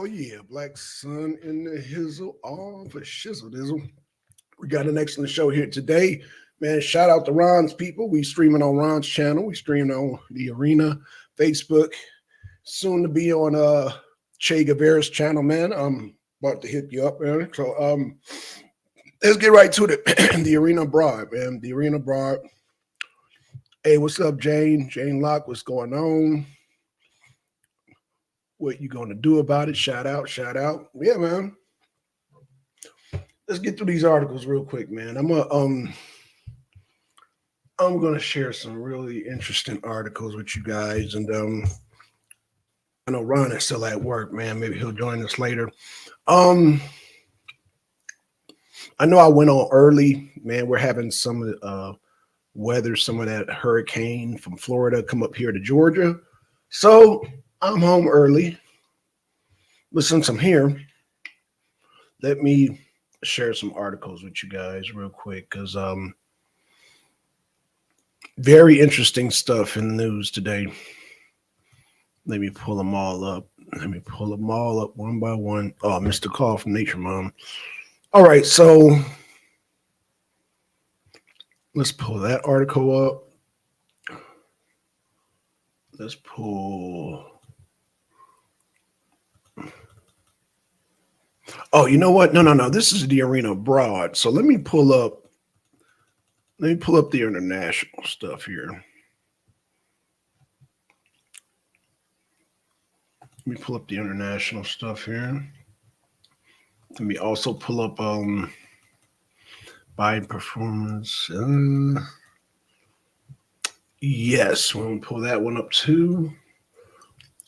yeah, Black Sun in the Hizzle, all for shizzle dizzle. We got an excellent show here today. Man, shout out to Ron's people. We streaming on Ron's channel. We streaming on the Arena, Facebook, soon to be on Che Guevara's channel, man. I'm about to hit you up, man. So let's get right to it. The Arena Broad, man. The Arena Broad. Hey, what's up, Jane? Jane Locke, what's going on? What you gonna do about it? Shout out, shout out. Yeah, man. Let's get through these articles real quick, man. I'm gonna share some really interesting articles with you guys, and I know Ron is still at work, man. Maybe he'll join us later. Um, I know I went on early, man. We're having some of the weather, some of that hurricane from Florida come up here to Georgia, so I'm home early. But since I'm here, let me share some articles with you guys real quick because very interesting stuff in the news today. Let me pull them all up. Let me pull them all up one by one. Oh, Mr. Call from Nature Mom. All right, so let's pull that article up. Let's pull. Oh, you know what? No. This is the Arena Broad. So let me pull up. Let me pull up the international stuff here. Let me pull up the international stuff here. Let me also pull up Biden performance. Yes, we'll pull that one up too.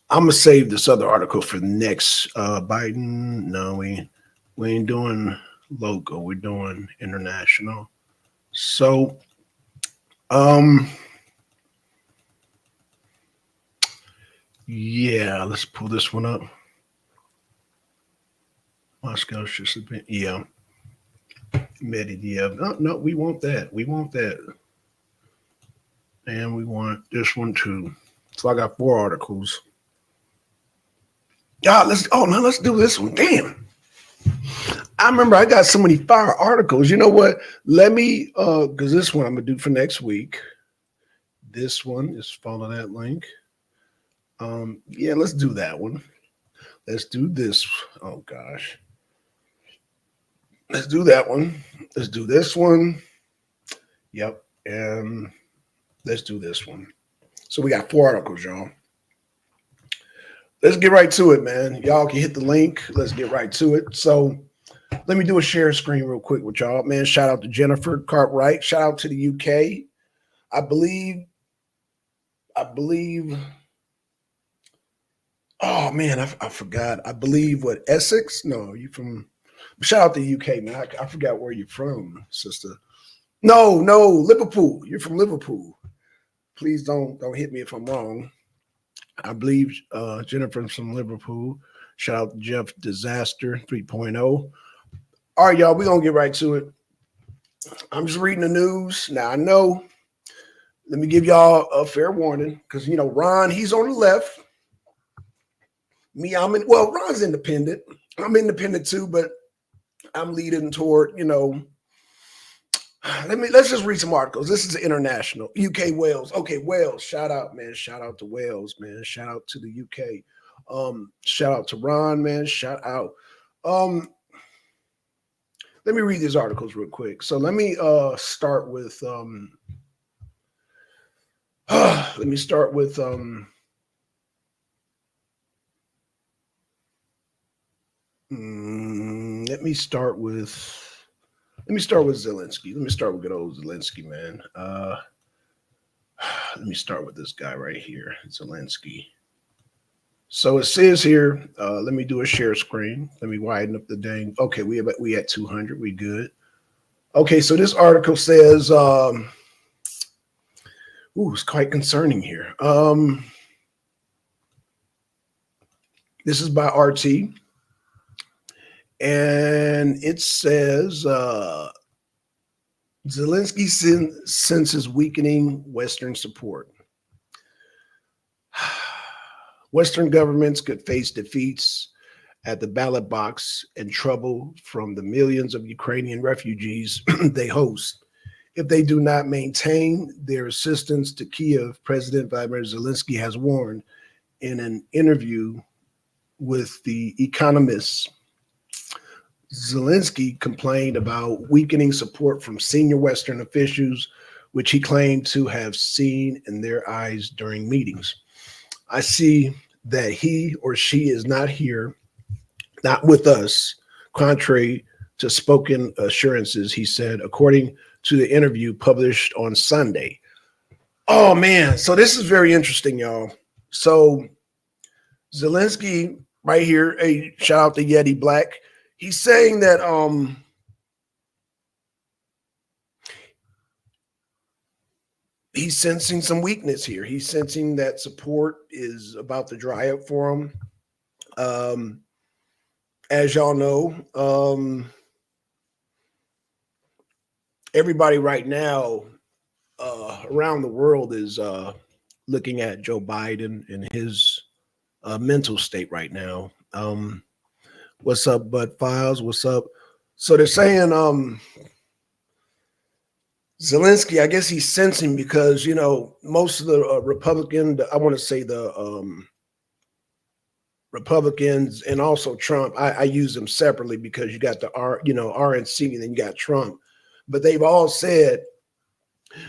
I'm gonna save this other article for the next Biden. No, we ain't doing local. We're doing international. So, um, yeah, let's pull this one up. Moscow should have been, yeah, Medvedev. No, we want that. We want that, and we want this one too. So I got four articles. Yeah, let's do this one. Damn. I remember I got so many fire articles. You know what? Let me because this one I'm gonna do for next week. This one is follow that link. Yeah, let's do that one. Let's do this. Oh gosh. Let's do that one. Let's do this one. Yep. And let's do this one. So we got four articles, y'all. Let's get right to it, man. Y'all can hit the link. Let's get right to it. So let me do a share screen real quick with y'all, man. Shout out to Jennifer Cartwright. Shout out to the UK. I believe. Oh man, I forgot. I believe what Essex? No, you from? Shout out to the UK, man. I forgot where you're from, sister. No, Liverpool. You're from Liverpool. Please don't hit me if I'm wrong. I believe Jennifer's from Liverpool. Shout out to Jeff Disaster 3.0. All right, y'all, we're going to get right to it. I'm just reading the news. Now, I know, let me give y'all a fair warning because, Ron, he's on the left. Me, Ron's independent. I'm independent too, but I'm leading toward, let's just read some articles. This is international. UK Wales. Okay, Wales. Shout out, man. Shout out to Wales, man. Shout out to the UK. Shout out to Ron, man. Shout out. Let me read these articles real quick. So let me start with let me start with let me start with Zelensky. Let me start with good old Zelensky, man. Let me start with this guy right here, Zelensky. So it says here, let me do a share screen. Let me widen up the dang. Okay, we at 200. We good. Okay, so this article says, it's quite concerning here. This is by RT, and it says Zelensky senses weakening Western support. Western governments could face defeats at the ballot box and trouble from the millions of Ukrainian refugees they host. If they do not maintain their assistance to Kiev, President Vladimir Zelensky has warned in an interview with The Economist. Zelensky complained about weakening support from senior Western officials, which he claimed to have seen in their eyes during meetings. I see that he or she is not here, not with us, contrary to spoken assurances, he said, according to the interview published on Sunday. Oh, man. So this is very interesting, y'all. So Zelensky right here, a shout out to Yeti Black. He's saying that he's sensing some weakness here. He's sensing that support is about to dry up for him. As y'all know, everybody right now around the world is looking at Joe Biden and his mental state right now. What's up, Bud Files? What's up? So they're saying Zelensky, I guess he's sensing because, you know, most of the I want to say the Republicans and also Trump, I use them separately because you got the RNC and then you got Trump. But they've all said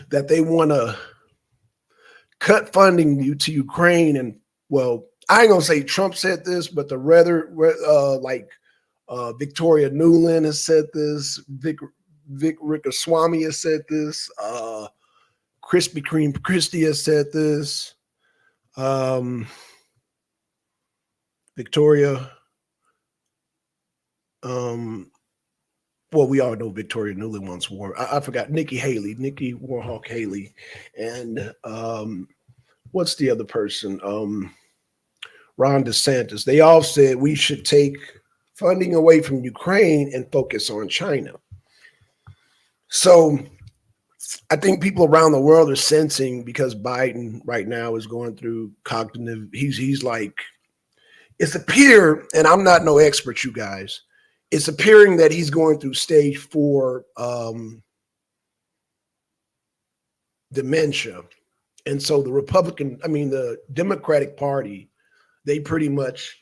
that they want to cut funding to Ukraine. And, well, I ain't going to say Trump said this, but the Victoria Nuland has said this, Vic Ramaswamy has said this, Krispy Kreme Christie has said this, Victoria, well, we all know Victoria Nuland once wore. I forgot Nikki Warhawk Haley, and what's the other person? Ron DeSantis. They all said we should take funding away from Ukraine and focus on China. So I think people around the world are sensing, because Biden right now is going through cognitive. He's like, it's appear, and I'm not no expert, you guys. It's appearing that he's going through stage 4 dementia. And so the Democratic Party, they're pretty much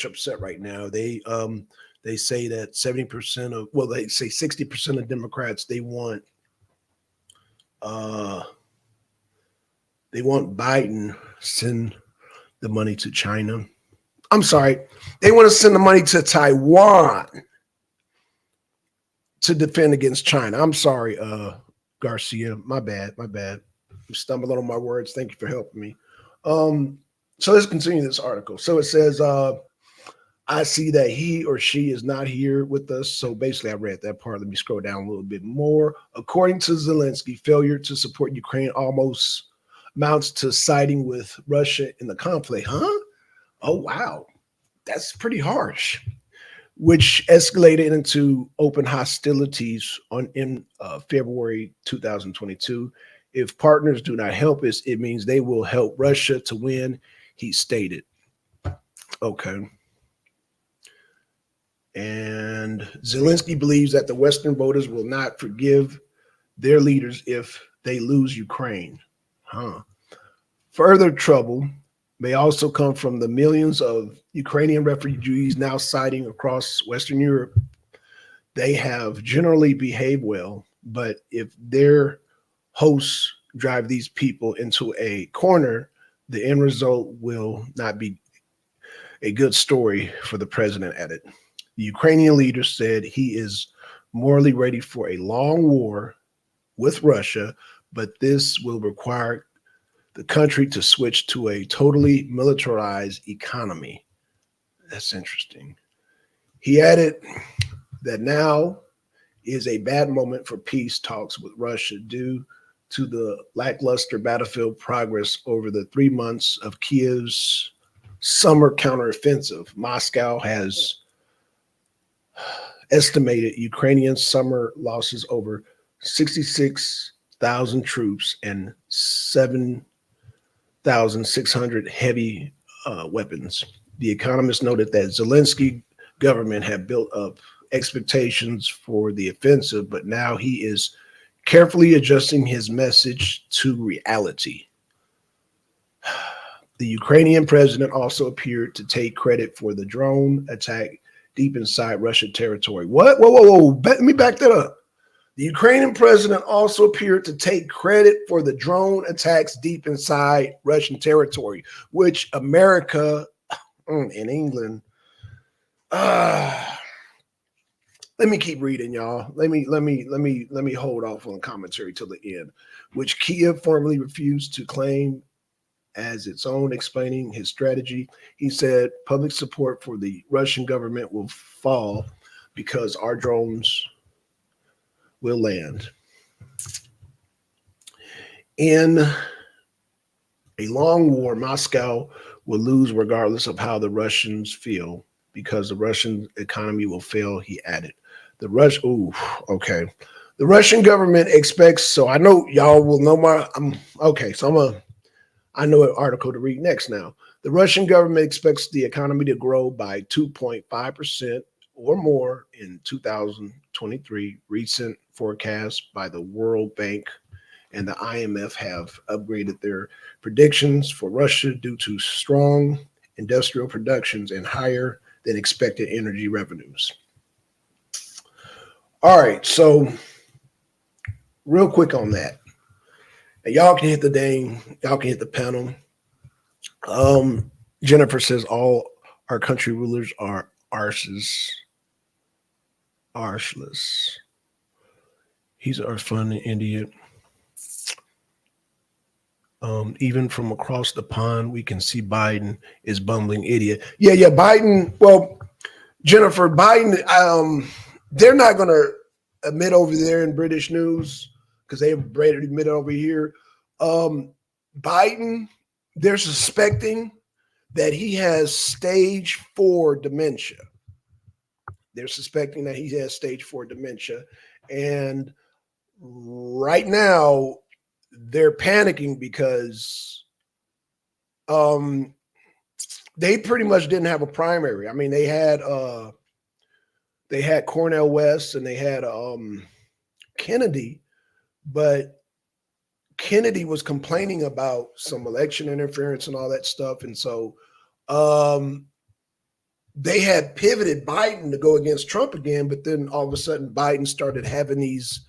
upset right now. They say that 70% of, well, they say 60% of Democrats, they want Biden send the money to China. I'm sorry, they want to send the money to Taiwan to defend against China. I'm sorry, Garcia. My bad. I'm stumbling on my words. Thank you for helping me. So let's continue this article. So it says, I see that he or she is not here with us. So basically, I read that part. Let me scroll down a little bit more. According to Zelensky, failure to support Ukraine almost amounts to siding with Russia in the conflict. Huh? Oh, wow. That's pretty harsh, which escalated into open hostilities in February 2022. If partners do not help us, it means they will help Russia to win, he stated. Okay. And Zelensky believes that the Western voters will not forgive their leaders if they lose Ukraine. Further trouble may also come from the millions of Ukrainian refugees now siding across Western Europe. They have generally behaved well, but if their hosts drive these people into a corner, the end result will not be a good story for the president at it. The Ukrainian leader said he is morally ready for a long war with Russia, but this will require the country to switch to a totally militarized economy. That's interesting. He added that now is a bad moment for peace talks with Russia due to the lackluster battlefield progress over the 3 months of Kiev's summer counteroffensive. Moscow has estimated Ukrainian summer losses over 66,000 troops and 7,600 heavy weapons. The Economist noted that Zelensky government had built up expectations for the offensive, but now he is carefully adjusting his message to reality. The Ukrainian president also appeared to take credit for the drone attack deep inside Russian territory. What? Whoa, whoa, whoa. Let me back that up. The Ukrainian president also appeared to take credit for the drone attacks deep inside Russian territory, which America in England. Let me keep reading, y'all. Let me hold off on commentary till the end. Which Kiev formally refused to claim as its own, explaining his strategy. He said public support for the Russian government will fall because our drones will land. In a long war, Moscow will lose regardless of how the Russians feel because the Russian economy will fail, he added. Okay. The Russian government expects, so I know y'all will know I know what article to read next now. The Russian government expects the economy to grow by 2.5% or more in 2023. Recent forecasts by the World Bank and the IMF have upgraded their predictions for Russia due to strong industrial productions and higher than expected energy revenues. All right, so real quick on that. And y'all can hit the panel. Jennifer says all our country rulers are arshless. He's our fun idiot. Even from across the pond, we can see Biden is bumbling idiot. Yeah, Biden. Well, Jennifer, Biden. They're not going to admit over there in British news because they've already admitted over here. Biden, they're suspecting that he has stage 4 dementia. They're suspecting that he has stage 4 dementia. And right now, they're panicking because they pretty much didn't have a primary. I mean, they had Cornel West and they had Kennedy, but Kennedy was complaining about some election interference and all that stuff. And so they had pivoted Biden to go against Trump again, but then all of a sudden Biden started having these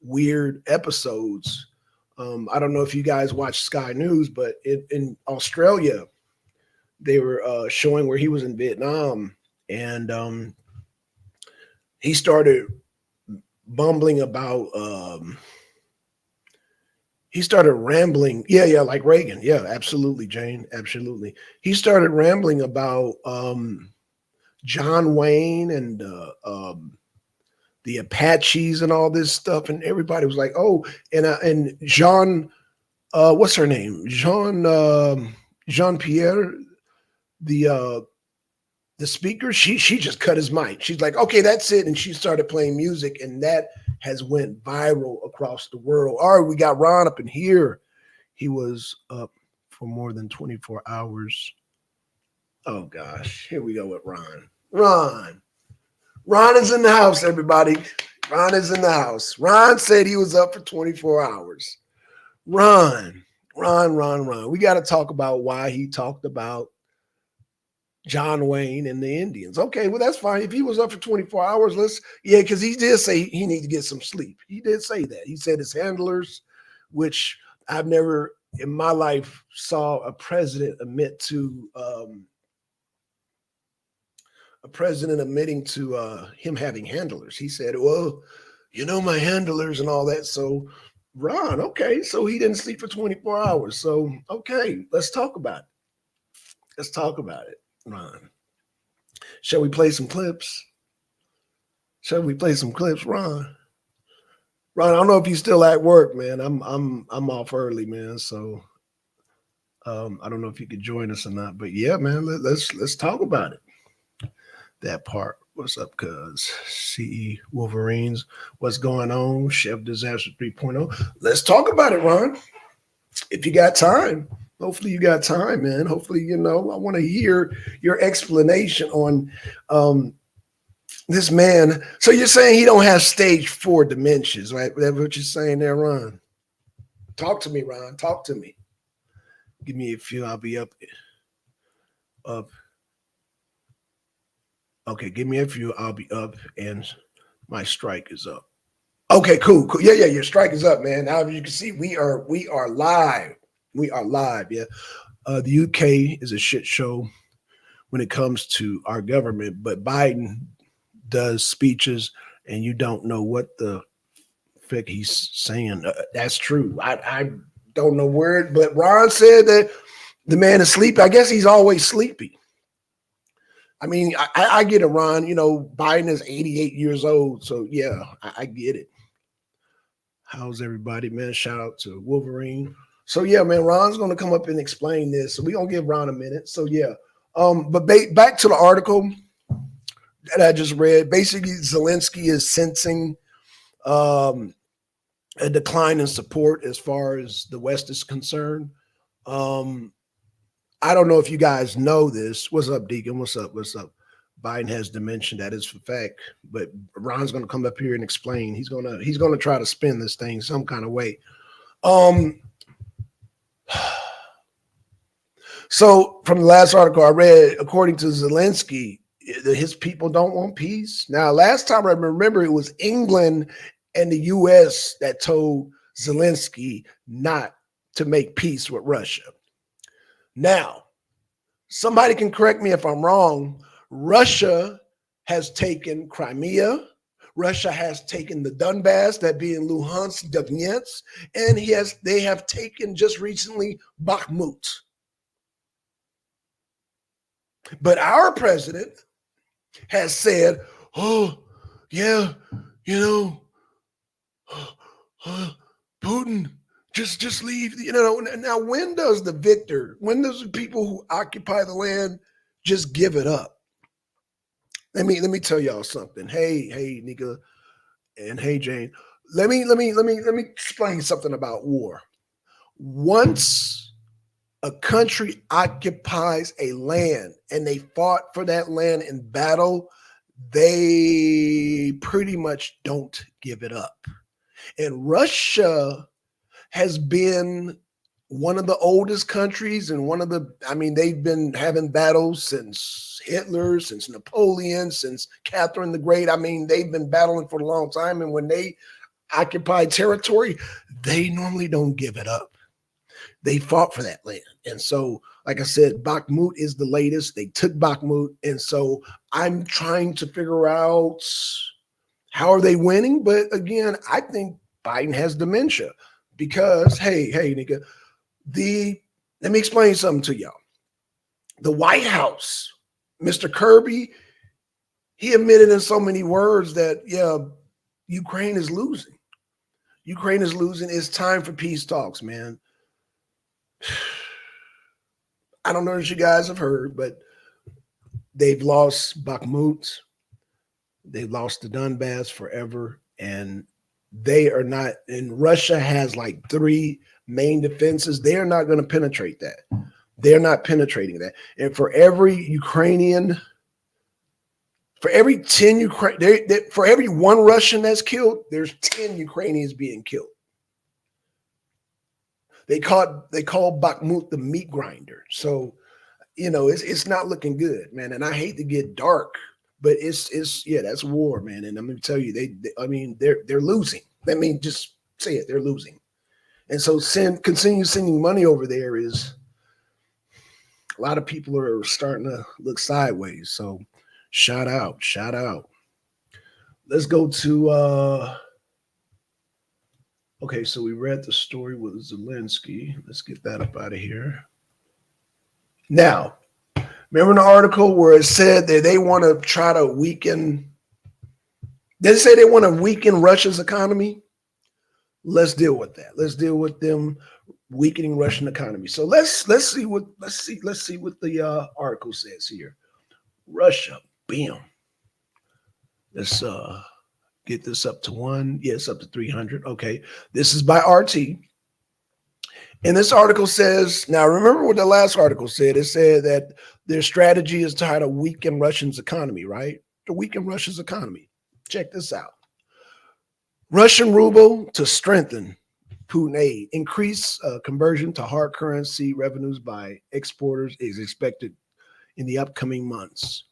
weird episodes. I don't know if you guys watch Sky News, but in Australia, they were showing where he was in Vietnam, and he started bumbling about he started rambling. Yeah, like Reagan. Yeah, absolutely, Jane. Absolutely. He started rambling about John Wayne and the Apaches and all this stuff. And everybody was like, oh, and Jean, what's her name? Jean-Pierre, the speaker, she just cut his mic. She's like, okay, that's it. And she started playing music, and that has went viral across the world. All right, we got Ron up in here. He was up for more than 24 hours. Oh gosh, here we go with Ron. Ron is in the house, everybody. Ron is in the house. Ron said he was up for 24 hours. Ron. We got to talk about why he talked about John Wayne and the Indians. Okay, well, that's fine. If he was up for 24 hours, because he did say he needed to get some sleep. He did say that. He said his handlers, which I've never in my life saw a president admitting to him having handlers. He said, well, my handlers and all that. So Ron, okay, so he didn't sleep for 24 hours. So, okay, let's talk about it. Ron, shall we play some clips? Ron? I don't know if you're still at work, man. I'm off early, man. So I don't know if you could join us or not. But yeah, man, let's talk about it. That part. What's up, cuz? CE Wolverines. What's going on? Chef Disaster 3.0. Let's talk about it, Ron. If you got time. Hopefully you got time, man. Hopefully, I want to hear your explanation on this man. So you're saying he don't have stage 4 dementias, right? That's what you're saying there, Ron. Talk to me, Ron. Talk to me. Give me a few. I'll be up. Okay, give me a few. I'll be up, and my strike is up. Okay, cool. Yeah. Your strike is up, man. Now you can see we are live. We are live. Yeah. The UK is a shit show when it comes to our government, but Biden does speeches, and you don't know what the frick he's saying. That's true. I don't know where, but Ron said that the man is sleepy. I guess he's always sleepy. I mean, I get it, Ron. Biden is 88 years old, so yeah, I get it. How's everybody, man? Shout out to Wolverine. So yeah, man, Ron's gonna come up and explain this. So we're gonna give Ron a minute. So yeah. But back to the article that I just read. Basically, Zelensky is sensing a decline in support as far as the West is concerned. I don't know if you guys know this. What's up, Deacon? What's up? Biden has dementia. That is a fact. But Ron's going to come up here and explain. He's gonna try to spin this thing some kind of way. So from the last article I read, according to Zelensky, his people don't want peace. Now, last time I remember, it was England and the U.S. that told Zelensky not to make peace with Russia. Now, somebody can correct me if I'm wrong. Russia has taken Crimea. Russia has taken the Donbass, that being Luhansk, Donetsk, and they have taken just recently Bakhmut. But our president has said, "Oh, yeah, Putin, just leave." Now when does the people who occupy the land just give it up? Let me tell y'all something. Hey, Nika, and hey, Jane. Let me explain something about war. Once a country occupies a land and they fought for that land in battle, they pretty much don't give it up. And Russia has been one of the oldest countries and they've been having battles since Hitler, since Napoleon, since Catherine the Great. I mean, they've been battling for a long time. And when they occupy territory, they normally don't give it up. They fought for that land. And so, like I said, Bakhmut is the latest. They took Bakhmut. And so I'm trying to figure out how are they winning. But again, I think Biden has dementia because, hey, Nika, let me explain something to y'all. The White House, Mr. Kirby, he admitted in so many words that, yeah, Ukraine is losing. Ukraine is losing. It's time for peace talks, man. I don't know if you guys have heard, but they've lost Bakhmut. They've lost the Donbass forever. And they are not, and Russia has like 3 main defenses. They are not going to penetrate that. They're not penetrating that. And for every Ukrainian, for every 10 for every 1 Russian that's killed, there's 10 Ukrainians being killed. They call Bakhmut the meat grinder. So, it's not looking good, man. And I hate to get dark, but it's that's war, man. And I'm going to tell you, they're losing. I mean, just say it, they're losing. And so continue sending money over there is, a lot of people are starting to look sideways. So shout out. Let's go to, okay, so we read the story with Zelensky. Let's get that up out of here. Now, remember the article where it said that they want to try to weaken, they say they want to weaken Russia's economy? Let's deal with that. Let's deal with them weakening Russian economy. So let's see what the article says here. Russia, bam. Let's get this up to 1. Yes, up to 300. Okay, this is by RT, And this article says, now remember what the last article said. It said that their strategy is to try to weaken Russia's economy, right? To weaken Russia's economy. Check this out. Russian ruble to strengthen Putin aid. Increase conversion to hard currency revenues by exporters is expected in the upcoming months.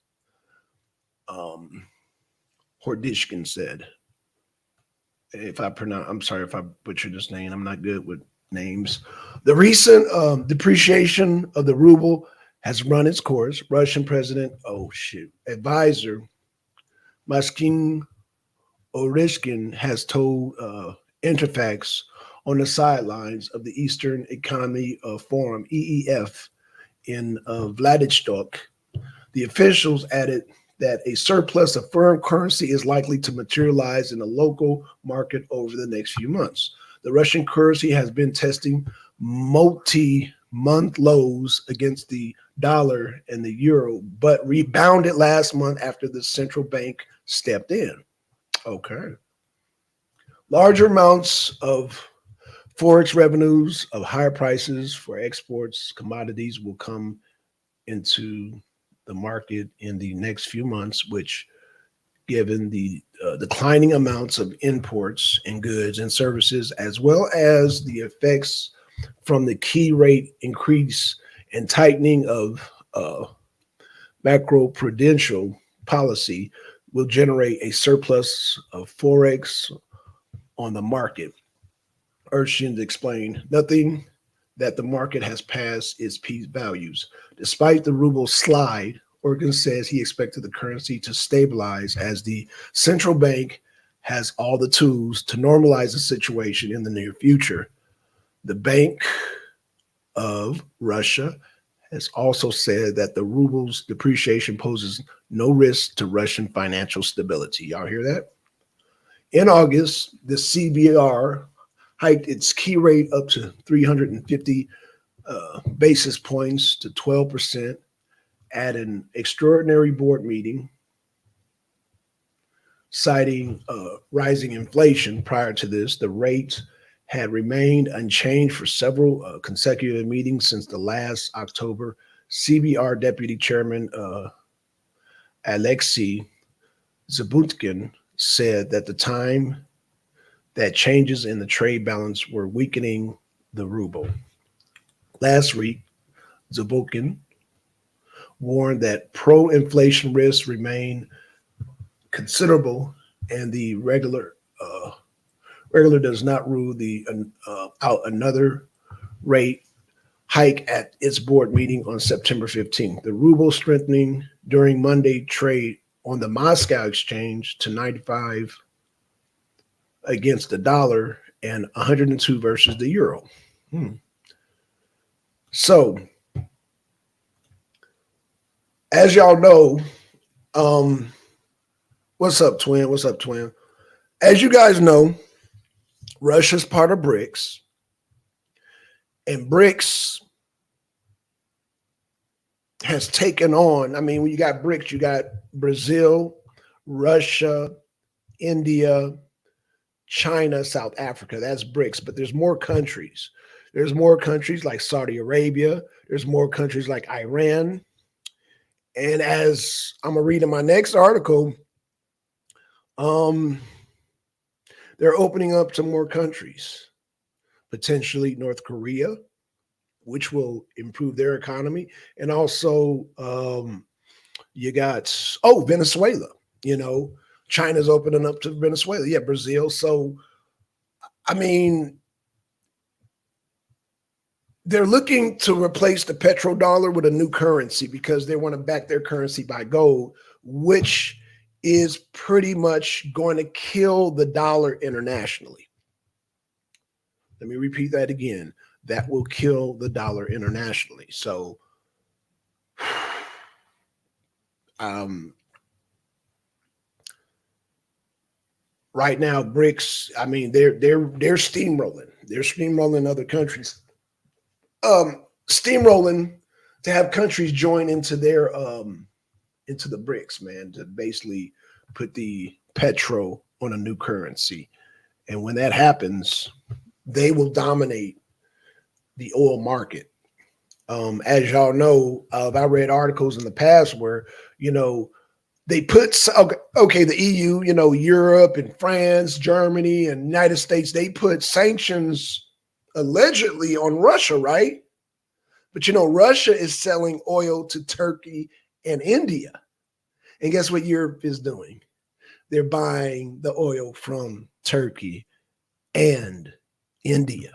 Hordishkin said. I'm sorry if I butchered this name. I'm not good with names. The recent depreciation of the ruble has run its course. Russian President, advisor Maskin Orishkin has told Interfax on the sidelines of the Eastern Economy Forum, EEF, in Vladivostok. The officials added that a surplus of foreign currency is likely to materialize in the local market over the next few months. The Russian currency has been testing multi-month lows against the dollar and the euro, but rebounded last month after the central bank stepped in. Okay. Larger amounts of Forex revenues of higher prices for exports commodities will come into the market in the next few months, which, given the declining amounts of imports and goods and services, as well as the effects from the key rate increase and tightening of macroprudential policy, will generate a surplus of Forex on the market. Urshan explained, nothing that the market has passed its peak values. Despite the ruble slide, Organ says he expected the currency to stabilize as the central bank has all the tools to normalize the situation in the near future. The Bank of Russia has also said that the ruble's depreciation poses no risk to Russian financial stability. Y'all hear that? In August, the CBR hiked its key rate up to 350 basis points to 12% at an extraordinary board meeting, citing rising inflation. Prior to this, the rate had remained unchanged for several consecutive meetings since the last October. CBR Deputy Chairman Alexei Zabutkin said that the time that changes in the trade balance were weakening the ruble. Last week, Zabutkin warned that pro-inflation risks remain considerable, and the regular does not rule out another rate hike at its board meeting on September 15th. The ruble strengthening during Monday trade on the Moscow exchange to 95 against the dollar and 102 versus the euro. So, as y'all know, what's up, twin? What's up, twin? As you guys know, Russia's part of BRICS, and BRICS has taken on, I mean, when you got BRICS, you got Brazil, Russia, India, China, South Africa. That's BRICS, but there's more countries. There's more countries like Saudi Arabia. There's more countries like Iran. And as I'm going to read in my next article, they're opening up to more countries, potentially North Korea, which will improve their economy. And also you got, Venezuela, China's opening up to Venezuela. Yeah, Brazil. So, I mean, they're looking to replace the petrodollar with a new currency because they want to back their currency by gold, which is pretty much going to kill the dollar internationally. Let me repeat that again. That will kill the dollar internationally. So, right now, BRICS, I mean, they're steamrolling. They're steamrolling other countries. Steamrolling to have countries join into their into the BRICS, man, to basically put the petro on a new currency. And when that happens, they will dominate the oil market. As y'all know, I read articles in the past where, they put, okay, the EU, Europe and France, Germany and United States, they put sanctions allegedly on Russia, right? But Russia is selling oil to Turkey and India. And guess what Europe is doing? They're buying the oil from Turkey and India.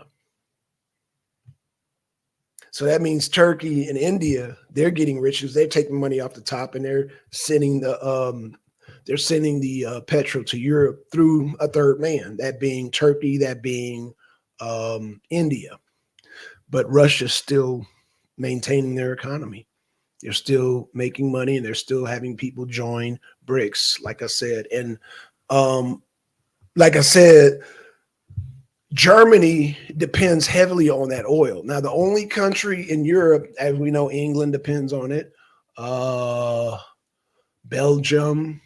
So that means Turkey and India, they're getting rich because they're taking money off the top and they're sending the petrol to Europe through a third man, that being Turkey, that being India. But Russia's still maintaining their economy. They're still making money and they're still having people join BRICS, like I said. And like I said, Germany depends heavily on that oil. Now, the only country in Europe, as we know, England depends on it. Belgium,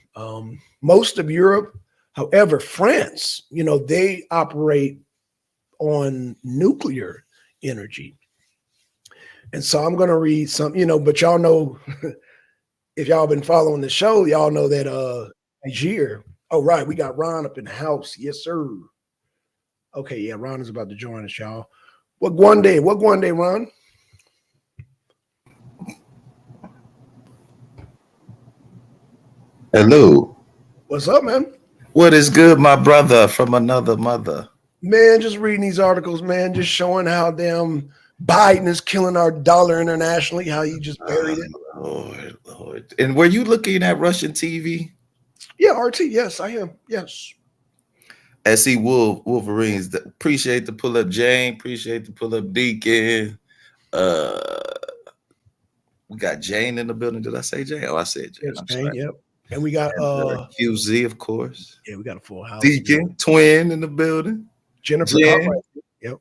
most of Europe. However, France, they operate on nuclear energy. And so I'm going to read some, but y'all know, if y'all been following the show, y'all know that Niger. Oh, right. We got Ron up in the house. Yes, sir. Okay, yeah, Ron is about to join us, y'all. What one day, Ron? Hello. What's up, man? What is good, my brother from another mother? Man, just reading these articles, man, just showing how damn Biden is killing our dollar internationally, how he just buried it. Lord. And were you looking at Russian TV? Yeah, RT, yes, I am. Yes. SE Wolverines. Appreciate the pull up, Jane. Appreciate the pull up, Deacon. We got Jane in the building. Did I say Jane? Oh, I said Jane. Yes, Jane, yep. And we got QZ, of course. Yeah, we got a full house. Deacon, twin in the building. Jennifer. Jen. Yep.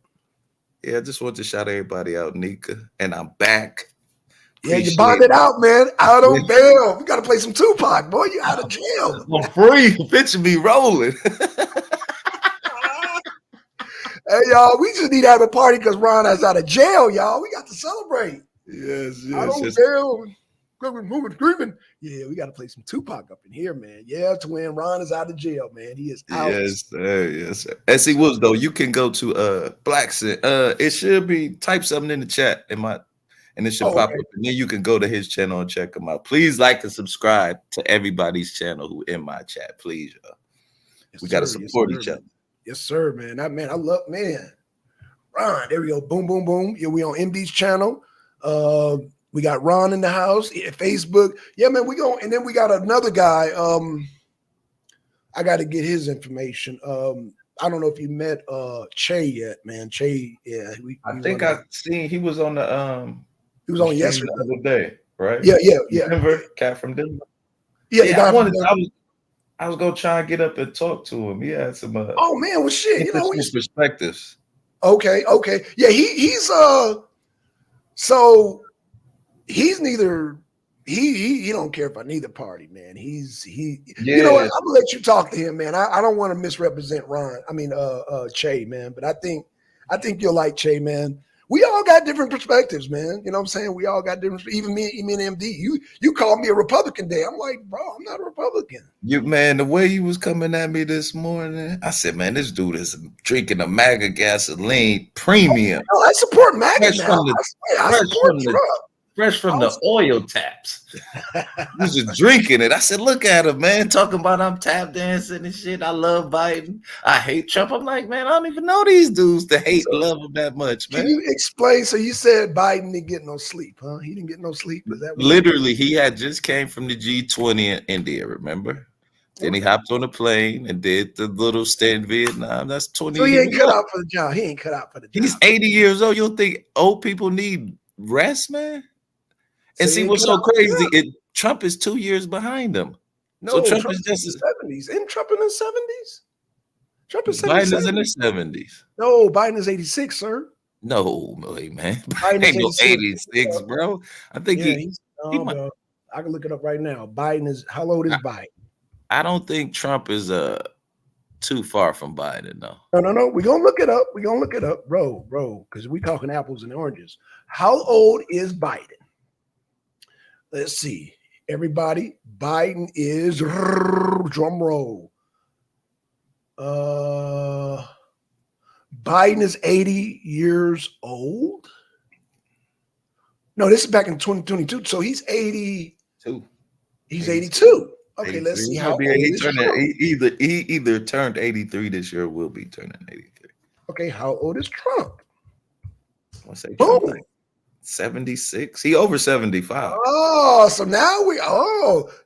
Yeah, I just want to shout everybody out, Nika. And I'm back. Yeah, you bonded out, man. Out on bail. We got to play some Tupac, boy. You out of jail. I'm free. Picture me rolling. Hey, y'all, we just need to have a party because Ron is out of jail, y'all. We got to celebrate. Yes. Out on jail. Moving, screaming. Yeah, we got to play some Tupac up in here, man. Yeah, twin. Ron is out of jail, man. He is out. Yes, sir. Yes, sir. SE Woods, though, you can go to Blackson. It should be type something in the chat. And it should pop up. And then you can go to his channel and check him out. Please like and subscribe to everybody's channel who in my chat. Please, y'all. Yes, we got to support each other. Yes, sir, man. I love, man. Ron, there we go. Boom, boom, boom. Yeah, we on MD's channel. We got Ron in the house. Yeah, Facebook. Yeah, man, we go. And then we got another guy. I got to get his information. I don't know if you met Che yet, man. Che, yeah. I think I seen he was on the he was on yesterday. The other day, right? Yeah. Denver, cat from Denver. Yeah, I was gonna try and get up and talk to him. He had some oh man, well shit, perspectives. Okay. Yeah, he's so he's neither he don't care about neither party, man. You know what? I'm gonna let you talk to him, man. I don't want to misrepresent Che, man, but I think you'll like Che, man. We all got different perspectives, man. You know what I'm saying? We all got different. Even me and MD. You called me a Republican day. I'm like, bro, I'm not a Republican. The way you was coming at me this morning, I said, man, this dude is drinking a MAGA gasoline premium. Oh, I support MAGA now. I support Trump. Fresh from the oil taps. He was just drinking it. I said, look at him, man, talking about I'm tap dancing and shit. I love Biden. I hate Trump. I'm like, man, I don't even know these dudes to hate and love him that much, man. Can you explain? So you said Biden didn't get no sleep, huh? He didn't get no sleep? Is that literally, he had just came from the G20 in India, remember? Then he hopped on a plane and did the little stay in Vietnam. That's 20 years. So he ain't cut out for the job. He ain't cut out for the job. He's 80 years old. You don't think old people need rest, man? And see what's so crazy? Trump is 2 years behind him. No, so Trump is just in the 70s. Isn't Trump in the 70s? Trump is Biden is in the 70s. No, Biden is 86, sir. No, man. Biden ain't no 86, bro. I think bro. I can look it up right now. Biden is how old is Biden? I don't think Trump is too far from Biden, though. No. We're gonna look it up. Bro, because we talking apples and oranges. How old is Biden? Let's see. Everybody, Biden is drum roll. Biden is 80 years old. No, this is back in 2022. So he's 82. He's 82. Okay, 83. Let's see how old he is either turned 83 this year or will be turning 83. Okay, how old is Trump? I say Trump like 76. He over 75. Oh, so now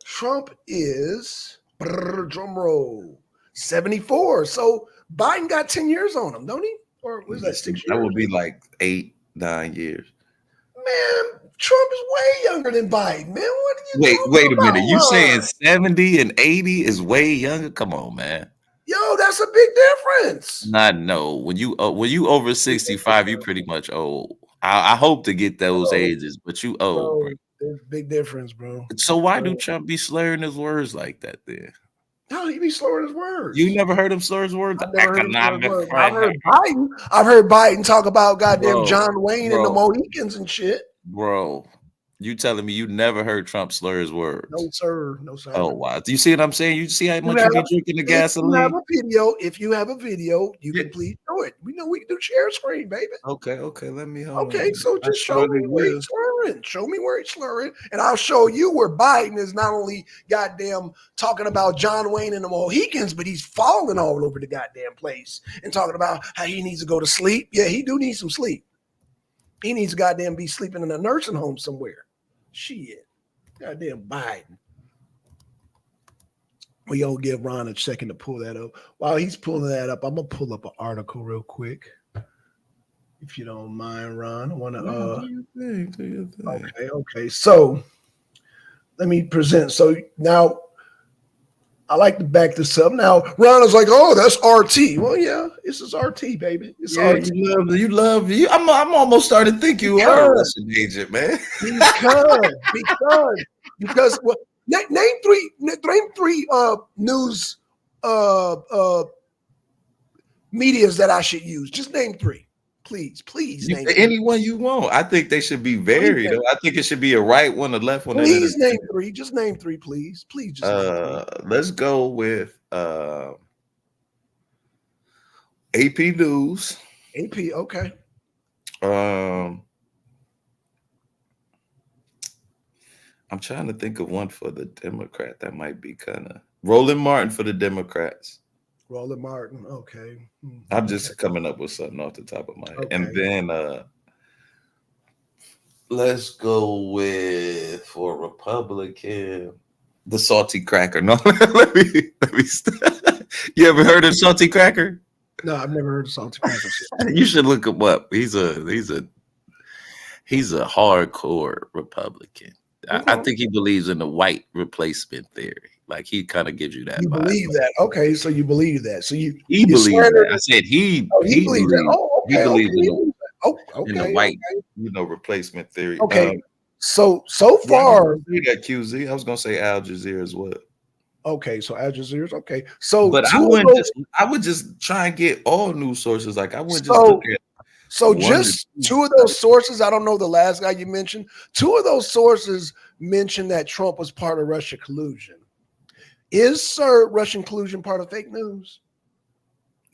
Trump is drum roll 74. So Biden got 10 years on him, don't he? Or was that 6 years? That would be like 8-9 years. Man, Trump is way younger than Biden, man. What are you wait a minute. You Ron? saying 70 and 80 is way younger? Come on, man. Yo, that's a big difference. No. When you over 65, you pretty much old. I hope to get those ages, but you old, bro. There's a big difference, bro. So why do Trump be slurring his words like that then? No, he be slurring his words. You never heard him slur his words? I've heard Biden talk about goddamn John Wayne and the Mohicans and shit. Bro, you telling me you never heard Trump slur his words? No, sir. Oh, wow. Do you see what I'm saying? You see how much you be drinking the gasoline? If you have a video, you can please do it. We know we can do share screen, baby. Okay. Let me so just show me where he's slurring. Show me where he's slurring, and I'll show you where Biden is not only goddamn talking about John Wayne and the Mohicans, but he's falling all over the goddamn place and talking about how he needs to go to sleep. Yeah, he do need some sleep. He needs to goddamn be sleeping in a nursing home somewhere. Shit. Goddamn Biden. We gonna give Ron a second to pull that up. While he's pulling that up, I'm gonna pull up an article real quick. If you don't mind, Ron. I wanna do your thing. Okay. So let me present. So now I like to back this up. Now, Ron is like, oh, that's RT. Well, yeah, this is RT, baby. It's RT. You love. I'm almost starting to think you are a Russian agent, man. Because well, name three news medias that I should use. Just name three. Please name anyone you want. I think they should be varied. I think it should be a right one, a left one. Please name three. Just name three, please. Please just name three. Let's go with AP News. AP, okay. I'm trying to think of one for the Democrat that might be kind of Roland Martin for the Democrats. Roland Martin, okay. I'm just coming up with something off the top of my head. Okay. And then let's go with for Republican the salty cracker. No, let me stop. You ever heard of salty cracker? No, I've never heard of salty cracker. You should look him up. He's a hardcore Republican. I think he believes in the white replacement theory. Like he kind of gives you that. You vibe. Believe that? Okay, so you believe that. So he believes that. I said he believes that. He believes in the white, replacement theory. Okay. So far, that QZ. I was gonna say Al Jazeera as well. Okay, so Al Jazeera. Okay, so but I would just try and get all news sources. Like I wouldn't just look at. So just two of those sources, I don't know the last guy you mentioned. Two of those sources mentioned that Trump was part of Russia collusion. Is Russian collusion part of fake news?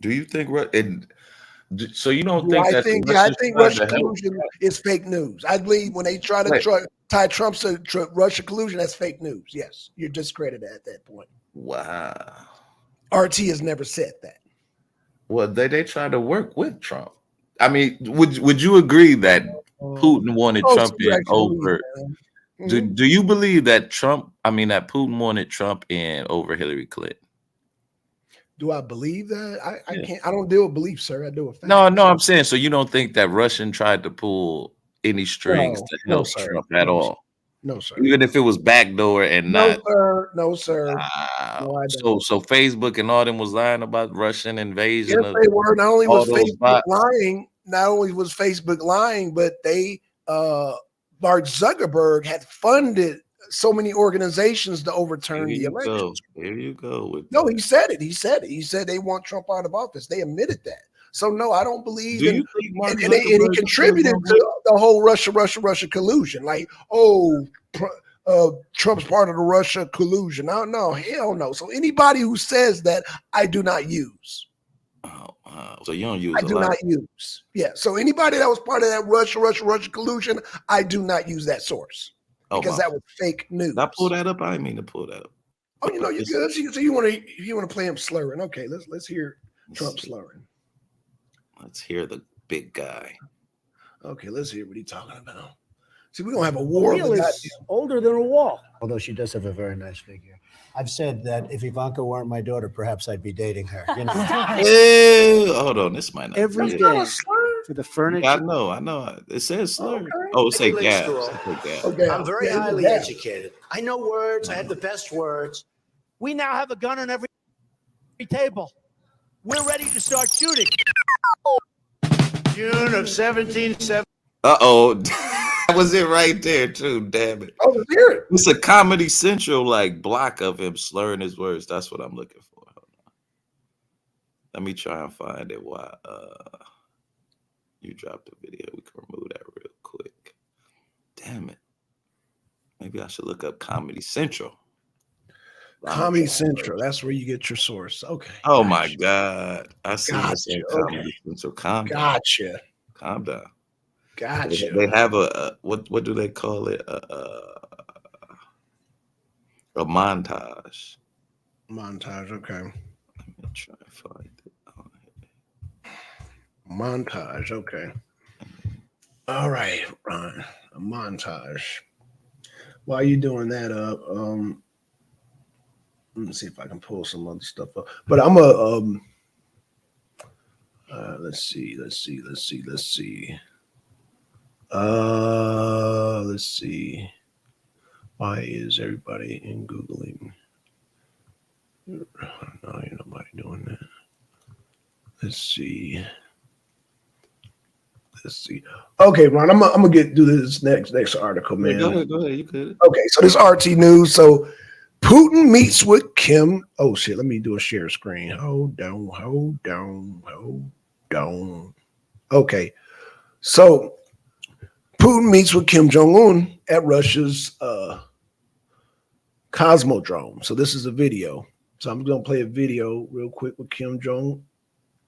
Do you think? So you don't think I think Russian collusion is fake news. I believe when they try to tie Trump to Russia collusion, that's fake news. Yes, you're discredited at that point. Wow. RT has never said that. Well, they try to work with Trump. I mean, would you agree that Putin wanted Trump in over? Do you believe that that Putin wanted Trump in over Hillary Clinton? Do I believe that? I can't. I don't deal with belief, sir. I deal with facts. No. I'm saying, so you don't think that Russian tried to pull any strings to help Trump at all? No, sir. Even if it was backdoor and not. No, sir. No, so Facebook and all them was lying about Russian invasion. Yes, they were. Not only was Facebook lying, but they Mark Zuckerberg had funded so many organizations to overturn the election. There you go. No, he said it. He said it. He said they want Trump out of office. They admitted that. So no, I don't believe. Do you think Mark and he contributed to the whole Russia collusion? Like, Trump's part of the Russia collusion. No, hell no. So anybody who says that, I do not use. So you don't use. I do not use. Yeah. So anybody that was part of that Russia collusion, I do not use that source because that was fake news. I pull that up. I didn't mean to pull that up. Oh, you're good. So you want to play him slurring? Okay, let's hear Trump slurring. Let's hear the big guy. Okay, let's hear what he's talking about. See, we're gonna have a war. The wheel is older than a wall. Although she does have a very nice figure. I've said that if Ivanka weren't my daughter, perhaps I'd be dating her. You know. Ew, hold on, this might not. Every day for the furniture. I know. It says slur. Okay. Oh, it says gas. Okay. I'm very highly educated. I know words. I have the best words. We now have a gun on every table. We're ready to start shooting. June of 1770. Uh-oh. That was it right there, too. Damn it. Oh, hear it. It's a Comedy Central block of him slurring his words. That's what I'm looking for. Hold on. Let me try and find it while you dropped the video. We can remove that real quick. Damn it. Maybe I should look up Comedy Central. Comedy Central. That's where you get your source. Okay. Oh my God. I see this in Comedy Central. Calm down. Gotcha. Calm down. Gotcha. They have a what do they call it? A montage. Montage. Okay. Let me try and find it. Montage. Okay. All right, Ron. A montage. While you're doing that up, let me see if I can pull some other stuff up. But I'm let's see. Let's see. Why is everybody in Googling? No, ain't nobody doing that. Let's see. Okay, Ron, I'm gonna do this next article, man. Go ahead. You could. Okay, so this RT News. So Putin meets with Kim. Oh shit, let me do a share screen. Hold on. Okay, so Putin meets with Kim Jong-un at Russia's Cosmodrome. So this is a video. So I'm gonna play a video real quick with Kim Jong.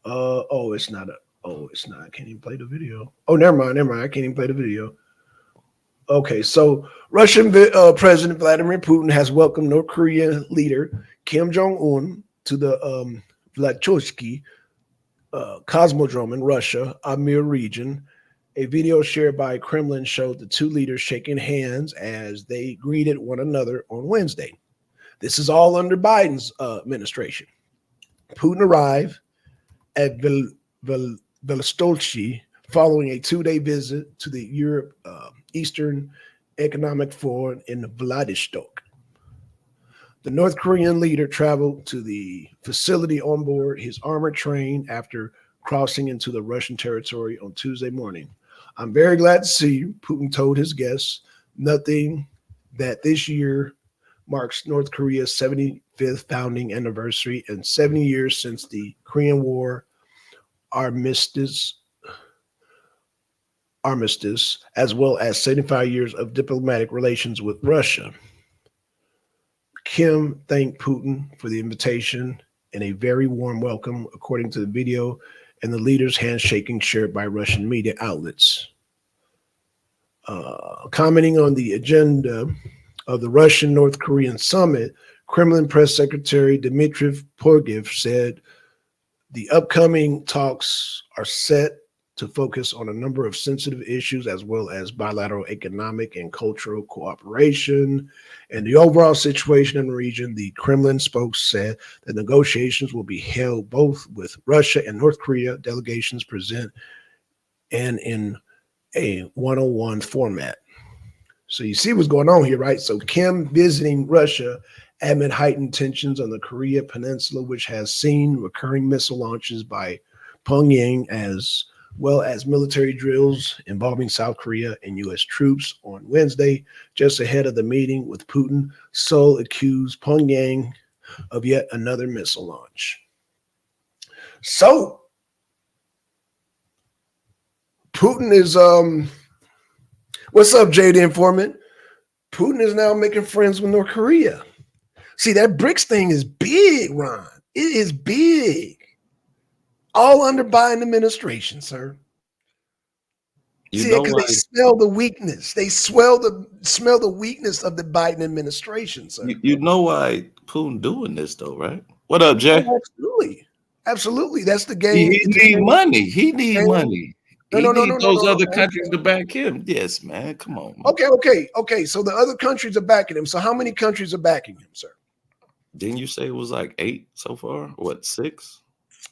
It's not. I can't even play the video. Oh, never mind. I can't even play the video. Okay, so Russian President Vladimir Putin has welcomed North Korean leader Kim Jong-un to the Vladivostok Cosmodrome in Russia, Amur region. A video shared by Kremlin showed the two leaders shaking hands as they greeted one another on Wednesday. This is all under Biden's administration. Putin arrived at Vladivostok following a 2-day visit to the Europe Eastern Economic Forum in Vladivostok. The North Korean leader traveled to the facility on board his armored train after crossing into the Russian territory on Tuesday morning. I'm very glad to see you, Putin told his guests, noting that this year marks North Korea's 75th founding anniversary and 70 years since the Korean War armistice, as well as 75 years of diplomatic relations with Russia. Kim thanked Putin for the invitation and a very warm welcome, according to the video and the leaders' handshaking shared by Russian media outlets. Commenting on the agenda of the Russian-North Korean summit, Kremlin press secretary Dmitry Porgev said the upcoming talks are set to focus on a number of sensitive issues as well as bilateral economic and cultural cooperation and the overall situation in the region. The Kremlin spokesman said that negotiations will be held both with Russia and North Korea delegations present and in a one-on-one format. So you see what's going on here, right? So Kim visiting Russia amid heightened tensions on the Korea Peninsula, which has seen recurring missile launches by Pyongyang as well as military drills involving South Korea and U.S. troops on Wednesday, just ahead of the meeting with Putin. Seoul accused Pyongyang of yet another missile launch. So, Putin is, what's up, Jay the Informant? Putin is now making friends with North Korea. See, that BRICS thing is big, Ron. It is big. All under Biden administration, sir. You See, know because why? they smell the weakness. They smell the weakness of the Biden administration, sir. You know why Putin doing this though, right? What up, Jay? Oh, absolutely. Absolutely. That's the game. He need money. He need game. money. No, He no, no, need no, no, those no, other no. countries to back him. Yes, man. Come on. Man. Okay. So the other countries are backing him. So how many countries are backing him, sir? Didn't you say it was like 8 so far? What, 6?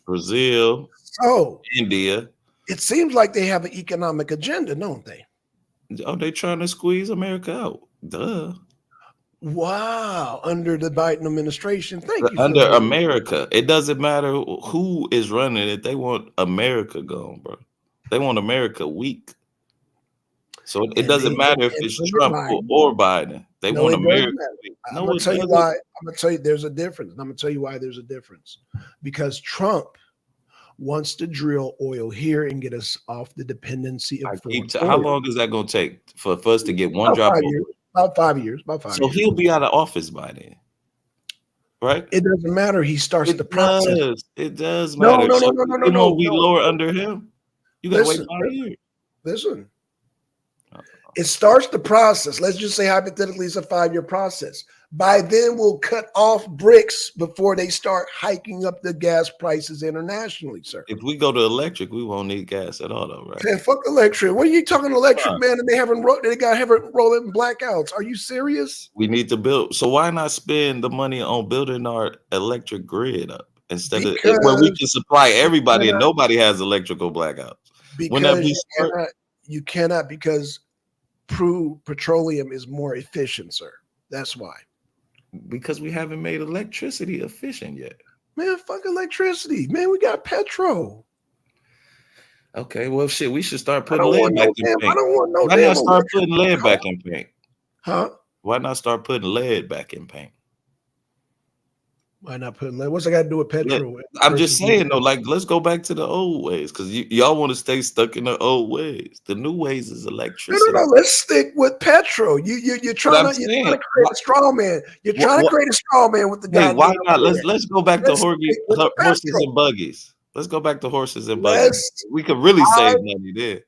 Brazil, So India. it seems like they have an economic agenda, don't they? Oh, they trying to squeeze America out. Duh. Wow. Under the Biden administration. Thank you. Under America. It doesn't matter who is running it. They want America gone, bro. They want America weak. So it doesn't matter if it's Trump or Biden. They want America weak. I'm going to tell you why. I'm going to tell you there's a difference. I'm going to tell you why there's a difference. Because Trump wants to drill oil here and get us off the dependency of foreign oil. How long is that going to take for us to get one drop? About 5 years. So he'll be out of office by then, right? It doesn't matter. He starts the process. It does matter. No. We lower under him. You got to wait 5 years. Listen. It starts the process. Let's just say hypothetically it's a 5-year process. By then, we'll cut off BRICS before they start hiking up the gas prices internationally, sir. If we go to electric, we won't need gas at all, though, right? Man, fuck electric. What are you talking electric, man? And they haven't rolling blackouts. Are you serious? We need to build. So why not spend the money on building our electric grid up instead of where we can supply everybody and nobody has electrical blackouts? Because you cannot because petroleum is more efficient, sir. That's why. Because we haven't made electricity efficient yet. Man, fuck electricity. Man, we got petrol. Okay, well, shit, we should start putting lead back in paint. I don't want no Why not start putting lead back in paint? Huh? Why not start putting lead back in paint? Why not put lead? What's I got to do with petrol? Yeah, I'm just saying, though, like, let's go back to the old ways because y'all want to stay stuck in the old ways. The new ways is electricity. No. Let's stick with petrol. You're trying to create a straw man. You're trying to create a straw man with the guy. Why not? Let's go back to horses and buggies. Let's go back to horses and buggies. We could really save money there.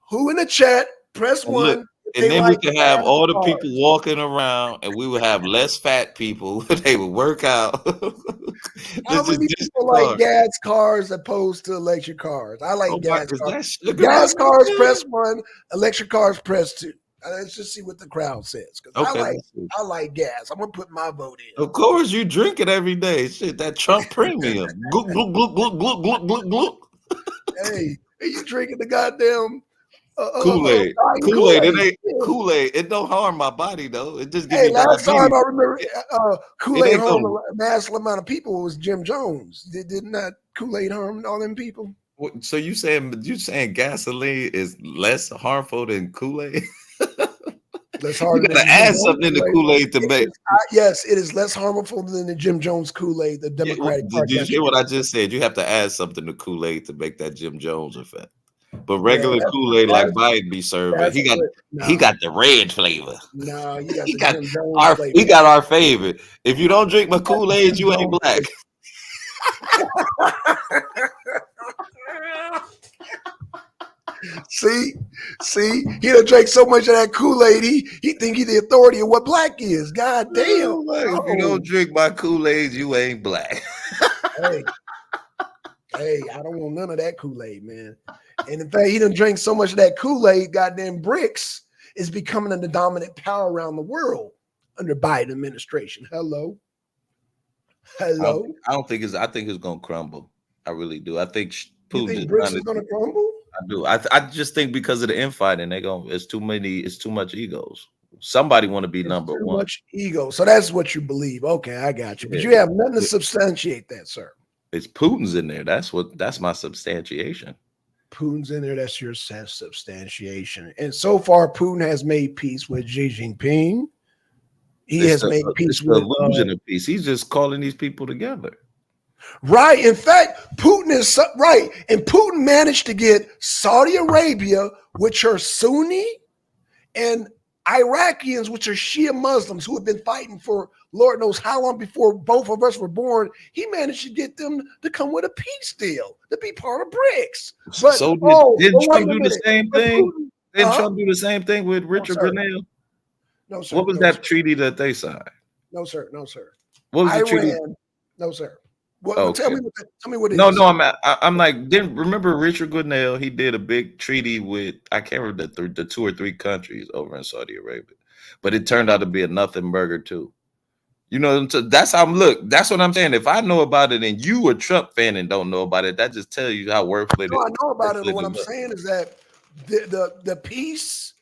Who in the chat? Press 1. And then we can have all the people walking around, and we would have less fat people. They would work out. How many people like gas cars opposed to electric cars? I like gas cars. Gas cars, press 1. Electric cars, press 2. Let's just see what the crowd says. Because I like gas. I'm gonna put my vote in. Of course, you drink it every day. Shit, that Trump premium. Glook, glook, glook, glook, glook, glook, glook, glook. Hey, you drinking the goddamn Kool-Aid. Kool-Aid. It ain't Kool-Aid. It don't harm my body though. It just gives me last diabetes. time I remember Kool-Aid harmed a massive amount of people was Jim Jones. Did not Kool-Aid harm all them people? So you saying gasoline is less harmful than Kool-Aid? Less harmful. You gotta add something in the Kool-Aid to make. Yes, it is less harmful than the Jim Jones Kool-Aid, the Democratic Party. Did you hear what I just said? You have to add something to Kool-Aid to make that Jim Jones effect. But regular Kool-Aid like Biden be serving, he got the red flavor. No, he got our favorite. If you don't drink my Kool-Aid, you ain't black. See, he done drank so much of that Kool-Aid, he think he the authority of what black is. God damn. If you don't drink my Kool-Aid, you ain't black. Hey, I don't want none of that Kool-Aid, man. And in fact, he done drank so much of that Kool-Aid, goddamn BRICS is becoming the dominant power around the world under Biden administration. Hello. I don't think I think it's gonna crumble. I really do. I think Putin BRICS is gonna crumble. I do. I just think because of the infighting, it's too much egos. Somebody want to be number one. Too much ego. So that's what you believe. Okay, I got you. But you have nothing to substantiate that, sir. It's Putin's in there. That's my substantiation. Putin's in there, that's your substantiation. And so far, Putin has made peace with Xi Jinping. He has made peace it's the with illusion of peace. He's just calling these people together. right. In fact, Putin is right, and Putin managed to get Saudi Arabia, which are Sunni, and Iraqians, which are Shia Muslims who have been fighting for Lord knows how long before both of us were born. He managed to get them to come with a peace deal to be part of BRICS. But So did Trump do the same thing? Didn't Trump do the same thing with Richard Grenell? No, sir. What was that treaty that they signed? No, sir. No, sir. What was the treaty? No, sir. What, Okay. Tell me what it No, is. I'm like, didn't remember Richard Grenell? He did a big treaty with, I can't remember the 2 or 3 countries over in Saudi Arabia, but it turned out to be a nothing burger too. You know, so that's how I'm look. That's what I'm saying. If I know about it and you a Trump fan and don't know about it, that just tells you how worthless it is. No, I know about it. But what I'm saying is that the peace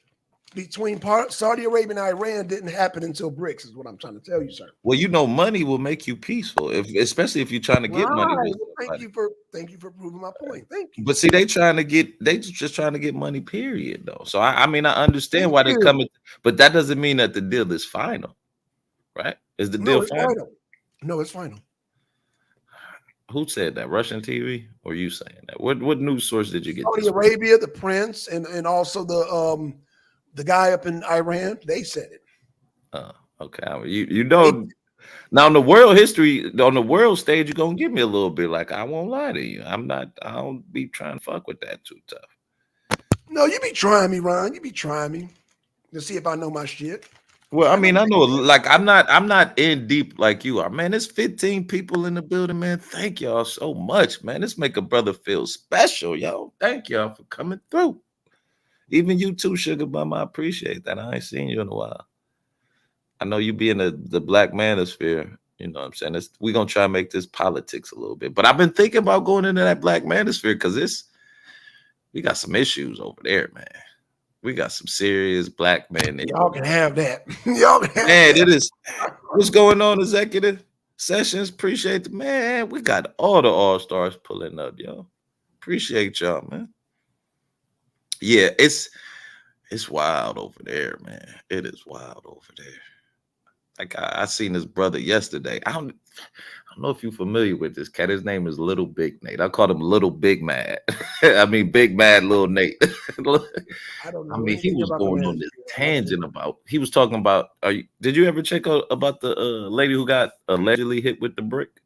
between Saudi Arabia and Iran didn't happen until BRICS, is what I'm trying to tell you, sir. Well, you know, money will make you peaceful, especially if you're trying to get money. Well, thank you for proving my point. Thank you. But see, they just trying to get money, period, though. So I mean, I understand why they're coming, but that doesn't mean that the deal is final, right? Is the deal final? No, it's final. Who said that? Russian TV, or you saying that? What news source did you get? Saudi Arabia, the prince, and also the guy up in Iran, they said it. Okay. You know, now on the world stage, you're gonna give me a little bit. Like, I won't lie to you. I don't be trying to fuck with that too tough. No, you be trying me, Ron. You be trying me to see if I know my shit. Well, I mean, I know, like, I'm not in deep like you are, man. There's 15 people in the building, man. Thank y'all so much, man. This make a brother feel special, yo. Thank y'all for coming through. Even you too, Sugar Bum. I appreciate that. I ain't seen you in a while. I know you be in the Black Manosphere. You know what I'm saying? We're going to try and make this politics a little bit. But I've been thinking about going into that Black Manosphere because we got some issues over there, man. We got some serious black men. Y'all can have that. Y'all can have man, that. It is. What's going on, Executive Sessions? Appreciate the man. We got all the all-stars pulling up, yo. Appreciate y'all, man. Yeah, it's wild over there, man. It is wild over there. Like I seen this brother yesterday. I don't know if you're familiar with this cat. His name is Little Big Nate. I called him Little Big Mad. I mean, Big Mad Little Nate. I don't know. I mean, he was going on this tangent about. He was talking about. Did you ever check out about the lady who got allegedly hit with the brick?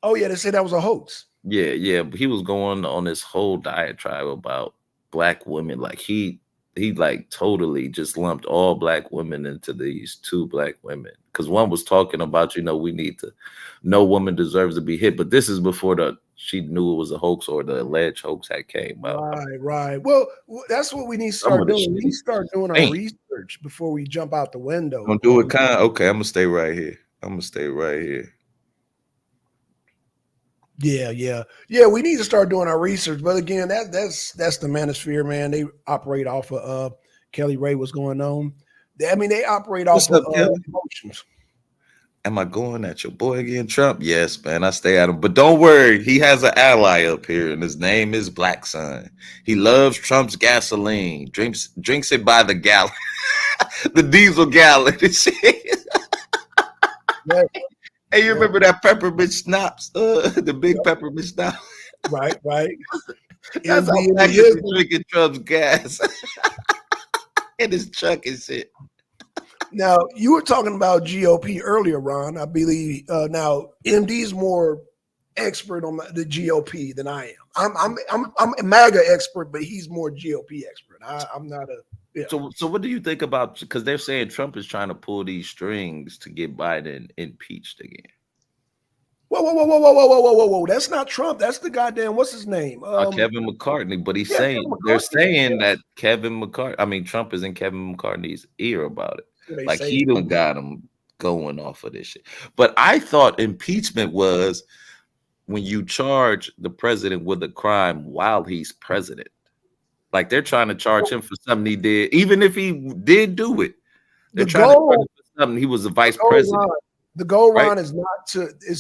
Oh yeah, they said that was a hoax. Yeah. But he was going on this whole diatribe about black women. Like he like totally just lumped all black women into these 2 black women. Because one was talking about, no woman deserves to be hit. But this is before she knew it was a hoax or the alleged hoax had came out. Right. Well, that's what we need to start doing. We need to start doing our research before we jump out the window. Don't do it okay, I'm going to stay right here. Yeah. We need to start doing our research. But again, that's the manosphere, man. They operate off of Kelly Ray. What's going on? I mean, they operate off of emotions. Am I going at your boy again, Trump? Yes, man. I stay at him. But don't worry, he has an ally up here, and his name is Black Sun. He loves Trump's gasoline. Drinks it by the gallon. The diesel gallon. Yeah. Hey, you remember that peppermint schnapps? The big peppermint schnapps? Right. That's how Black is drinking Trump's gas. In his truck and shit. Now, you were talking about GOP earlier, Ron. I believe now MD's more expert on the GOP than I am. I'm a MAGA expert, but he's more GOP expert. I'm not a. Yeah. So what do you think about, because they're saying Trump is trying to pull these strings to get Biden impeached again? Whoa. That's not Trump. That's the goddamn, what's his name? Kevin McCarthy. But they're saying that Trump is in Kevin McCarthy's ear about it. Like he done got him going off of this shit. But I thought impeachment was when you charge the president with a crime while he's president. Like they're trying to charge him for something he did, even if he did do it. They're trying to charge him for something. He was the vice president. The goal, right? Ron, is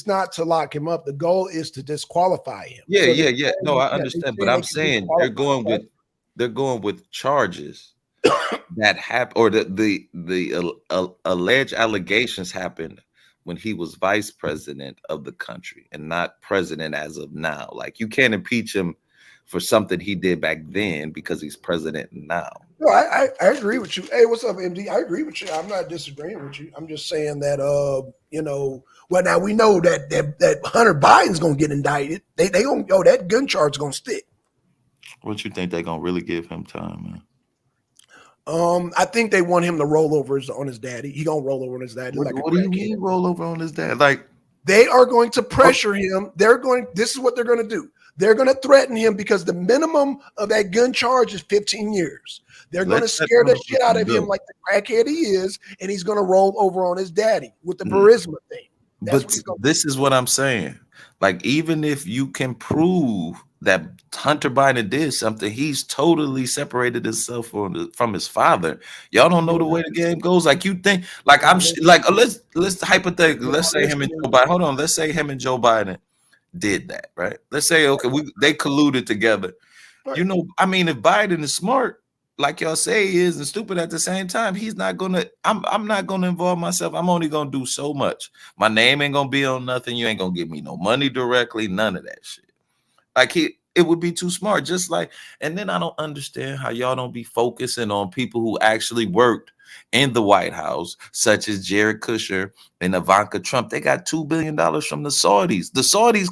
not to lock him up. The goal is to disqualify him. Yeah, So yeah, they- yeah. No, I they understand, say but they I'm can saying disqualify him. they're going with charges that happened, or alleged allegations happened when he was vice president of the country and not president as of now. Like, you can't impeach him for something he did back then because he's president now. No, I agree with you. Hey, what's up, MD? I agree with you. I'm not disagreeing with you. I'm just saying that well, now we know that Hunter Biden's gonna get indicted. They gonna that gun charge is gonna stick. What you think they're gonna really give him time, man? I think they want him to roll over on his daddy. He gonna roll over on his daddy. What, like what do you mean roll over on his dad? Like, they are going to pressure him. This is what they're going to do. They're going to threaten him because the minimum of that gun charge is 15 years. They're going to scare the shit out of him like the crackhead he is, and he's going to roll over on his daddy with the Burisma thing. But this is what I'm saying. Like, even if you can prove that Hunter Biden did something, he's totally separated himself from his father. Y'all don't know the way the game goes. Like, you think, like, let's hypothetically, let's say him and Joe Biden. Hold on, let's say him and Joe Biden did that, right? Let's say, okay, they colluded together. Right. You know, I mean, if Biden is smart, like y'all say he is, and stupid at the same time, he's not gonna. I'm not gonna involve myself. I'm only gonna do so much. My name ain't gonna be on nothing. You ain't gonna give me no money directly. None of that shit. Like, it would be too smart. Just like, and then I don't understand how y'all don't be focusing on people who actually worked in the White House, such as Jared Kushner and Ivanka Trump. They got $2 billion from the Saudis. The Saudis,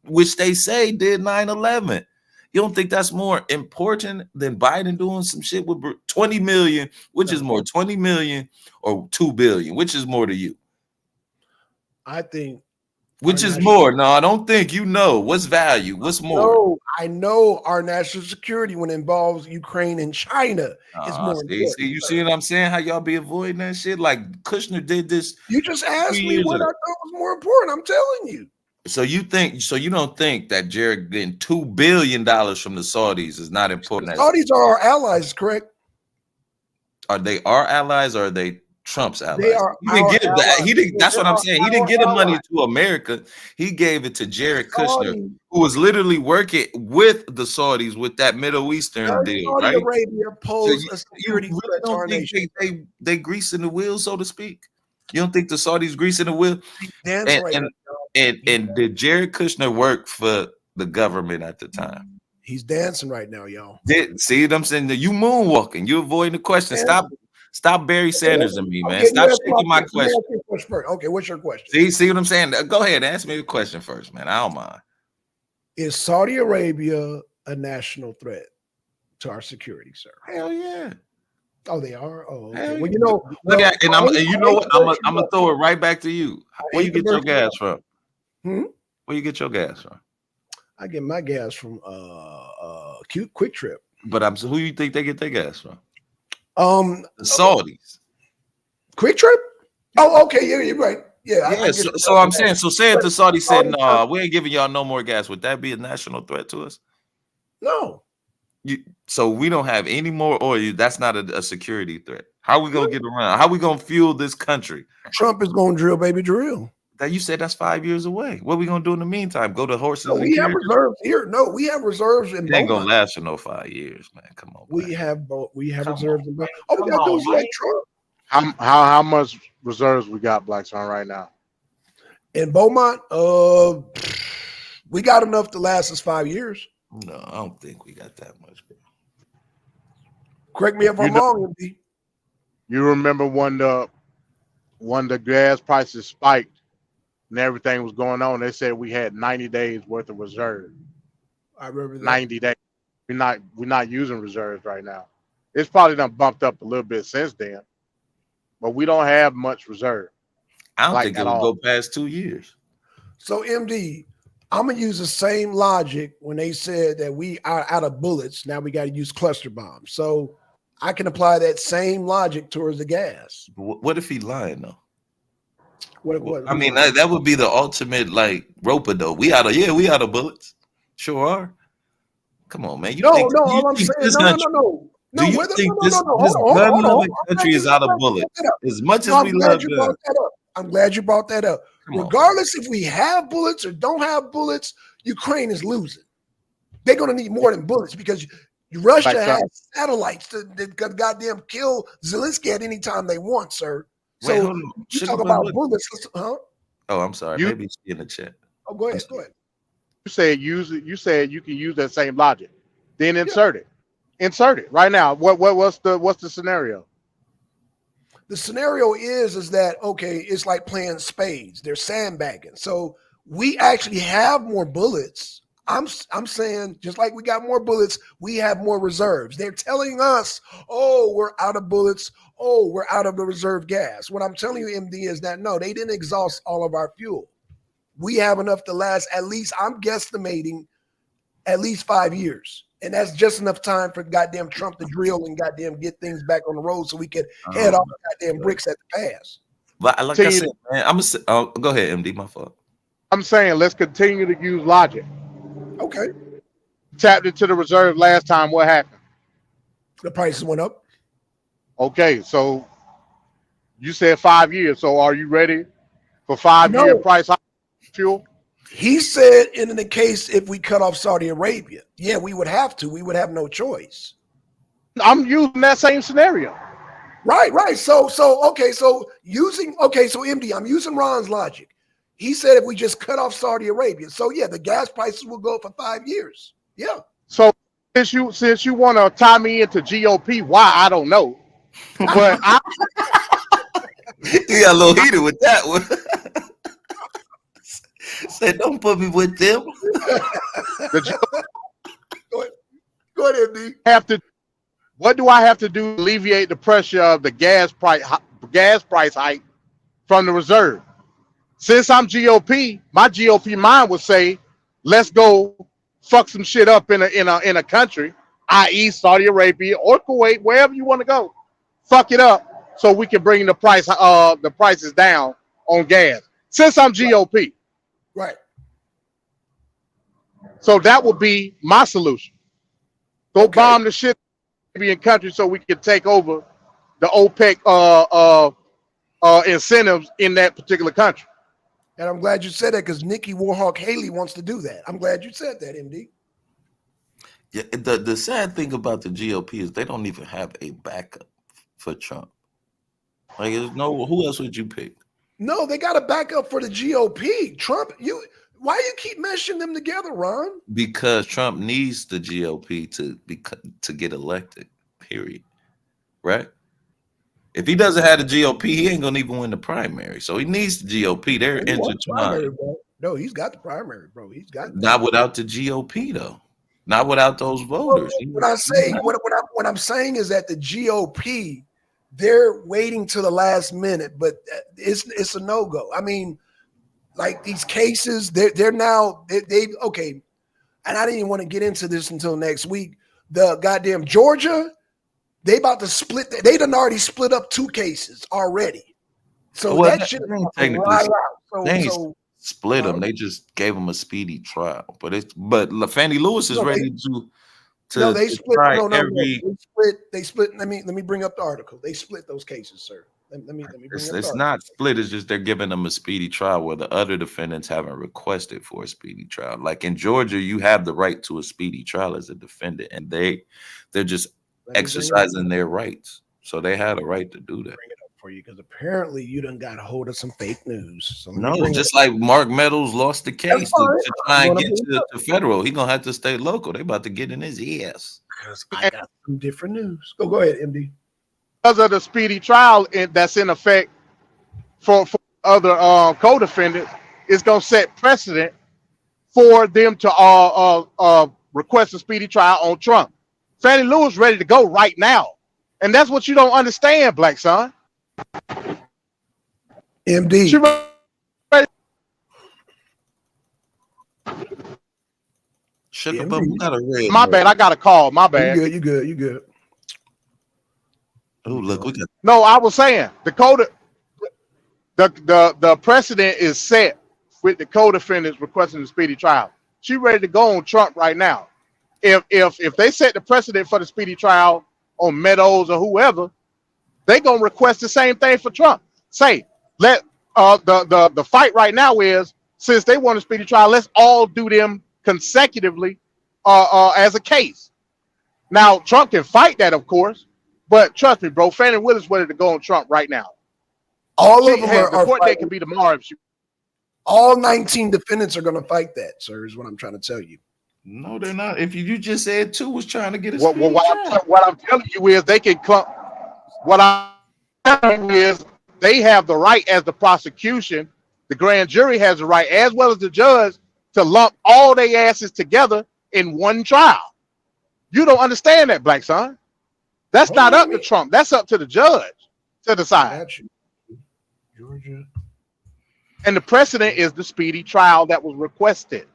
which they say did 9/11. You don't think that's more important than Biden doing some shit with 20 million? Which is more, 20 million or 2 billion? Which is more to you? I think. Which is more? No, I don't think you know. What's value? What's more? No, I know our national security when it involves Ukraine and China is more important. See, you see what I'm saying? How y'all be avoiding that shit? Like, Kushner did this. You just asked me what I thought was more important. I'm telling you. So you don't think that Jared getting $2 billion from the Saudis is not important? The Saudis are our allies, correct? Are they our allies or are they Trump's allies? They are. He didn't get it. He didn't. That's what I'm saying. He didn't get the money to America. He gave it to Jared Kushner, who was literally working with the Saudis with that Middle Eastern deal, right? Saudi Arabia posed a security threat to our nation. They greasing the wheel, so to speak. You don't think the Saudis greasing the wheel? And did Jared Kushner work for the government at the time? He's dancing right now, y'all. See what I'm saying? You moonwalking. You avoiding the question. Stop Barry Sanders and me, man. Okay, Stop shaking my question. Okay, what's your question? See what I'm saying? Go ahead, ask me a question first, man. I don't mind. Is Saudi Arabia a national threat to our security, sir? Hell yeah. Oh, they are. Oh, okay. Hell Well, you know, you know what? I'm gonna throw it right back to you. Where you get your gas from? Where you get your gas from? I get my gas from Quick Trip. But who you think they get their gas from? The Saudis. Quick Trip? Oh, okay. Yeah, you're right. Yeah. So I'm saying, say if the Saudis said, "No, we ain't giving y'all no more gas," would that be a national threat to us? No. So we don't have any more oil. That's not a security threat. How are we gonna get around? How are we gonna fuel this country? Trump is gonna drill, baby, drill. That you said that's 5 years away. What are we gonna do in the meantime? Go to horses? No, we have reserves here. No, we have reserves in. It ain't gonna last for no 5 years, man. Come on. We have reserves in. Oh, we got those like Trump. How much reserves we got, Black Son, right now? In Beaumont, we got enough to last us 5 years. No, I don't think we got that much, bro. Correct me if I'm wrong, MD. You remember when the gas prices spiked and everything was going on? They said we had 90 days worth of reserve. I remember that. 90 days. We're not using reserves right now. It's probably done bumped up a little bit since then, but we don't have much reserve. I don't think it'll go past 2 years. So, MD, I'm gonna use the same logic when they said that we are out of bullets. Now we got to use cluster bombs. So I can apply that same logic towards the gas. What if he's lying though? What? I mean, that would be the ultimate like roper though. We out of bullets. Sure are. Come on, man. No. All I'm saying, no. Do you think this gun-loving country is out of bullets? As much as we love them. I'm glad you brought that up. Come on. Regardless if we have bullets or don't have bullets, Ukraine is losing. They're going to need more than bullets because Russia Like, has satellites that could goddamn kill Zelensky at any time they want, sir. Wait, So hold on. you Sugar talk Bun, about what- bullets, huh? Oh, I'm sorry. You- Maybe she in the chat. Oh, go ahead. Go ahead. You said use it. You said you can use that same logic. Then insert it. Insert it right now. What's the scenario? The scenario is that okay, it's like playing spades. They're sandbagging. So we actually have more bullets. I'm saying just like we got more bullets, we have more reserves. They're telling us, oh, we're out of bullets. Oh, we're out of the reserve gas. What I'm telling you, MD, is that no, they didn't exhaust all of our fuel. We have enough to last at least, I'm guesstimating, at least 5 years. And that's just enough time for goddamn Trump to drill and goddamn get things back on the road so we can head off goddamn bricks at the pass. But like I said, man, I'm gonna go ahead, MD. My fault. I'm saying let's continue to use logic. Okay. Tapped into the reserve last time. What happened? The prices went up. Okay, so you said 5 years. So are you ready for 5-year price hike fuel? He said in the case if we cut off Saudi Arabia, yeah, we would have to. We would have no choice. I'm using that same scenario. Right. So MD, I'm using Ron's logic. He said if we just cut off Saudi Arabia, so yeah, the gas prices will go for 5 years. Yeah. So since you want to tie me into GOP, why I don't know, but You got a little heated with that one. Said, don't put me with them. Go ahead, MD. What do I have to do to alleviate the pressure of the gas price hike from the reserve? Since I'm GOP, my GOP mind would say, let's go fuck some shit up in a country, i.e. Saudi Arabia or Kuwait, wherever you want to go. Fuck it up so we can bring the prices down on gas. Since I'm GOP. Right. So that would be my solution. Go bomb the shit in countries so we can take over the OPEC incentives in that particular country. And I'm glad you said that because Nikki Warhawk Haley wants to do that. I'm glad you said that, MD. Yeah, the sad thing about the GOP is they don't even have a backup for Trump. Like, there's no, who else would you pick? No, they got a backup for the GOP. Trump, why you keep meshing them together, Ron? Because Trump needs the GOP to get elected. Period. Right? If he doesn't have the GOP, he ain't gonna even win the primary. So he needs the GOP. They're intertwined. No, he's got the primary, bro. He's got not without the GOP though. Not without those voters. What I'm saying is that the GOP, they're waiting to the last minute, but it's a no-go. I mean, like these cases, they're now okay. And I didn't even want to get into this until next week. The goddamn Georgia, they about to split. They done already split up 2 cases already. So that shit split them. They just gave them a speedy trial. But Fannie Lewis is ready to they split. try They split. Let me bring up the article. They split those cases, sir. Let me bring up the It's article. not split. It's just they're giving them a speedy trial where the other defendants haven't requested for a speedy trial. Like in Georgia, you have the right to a speedy trial as a defendant, and they're just exercising their rights. So they had a right to do that. Bring it up for you because apparently you done got a hold of some fake news. So No, just like Mark Meadows lost the case to try and get to federal. He gonna have to stay local. They about to get in his ass. Because I got some different news. Go ahead, MD. Because of the speedy trial that's in effect for other co-defendants, it's gonna set precedent for them to request a speedy trial on Trump. Fannie Lewis ready to go right now, and that's what you don't understand, Black Son. MD. She ready. Sugar Bubble got a red. My bad, I got a call. My bad. You good. Oh, look, we got. No, I was saying the precedent is set with the co-defendants requesting a speedy trial. She ready to go on Trump right now. If they set the precedent for the speedy trial on Meadows or whoever, they gonna request the same thing for Trump. Say, let The fight right now is, since they want a speedy trial, let's all do them consecutively as a case. Now, Trump can fight that, of course, but trust me, bro, Fannie Willis ready to go on Trump right now. All of them The are court date fighting. can be tomorrow. If she, All 19 defendants are going to fight that, sir, is what I'm trying to tell you. No, they're not. If you just said 2 was trying to get a what speedy trial. I'm telling you is they can come. What I'm telling you is they have the right, as the prosecution, the grand jury has the right, as well as the judge, to lump all their asses together in one trial. You don't understand that, Black Son. That's not up to Trump. That's up to the judge to decide. Georgia. And the precedent is the speedy trial that was requested.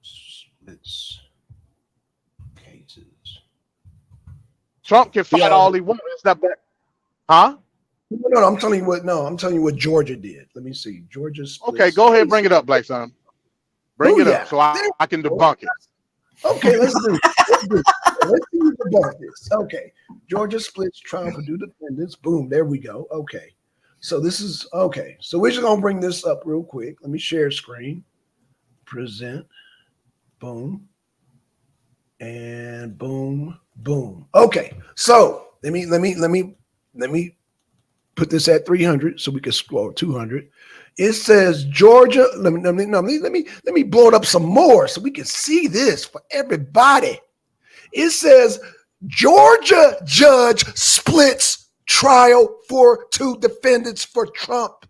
Splits cases. Trump can fight all he wants. It's not that, huh? No, I'm telling you what. No, I'm telling you what Georgia did. Let me see. Georgia. Okay, go ahead, bring it up, Black Son. Bring it up so I can debunk it. Okay, let's do it. Let's see you debunk this. Okay, Georgia splits trial for 2 defendants. Boom, there we go. Okay, so this is okay. So we're just gonna bring this up real quick. Let me share screen. Present. Boom. And boom, boom. Okay, so let me put this at 300 so we can scroll 200. It says Georgia. Let me blow it up some more so we can see this for everybody. It says Georgia judge splits trial for 2 defendants for Trump.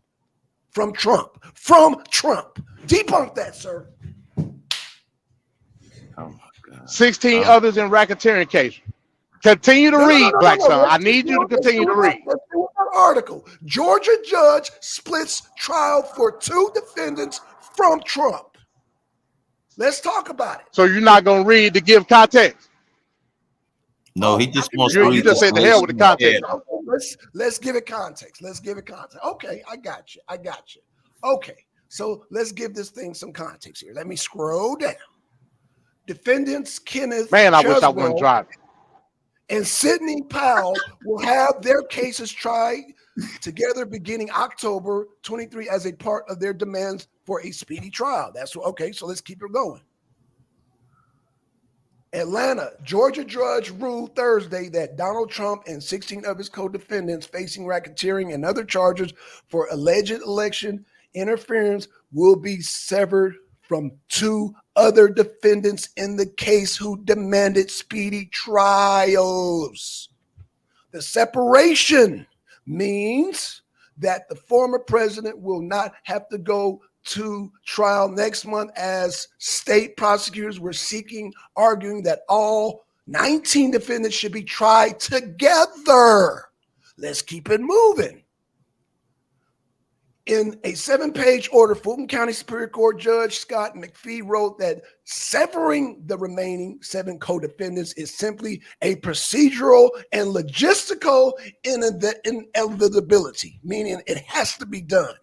From Trump. Debunk that, sir. Oh my God. 16 others in racketeering case. Continue to read, Black Son. I need you to continue to read. Article. Georgia judge splits trial for 2 defendants from Trump. Let's talk about it. So you're not going to read to give context? No, he just wants You to read just said the hell with the context. Let's give it context. Okay, I got you. Okay, so let's give this thing some context here. Let me scroll down. Defendants Kenneth Man, I wish I Chesbrough wasn't driving. and Sidney Powell will have their cases tried together beginning October 23 as a part of their demands for a speedy trial. That's okay. So let's keep it going. Atlanta, Georgia judge ruled Thursday that Donald Trump and 16 of his co-defendants facing racketeering and other charges for alleged election interference will be severed from 2 other defendants in the case who demanded speedy trials. The separation means that the former president will not have to go to trial next month, as state prosecutors were arguing that all 19 defendants should be tried together. Let's keep it moving. In a 7-page order, Fulton County Superior Court Judge Scott McPhee wrote that severing the remaining 7 co-defendants is simply a procedural and logistical inevitability, meaning it has to be done.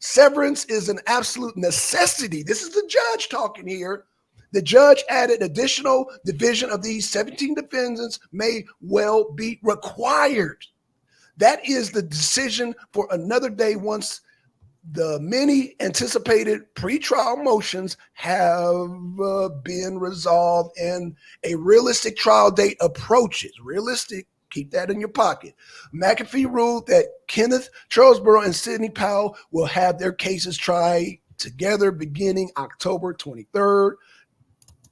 Severance is an absolute necessity. This is the judge talking here. The judge added additional division of these 17 defendants may well be required. That is the decision for another day once the many anticipated pretrial motions have been resolved and a realistic trial date approaches. Realistic, keep that in your pocket. McAfee ruled that Kenneth Chesbrough and Sidney Powell will have their cases tried together beginning October 23rd,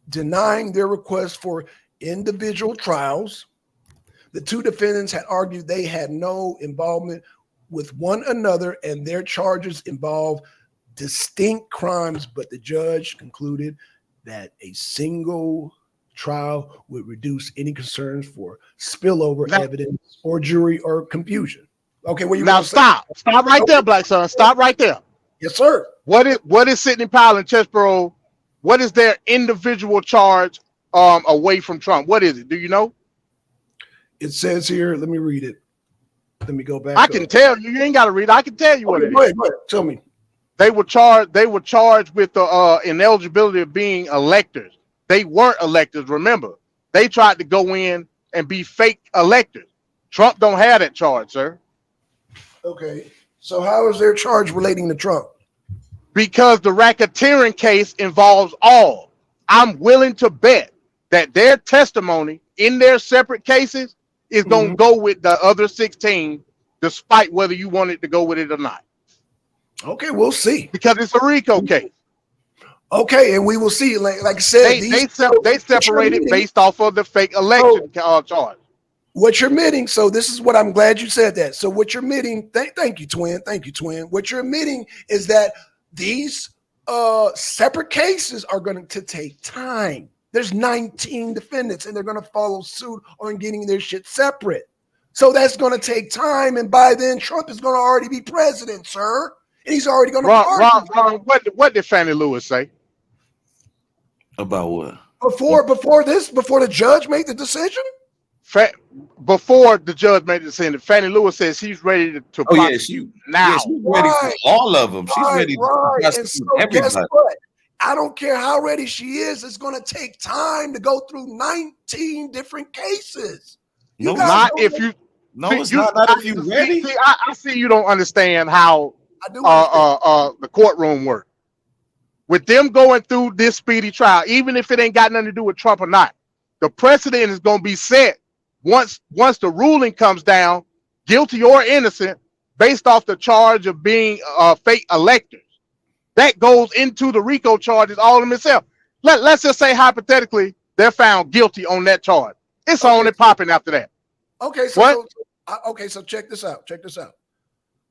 denying their request for individual trials. The 2 defendants had argued they had no involvement with one another and their charges involved distinct crimes, but the judge concluded that a single trial would reduce any concerns for spillover evidence or jury or confusion. Okay, well, now stop right there, Black Son. Stop right there. Yes, sir. What is Sidney Powell and Chesbrough? What is their individual charge away from Trump? What is it? Do you know? It says here, let me read it. Let me go back. I can tell you. You ain't got to read it. I can tell you what it is. Go ahead. Tell me. They were charged with the ineligibility of being electors. They weren't electors. Remember, they tried to go in and be fake electors. Trump don't have that charge, sir. Okay. So how is their charge relating to Trump? Because the racketeering case involves all. I'm willing to bet that their testimony in their separate cases is going to go with the other 16, despite whether you want it to go with it or not. Okay, we'll see. Because it's a RICO case. Okay, and we will see. Like I said, They separated based off of the fake election charge. What you're admitting, so this is what I'm glad you said that. So what you're admitting, thank you, twin. Thank you, twin. What you're admitting is that these separate cases are going to take time. There's 19 defendants, and they're going to follow suit on getting their shit separate. So that's going to take time, and by then Trump is going to already be president, sir. And he's already going to Ron, what did Fannie Lewis say? About what? Before the judge made the decision? Before the judge made the decision, Fannie Lewis says she's ready to prosecute now. Yeah, she's ready for all of them. She's ready to prosecute everybody. Guess what? I don't care how ready she is. It's going to take time to go through 19 different cases. No, it's not if you're ready. I see you don't understand how the courtroom works. With them going through this speedy trial, even if it ain't got nothing to do with Trump or not, the precedent is going to be set once the ruling comes down, guilty or innocent, based off the charge of being fake electors. That goes into the RICO charges all of them itself. Let's just say hypothetically they're found guilty on that charge. It's on and popping after that. Okay, so check this out. Check this out.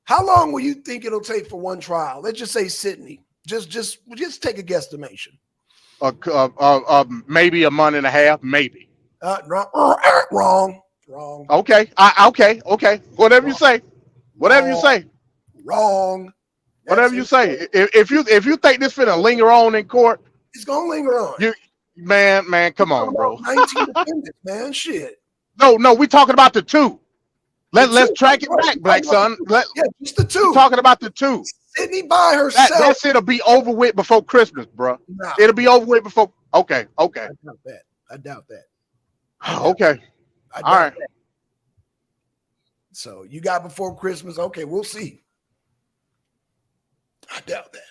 How long will you think it'll take for one trial? Let's just say Sydney. Just take a guesstimation. Maybe a month and a half, maybe. Wrong. Okay. Okay. Whatever you say. Whatever you say. Wrong. Whatever you say. If you think this finna linger on in court, it's gonna linger on. Man, come on, bro. 19 defendants, man. Shit. No, we talking about the two. Let's track it back, Black Son. Just the two. We're talking about the two. Sydney by herself. That shit'll be over with before Christmas, bro. Nah. It'll be over with before. Okay. I doubt that. Okay. All right. That. So you got before Christmas. Okay, we'll see. I doubt that.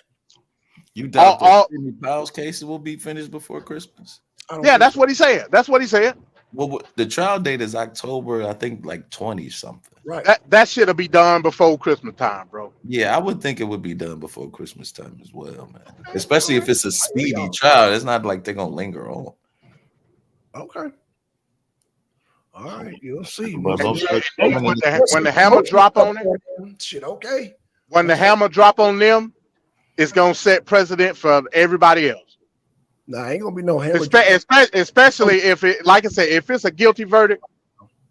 You doubt that Sidney Powell's cases will be finished before Christmas? Yeah, that's what he said. That's what he said. Well, the trial date is October, I think, like 20 something. Right. That shit'll be done before Christmas time, bro. Yeah, I would think it would be done before Christmas time as well, man. Especially if it's a speedy trial. It's not like they're gonna linger on. Okay. All right, you'll see. When the hammer drop on it, shit. Okay. When the hammer drop on them, it's gonna set precedent for everybody else. Nah, ain't gonna be no hammer. Especially if it, like I said, if it's a guilty verdict,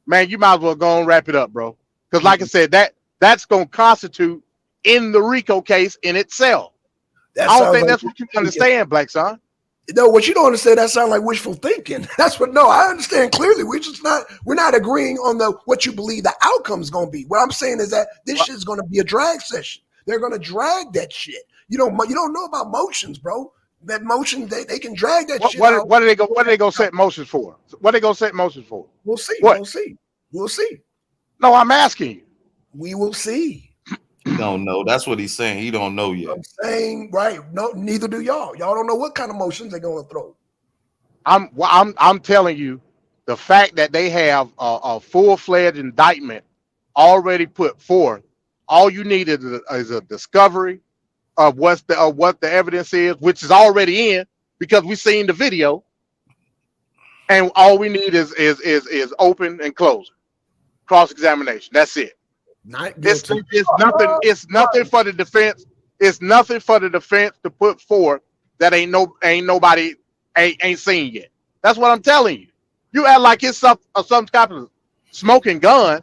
man, you might as well go and wrap it up, bro. Because, like I said, that's gonna constitute in the RICO case in itself. I don't think that's what you understand, Black Son. No, what you don't understand, that sounds like wishful thinking. That's what. No, I understand clearly. We're not agreeing on what you believe the outcome's gonna be. What I'm saying is that this shit's gonna be a drag session. They're gonna drag that shit. You don't know about motions, bro. That motion, they can drag that shit. What are they gonna set motions for? What are they gonna set motions for? We'll see. What? We'll see. No, I'm asking you. We will see. He don't know. That's what he's saying. He don't know yet. I'm saying, right? No, neither do y'all. Y'all don't know what kind of motions they're gonna throw. I'm telling you, the fact that they have a full-fledged indictment already put forth. All you need is a discovery of what the evidence is, which is already in because we've seen the video, and all we need is open and closing, cross-examination. That's it. It's nothing for the defense. It's nothing for the defense to put forth that nobody seen yet. That's what I'm telling you. You act like it's some type of smoking gun.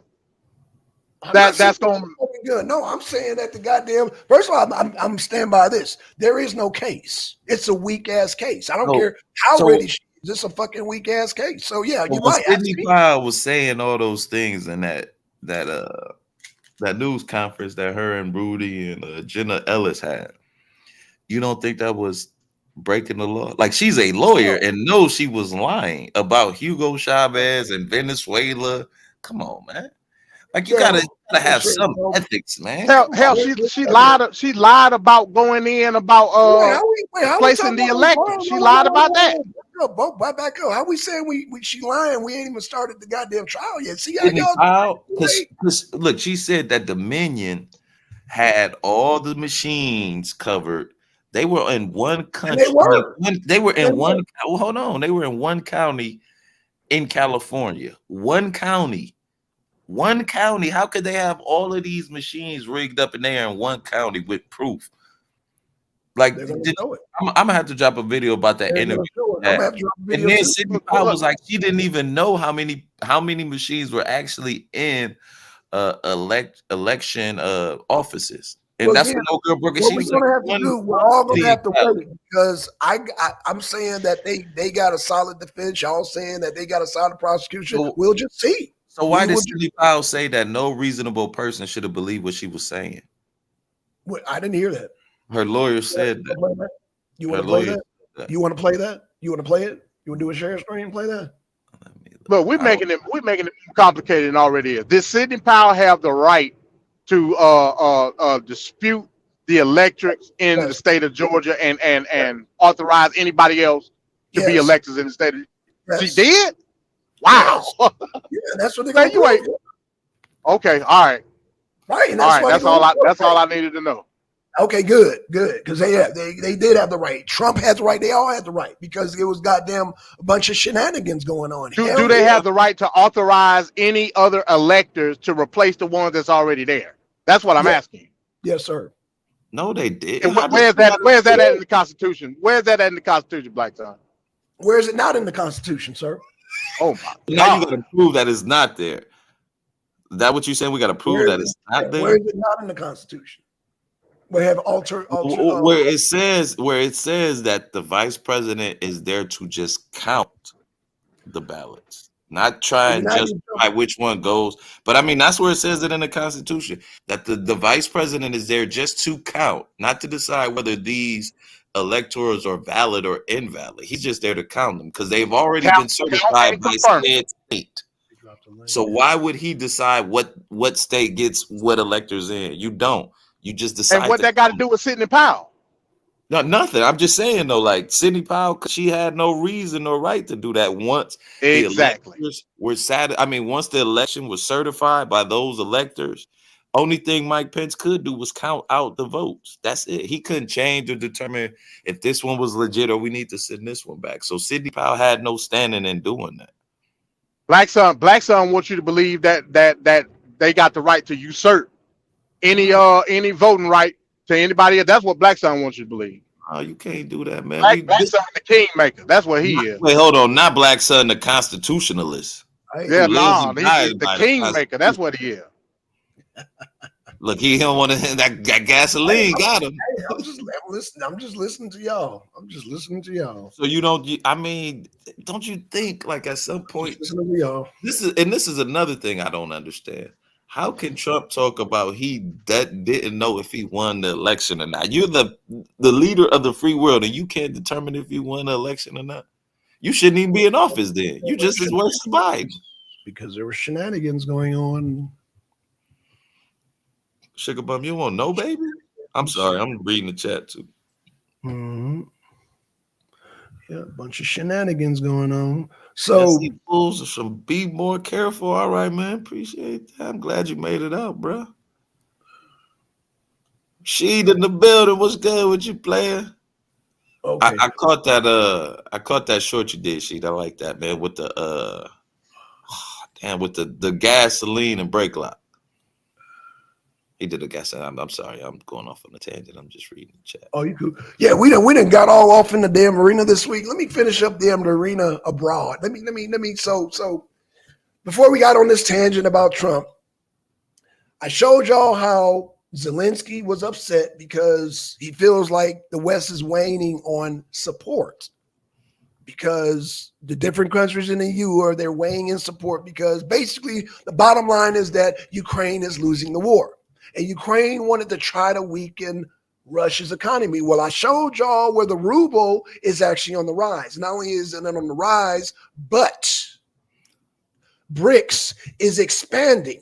That's going good. No, I'm saying that the goddamn. First of all, I'm stand by this. There is no case. It's a weak ass case. I don't care how ready she is. It's a fucking weak ass case. So yeah, you might. Sidney Powell was saying all those things in that news conference that her and Rudy and Jenna Ellis had. You don't think that was breaking the law? Like, she's a lawyer and knows she was lying about Hugo Chavez and Venezuela. Come on, man. Like you gotta have some ethics, man. Hell, she lied about going in about placing the electric. She lied about that. Back up. How we saying she lying? We ain't even started the goddamn trial yet. See how y'all? Because look, she said that Dominion had all the machines covered. They were in one country. They were in one. Hold on, they were in one county in California. One county. How could they have all of these machines rigged up in there in one county with proof? Like, I'm gonna have to drop a video about that interview. And then Sidney Powell was like, she didn't even know how many machines were actually in election offices. And that's what no girl broke. What we're gonna have to do, we're all gonna have to wait, because I'm saying that they got a solid defense. Y'all saying that they got a solid prosecution. So, we'll just see. So why did Sidney Powell say that no reasonable person should have believed what she was saying? What, I didn't hear that. Her lawyer said that. You want to play that? You want to play that? You want to play it? You want to do a share screen and play that? But we're making it complicated than already is. Does Sidney Powell have the right to dispute the electrics in the state of Georgia and authorize anybody else to be electors in the state of She did? Wow. Yeah, that's what they're gonna do. Okay, all right. Right. That's all I needed to know. Okay, good. Because they did have the right. Trump has the right. They all had the right, because it was goddamn a bunch of shenanigans going on. Do they have the right to authorize any other electors to replace the ones that's already there? That's what I'm asking. Yes, sir. No, they did. And where's that at in the Constitution? Where's that at in the Constitution, Black Son? Where is it not in the Constitution, sir? Oh my God. Now you gotta prove that it's not there. Is that what you saying? We gotta prove that it's not there. Where is it not in the Constitution? We have where it says that the vice president is there to just count the ballots, not try and justify which one goes. But I mean, that's where it says it in the Constitution, that the vice president is there just to count, not to decide whether these electors are valid or invalid. He's just there to count them because they've already been certified by state. So why would he decide what state gets what electors in? You don't. You just decide. And what that got to do with Sidney Powell? No, nothing. I'm just saying though, like Sidney Powell, she had no reason or right to do that once the electors were once the election was certified by those electors, only thing Mike Pence could do was count out the votes. That's it. He couldn't change or determine if this one was legit or we need to send this one back. So Sidney Powell had no standing in doing that. Black Son wants you to believe that they got the right to usurp any voting right to anybody else. That's what Black Son wants you to believe. Oh, you can't do that, man. Black Son, the kingmaker. That's what he is. Wait, hold on. Not Black Son, the constitutionalist. Yeah, no, he's the kingmaker. That's what he is. Look, he don't want to. That gasoline got him. I'm just listening to y'all. So you don't. I mean, don't you think like at some point this is another thing I don't understand. How can Trump talk about that didn't know if he won the election or not? You're the leader of the free world, and you can't determine if you won the election or not. You shouldn't even be in office then. You just as worse as Biden. Because there were shenanigans going on. Sugar Bum, you won't know, baby? I'm sorry, I'm reading the chat too. Mm-hmm. Yeah, a bunch of shenanigans going on. So fools should be more careful. All right, man. Appreciate that. I'm glad you made it out, bro. Sheed in the building. What's good with you, player? Okay. I caught that short you did, Sheed. I like that, man. With the with the gasoline and brake lock. He did a gasoline. I'm sorry, I'm going off on a tangent. I'm just reading the chat. Oh, you cool? Yeah, we done got all off in the damn arena this week. Let me finish up the arena abroad. Let me. So before we got on this tangent about Trump, I showed y'all how Zelensky was upset because he feels like the West is waning on support because the different countries in the EU they're weighing in support because basically the bottom line is that Ukraine is losing the war. And Ukraine wanted to try to weaken Russia's economy. Well, I showed y'all where the ruble is actually on the rise. Not only is it on the rise, but BRICS is expanding.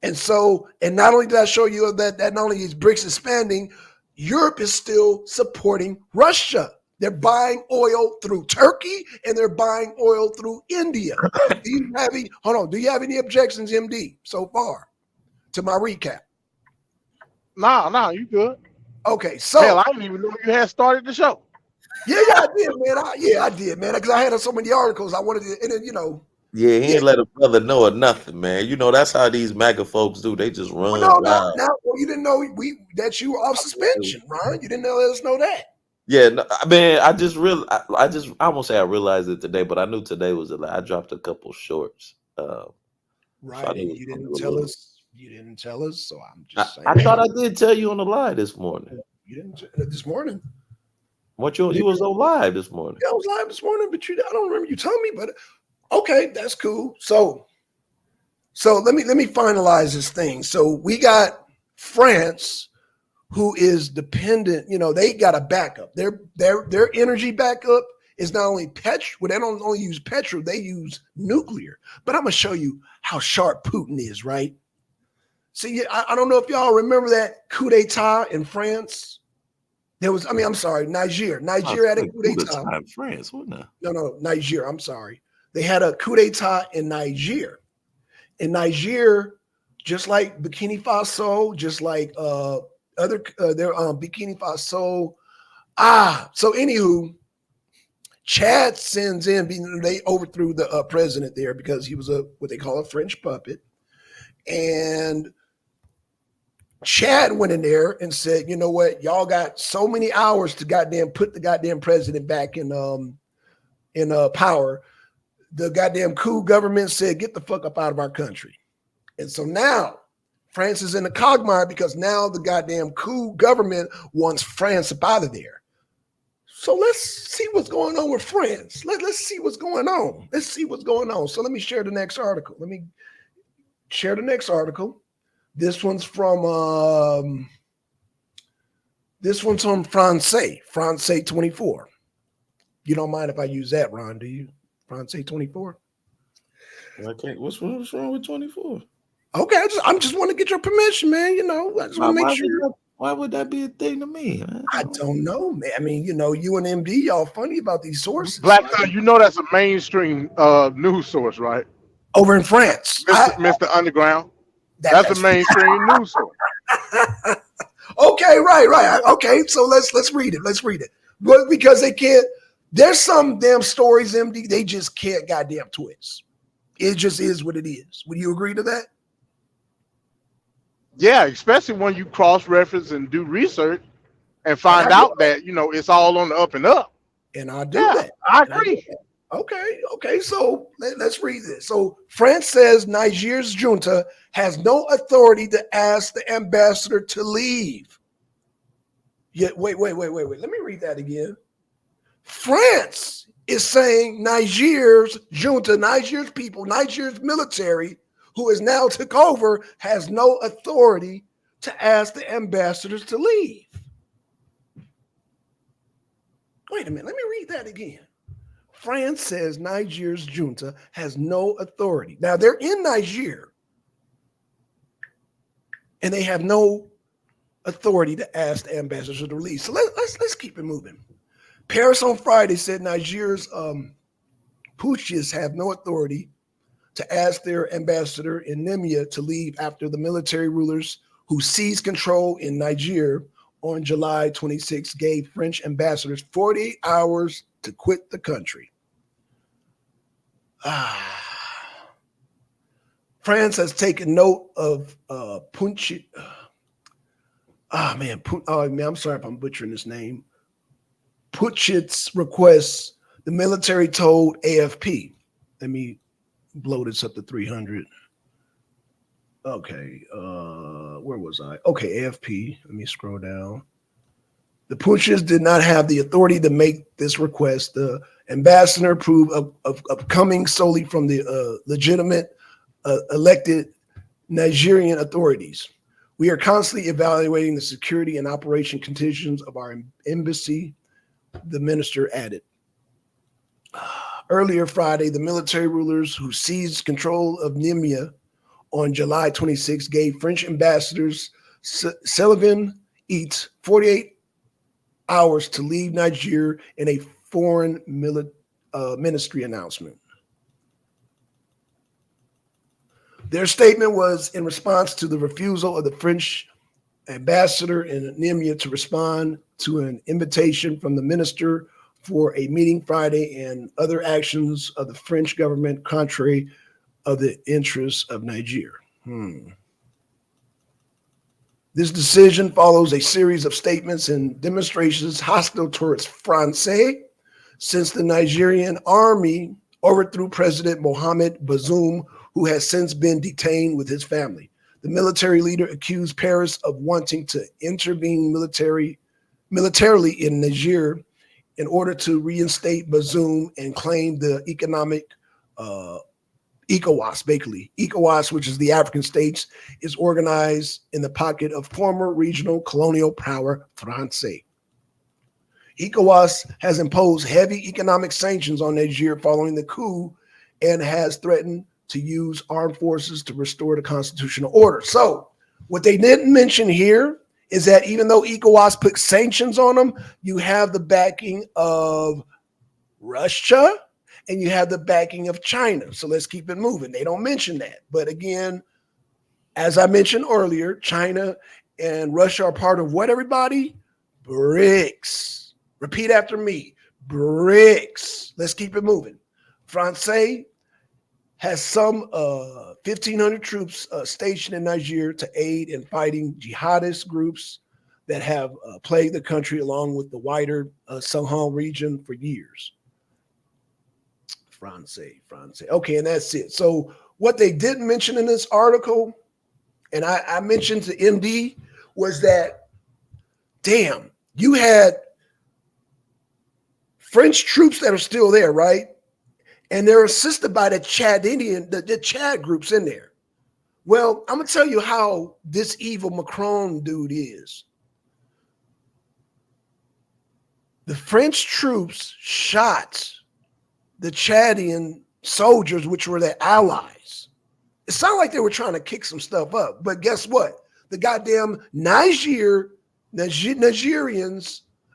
And so, and not only did I show you that not only is BRICS expanding, Europe is still supporting Russia. They're buying oil through Turkey and they're buying oil through India. Do you have any objections, MD, so far to my recap? Nah, you good. Okay, so Hell, I didn't even know you had started the show. yeah, I did, man. I did, man, because I had so many articles I wanted to, and then Yeah, he ain't let a brother know or nothing, man. You know, that's how these MAGA folks do. They just run wild. Well, you didn't know that you were off suspension, Ron. You didn't let us know that. Yeah, no, I mean, I won't say I realized it today, but I knew today was a lie. I dropped a couple shorts. Right, so and you didn't tell us. You didn't tell us, so I'm just saying. I thought I did tell you on the live this morning. You didn't this morning. What you was on live this morning? Yeah, I was live this morning, but I don't remember you telling me. But okay, that's cool. So let me finalize this thing. So we got France, who is dependent. They got a backup. Their energy backup is not only petrol. Well, they don't only use petrol; they use nuclear. But I'm gonna show you how sharp Putin is, right? See, I don't know if y'all remember that coup d'etat in France. I'm sorry, Niger. Niger had a coup d'etat. In France, wasn't it? No, Niger. I'm sorry. They had a coup d'etat in Niger. In Niger, just like Burkina Faso, just like Burkina Faso. So anywho, Chad sends in. They overthrew the president there because he was what they call a French puppet, and Chad went in there and said, you know what, y'all got so many hours to goddamn put the goddamn president back in power. The goddamn coup government said, get the fuck up out of our country. And so now France is in the quagmire because now the goddamn coup government wants France up out of there. So let's see what's going on with France. Let's see what's going on. Let's see what's going on. So let me share the next article. This one's from France 24. You don't mind if I use that, Ron, do you? France 24. Okay, what's wrong with 24? Okay, I just want to get your permission, man. I just want to make sure. Why would that be a thing to me, man? I don't know, man. I mean, you and MD, y'all funny about these sources. Black, that's a mainstream news source, right? Over in France, Mr. Underground. That's a mainstream news source. Okay, right. Okay, so let's read it. But because they can't, there's some damn stories, MD, they just can't goddamn twist. It just is what it is. Would you agree to that? Yeah, especially when you cross-reference and do research and find out that, it's all on the up and up. And I do that. I agree. Okay. So let's read this. So France says Niger's junta has no authority to ask the ambassador to leave. Yet, wait. Let me read that again. France is saying Niger's junta, Niger's people, Niger's military, who is now took over, has no authority to ask the ambassadors to leave. Wait a minute. Let me read that again. France says Niger's junta has no authority. Now they're in Niger and they have no authority to ask the ambassadors to leave. So let's keep it moving. Paris on Friday said Niger's putschists have no authority to ask their ambassador in Niamey to leave after the military rulers who seized control in Niger on July 26 gave French ambassadors 48 hours to quit the country. France has taken note of Puntchit. I'm sorry if I'm butchering this name. Puntchit's request. The military told AFP. Let me blow this up to 300. Okay, where was I? Okay, AFP. Let me scroll down. The Puntchits did not have the authority to make this request. The ambassador approved of coming solely from the legitimate elected Nigerian authorities. We are constantly evaluating the security and operation conditions of our embassy, the minister added. Earlier Friday, the military rulers who seized control of Niamey on July 26 gave French ambassadors Sylvain Eats 48 hours to leave Niger in a foreign ministry announcement. Their statement was in response to the refusal of the French ambassador in Niamey to respond to an invitation from the minister for a meeting Friday and other actions of the French government contrary of the interests of Niger. This decision follows a series of statements and demonstrations hostile towards France since the Nigerian army overthrew President Mohamed Bazoum, who has since been detained with his family. The military leader accused Paris of wanting to intervene militarily in Niger in order to reinstate Bazoum and claim the economic ECOWAS, basically. ECOWAS, which is the African states, is organized in the pocket of former regional colonial power France. ECOWAS has imposed heavy economic sanctions on Niger following the coup and has threatened to use armed forces to restore the constitutional order. So what they didn't mention here is that even though ECOWAS put sanctions on them, you have the backing of Russia and you have the backing of China. So let's keep it moving. They don't mention that. But again, as I mentioned earlier, China and Russia are part of what, everybody? BRICS. Repeat after me. BRICS. Let's keep it moving. France has some 1,500 troops stationed in Niger to aid in fighting jihadist groups that have plagued the country along with the wider Sahel region for years. France. Okay, and that's it. So what they didn't mention in this article, and I mentioned to MD, was that, damn, you had French troops that are still there, right? And they're assisted by the Chadian, the Chad groups in there. Well, I'm going to tell you how this evil Macron dude is. The French troops shot the Chadian soldiers, which were their allies. It sounded like they were trying to kick some stuff up. But guess what? The goddamn Nigerians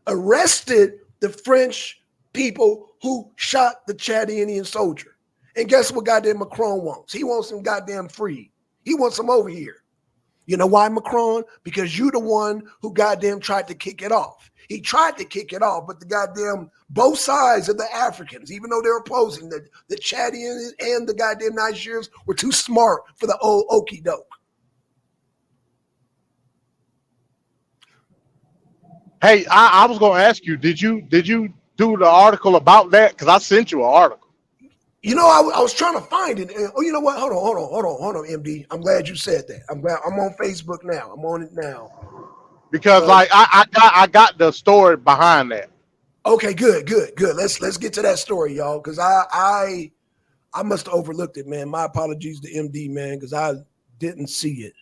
arrested the French people who shot the Chadian soldier. And guess what goddamn Macron wants? He wants them goddamn free. He wants them over here. You know why, Macron? Because you the one who goddamn tried to kick it off. He tried to kick it off, but the goddamn both sides of the Africans, even though they're opposing, the Chadians and the goddamn Nigerians were too smart for the old okie doke. Hey, I was going to ask you, did you do the article about that? Because I sent you an article. You know, I was trying to find it. And, oh, you know what? Hold on, MD. I'm glad you said that. I'm glad. I'm on Facebook now. I'm on it now. Because like I got the story behind that. Okay, good. Let's get to that story, y'all. Because I must have overlooked it, man. My apologies to MD, man, because I didn't see it.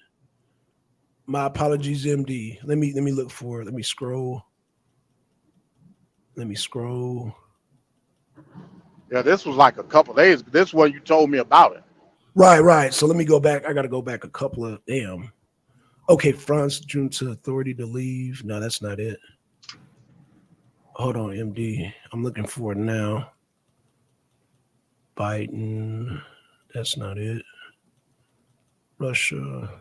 My apologies, MD. Let me look for it. Let me scroll. Yeah, this was like a couple days. This is when you told me about it. Right. So let me go back. I got to go back a couple of damn. Okay, France junta authority to leave. No, that's not it. Hold on, MD. I'm looking for it now. Biden. That's not it. Russia.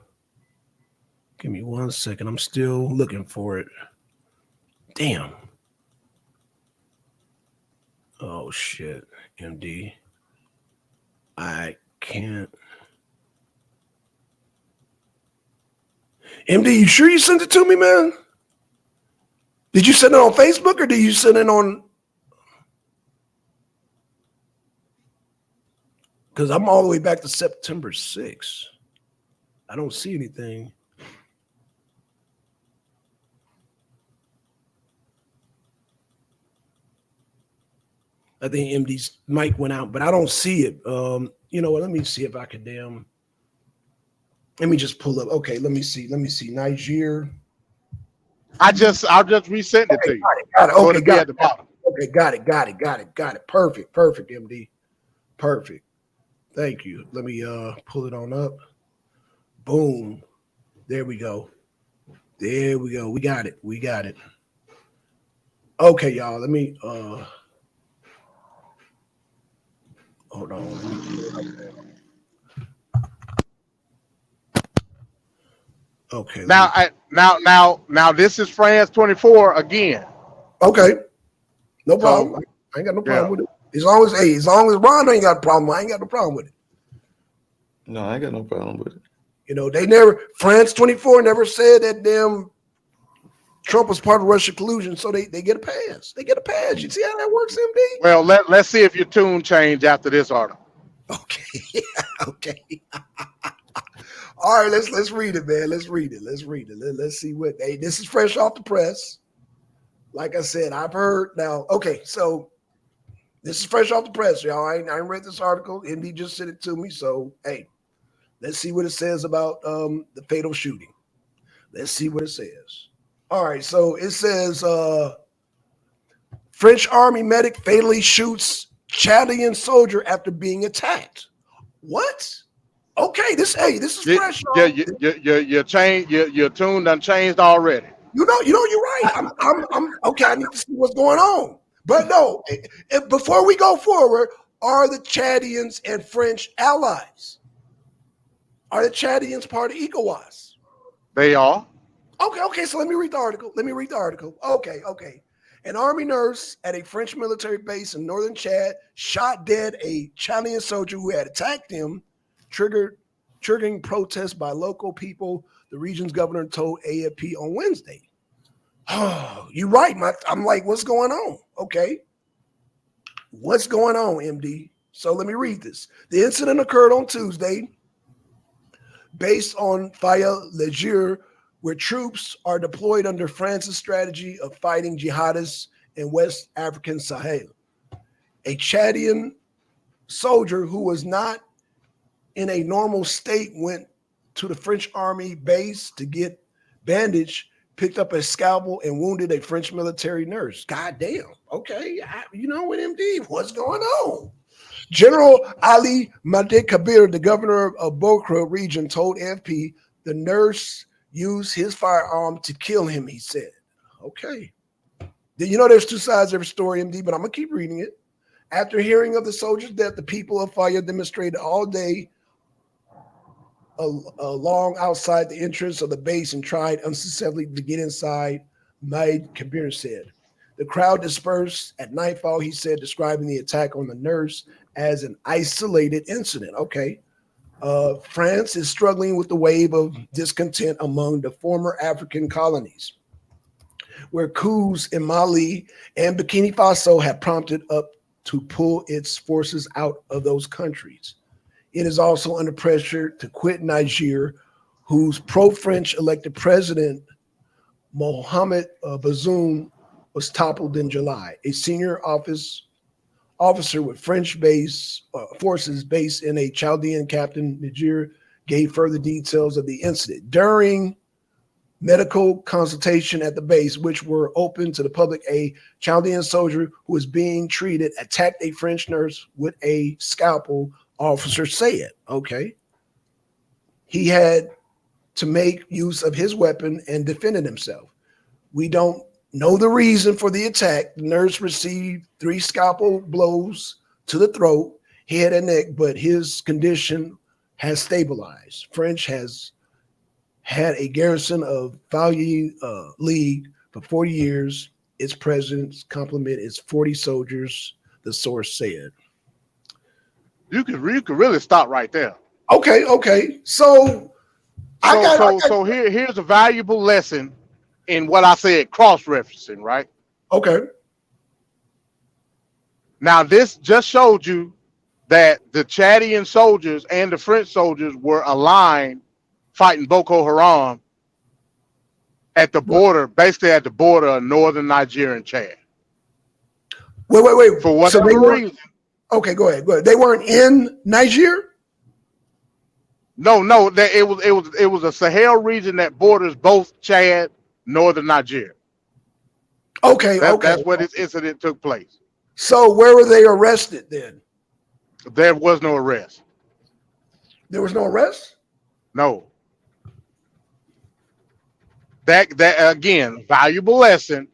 Give me 1 second. I'm still looking for it. Damn. Oh, shit, MD. I can't. MD, you sure you sent it to me, man? Did you send it on Facebook or did you send it on? Because I'm all the way back to September 6th. I don't see anything. I think MD's mic went out, but I don't see it. You know what? Let me see if I can damn. Let me just pull up. Okay, let me see. Niger. I'll just resend it to you. Got it. Okay, got it. At the bottom. Okay, got it. Perfect, MD. Perfect. Thank you. Let me pull it on up. Boom. There we go. There we go. We got it. We got it. Okay, y'all. Let me hold on. Okay. Now this is France 24 again. Okay. No So, problem. I ain't got no problem yeah. with it. As long as Ron ain't got a problem, I ain't got no problem with it. No, I ain't got no problem with it. You know, France 24 never said that damn Trump was part of Russian collusion, so they get a pass. They get a pass. You see how that works, MD? Well, let's see if your tune changed after this article. Okay. Okay. All right, let's read it, man. Let's read it. Let's see what this is fresh off the press. Like I said, I've heard now. Okay, so this is fresh off the press, y'all. I ain't read this article. MD just sent it to me. So hey, let's see what it says about the fatal shooting. Let's see what it says. All right, so it says French army medic fatally shoots Chadian soldier after being attacked. What? Okay, this is fresh. Yeah, your tune done changed already. You're right. I'm okay. I need to see what's going on. But no, before we go forward, are the Chadians and French allies? Are the Chadians part of ECOWAS? They are. Okay. So let me read the article. Okay. An army nurse at a French military base in northern Chad shot dead a Chadian soldier who had attacked him, triggering protests by local people, the region's governor told AFP on Wednesday. Oh, you're right. I'm like, what's going on? Okay. What's going on, MD? So let me read this. The incident occurred on Tuesday, based on Faya Leger, where troops are deployed under France's strategy of fighting jihadists in West African Sahel. A Chadian soldier who was not in a normal state went to the French army base to get bandaged, picked up a scalpel and wounded a French military nurse. God damn. Okay. With MD, what's going on? General Ali Madi Kabir, the governor of Bokra region, told AFP the nurse used his firearm to kill him, he said. Okay. There's two sides to every story, MD, but I'm going to keep reading it. After hearing of the soldier's death, the people of Faya demonstrated all day along outside the entrance of the base and tried unsuccessfully to get inside, Maid Kabir said. The crowd dispersed at nightfall, he said, describing the attack on the nurse as an isolated incident. Okay. France is struggling with the wave of discontent among the former African colonies, where coups in Mali and Burkina Faso have prompted up to pull its forces out of those countries. It is also under pressure to quit Niger, whose pro-French elected president, Mohamed Bazoum, was toppled in July. A senior officer with French forces based in a Chaldean captain, Niger, gave further details of the incident. During medical consultation at the base, which were open to the public, a Chaldean soldier who was being treated attacked a French nurse with a scalpel, officer said. Okay. He had to make use of his weapon and defended himself. We don't know the reason for the attack. The nurse received 3 scalpel blows to the throat, head, and neck, but his condition has stabilized. French has had a garrison of Fayou League for 40 years. Its president's complement is 40 soldiers, the source said. You could really stop right there. Okay. So here's a valuable lesson in what I said, cross-referencing, right? Okay. Now, this just showed you that the Chadian soldiers and the French soldiers were aligned fighting Boko Haram at the border, basically at the border of northern Nigeria and Chad. Wait. For whatever reason. Okay, go ahead. They weren't in Niger? No. It was a Sahel region that borders both Chad, northern Nigeria. Okay. That's where this incident took place. So where were they arrested then? There was no arrest. There was no arrest? No. That again, valuable lesson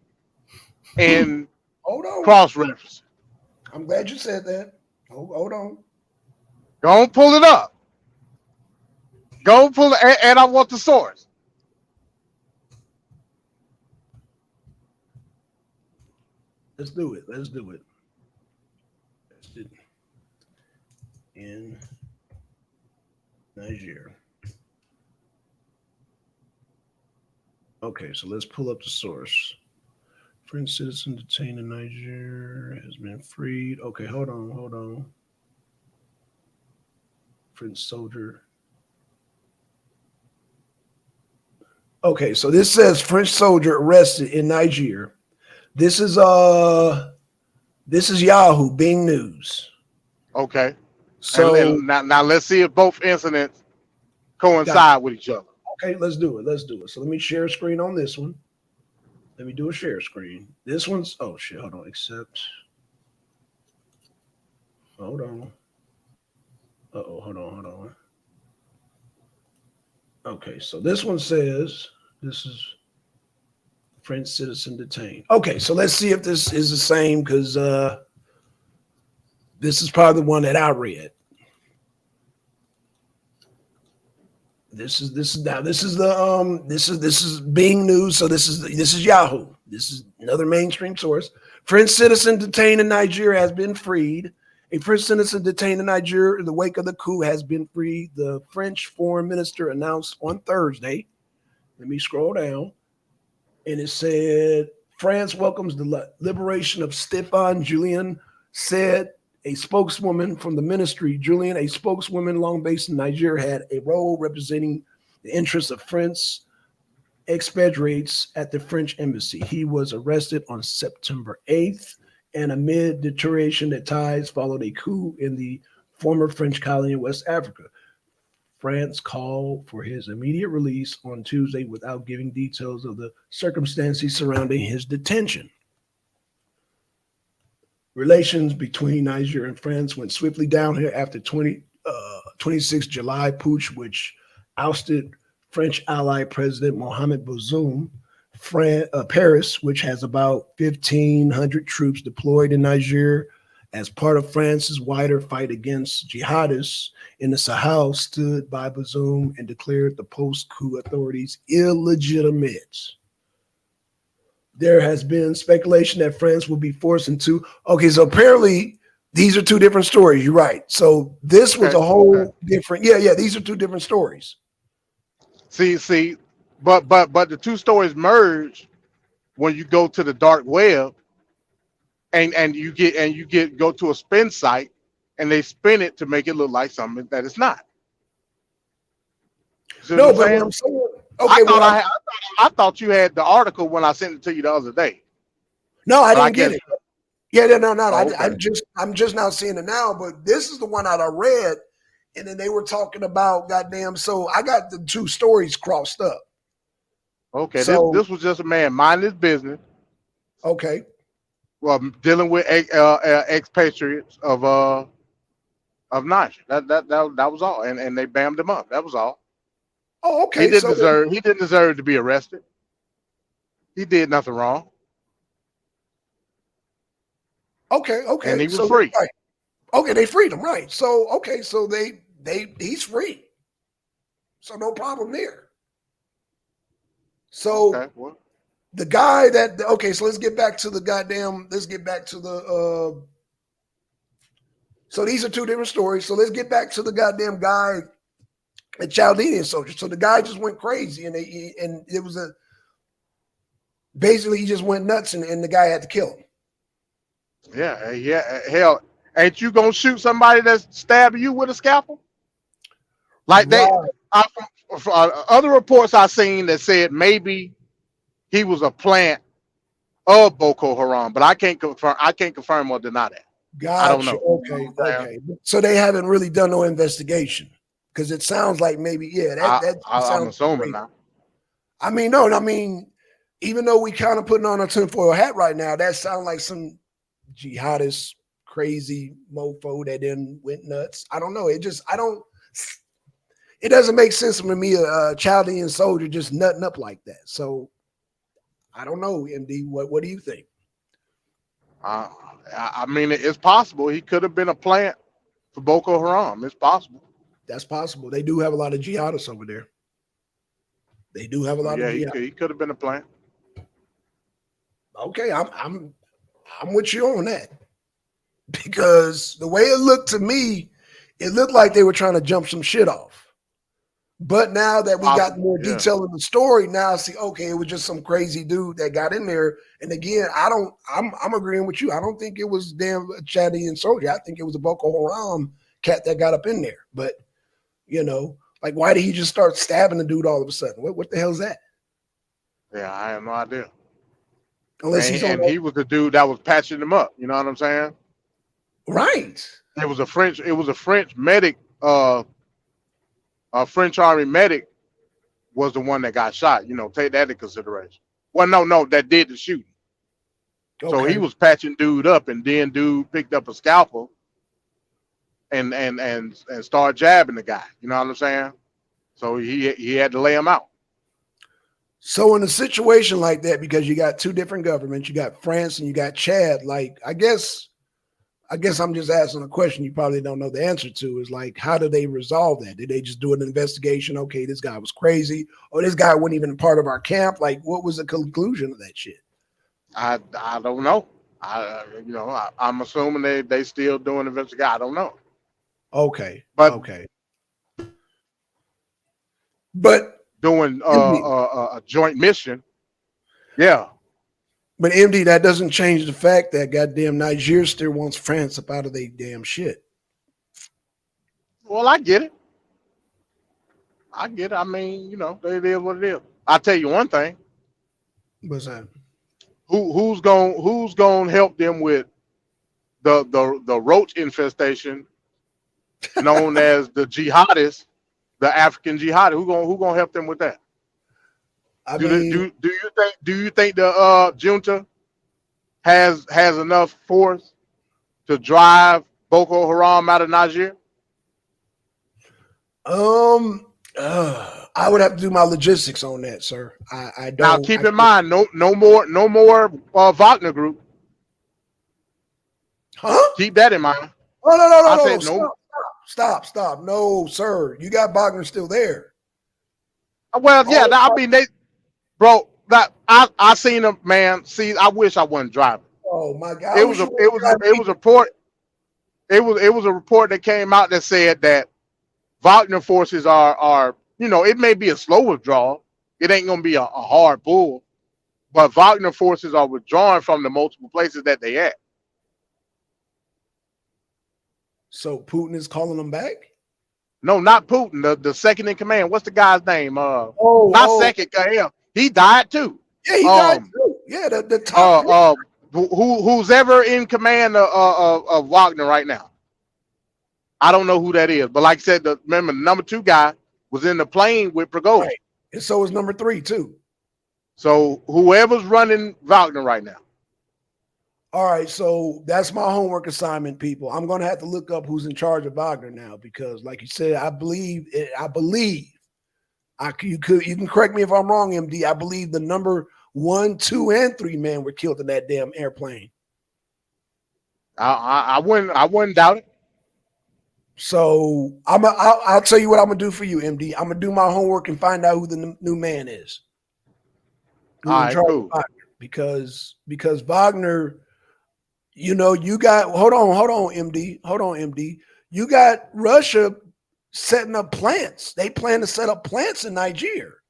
in Hold on. cross reference. I'm glad you said that. Hold on. Go and pull it up. Go and pull it, and I want the source. Let's do it. Let's do it. In Nigeria. Okay, so let's pull up the source. French citizen detained in Nigeria has been freed. Okay, hold on. French soldier. Okay, so this says French soldier arrested in Nigeria. This is Yahoo, Bing News. Okay. So and now let's see if both incidents coincide with each other. okay, let's do it. So let me share a screen on this one. Let me do a share screen. This one's oh shit, hold on, accept. Hold on. Hold on. Okay, so this one says this is French citizen detained. Okay, so let's see if this is the same because this is probably the one that I read. This is Bing News. So this is Yahoo. This is another mainstream source. French citizen detained in Nigeria has been freed. A French citizen detained in Nigeria in the wake of the coup has been freed. The French foreign minister announced on Thursday. Let me scroll down. And it said, France welcomes the liberation of Stéphane Julien, said a spokeswoman from the ministry. Julien, a spokeswoman long based in Nigeria, had a role representing the interests of French expatriates at the French embassy. He was arrested on September 8th, and amid deterioration that ties followed a coup in the former French colony in West Africa. France called for his immediate release on Tuesday without giving details of the circumstances surrounding his detention. Relations between Nigeria and France went swiftly downhill after 26 July putsch, which ousted French ally President Mohamed Bazoum. Paris, which has about 1,500 troops deployed in Nigeria as part of France's wider fight against jihadists in the Sahel, stood by Bazoum and declared the post-coup authorities illegitimate. There has been speculation that France will be forced into. Okay, so apparently these are two different stories. You're right. So this was a whole different. Yeah. These are two different stories. See, but the two stories merge when you go to the dark web, and you go to a spin site, and they spin it to make it look like something that it's not. See No, what but I'm what saying? I'm saying, okay, I thought you had the article when I sent it to you the other day. No, I didn't get it. Yeah, no. Okay. I'm just now seeing it now, but this is the one that I read, and then they were talking about goddamn. So I got the two stories crossed up. Okay, So, this was just a man minding his business, okay. well, dealing with expatriates of Niger. That was all, and they bammed him up. That was all. Oh, okay. He didn't deserve to be arrested. He did nothing wrong. Okay. And he was free. Right. Okay, they freed him, right? So okay, so he's free. So no problem there. So Okay, well, the guy that okay, so let's get back to the so these are two different stories. So let's get back to the goddamn guy, the Chaldean soldier. So the guy just went crazy, and it was basically he just went nuts, and the guy had to kill him. yeah. Hell, ain't you gonna shoot somebody that's stabbing you with a scalpel? Like Right. from other reports I seen that said maybe he was a plant of Boko Haram, but I can't confirm or deny that. Gotcha. I don't know. Okay. So they haven't really done no investigation because it sounds like maybe that I'm sounds assuming crazy. now. I mean, no, even though we kind of putting on a tinfoil hat right now, that sounds like some jihadist crazy mofo that then went nuts. I don't know. it doesn't make sense for me a Chaldean soldier just nutting up like that. So I don't know, MD. What do you think? I mean, it's possible he could have been a plant for Boko Haram. It's possible. That's possible. They do have a lot of jihadists over there. They do have a lot of jihadists. He could have been a plant. Okay, I'm with you on that. Because the way it looked to me, it looked like they were trying to jump some shit off. But now that we got more detail in the story, now I see, okay, it was just some crazy dude that got in there. And again, I'm agreeing with you. I don't think it was damn a Chaldean soldier. I think it was a Boko Haram cat that got up in there. But, you know, like, why did he just start stabbing the dude all of a sudden? What the hell is that? Yeah, I have no idea. Unless he was the dude that was patching him up. You know what I'm saying? Right. It was a French medic, a French army medic was the one that got shot. You know, take that into consideration. Well, no, that did the shooting. Okay. So he was patching dude up, and then dude picked up a scalpel and started jabbing the guy. You know what I'm saying? So he had to lay him out. So in a situation like that, because you got two different governments, you got France and you got Chad, like, I guess I'm just asking a question you probably don't know the answer to, is like, how do they resolve that? Did they just do an investigation? Okay, this guy was crazy, or this guy wasn't even part of our camp. Like, what was the conclusion of that shit? I don't know. I'm assuming they still doing investigation. I don't know. Okay. But okay. But doing a joint mission. Yeah. But MD, that doesn't change the fact that goddamn Niger still wants France up out of their damn shit. Well, I get it. I mean, you know, it is what it is. I'll tell you one thing. What's that? Who's gonna help them with the roach infestation known as the jihadists, the African jihadists? Who gonna help them with that? Do you think the junta has enough force to drive Boko Haram out of Niger? I would have to do my logistics on that, sir. I don't. Now keep in mind, no more Wagner Group. Huh? Keep that in mind. Oh no! Stop! No, sir. You got Wagner still there. Well, yeah. I mean, I seen them, man. See, I wish I wasn't driving. Oh my God! It was a report. It was a report that came out that said that Wagner forces are it may be a slow withdrawal. It ain't gonna be a hard pull, but Wagner forces are withdrawing from the multiple places that they at. So Putin is calling them back? No, not Putin. The second in command. What's the guy's name? Second. He died too. Yeah, he died too. Yeah, the top. Who's ever in command of Wagner right now? I don't know who that is, but like I said, remember the number 2 guy was in the plane with Prigozhin. Right. And so is number 3 too. So whoever's running Wagner right now. All right, so that's my homework assignment, people. I'm going to have to look up who's in charge of Wagner now, because, like you said, I believe. You can correct me if I'm wrong, MD. I believe the number 1, 2, and 3 men were killed in that damn airplane. I wouldn't doubt it. So I'll tell you what I'm gonna do for you, MD. I'm gonna do my homework and find out who the new man is. All right, cool. Wagner, because Wagner, you got hold on, MD. You got Russia setting up plants. They plan to set up plants in Niger.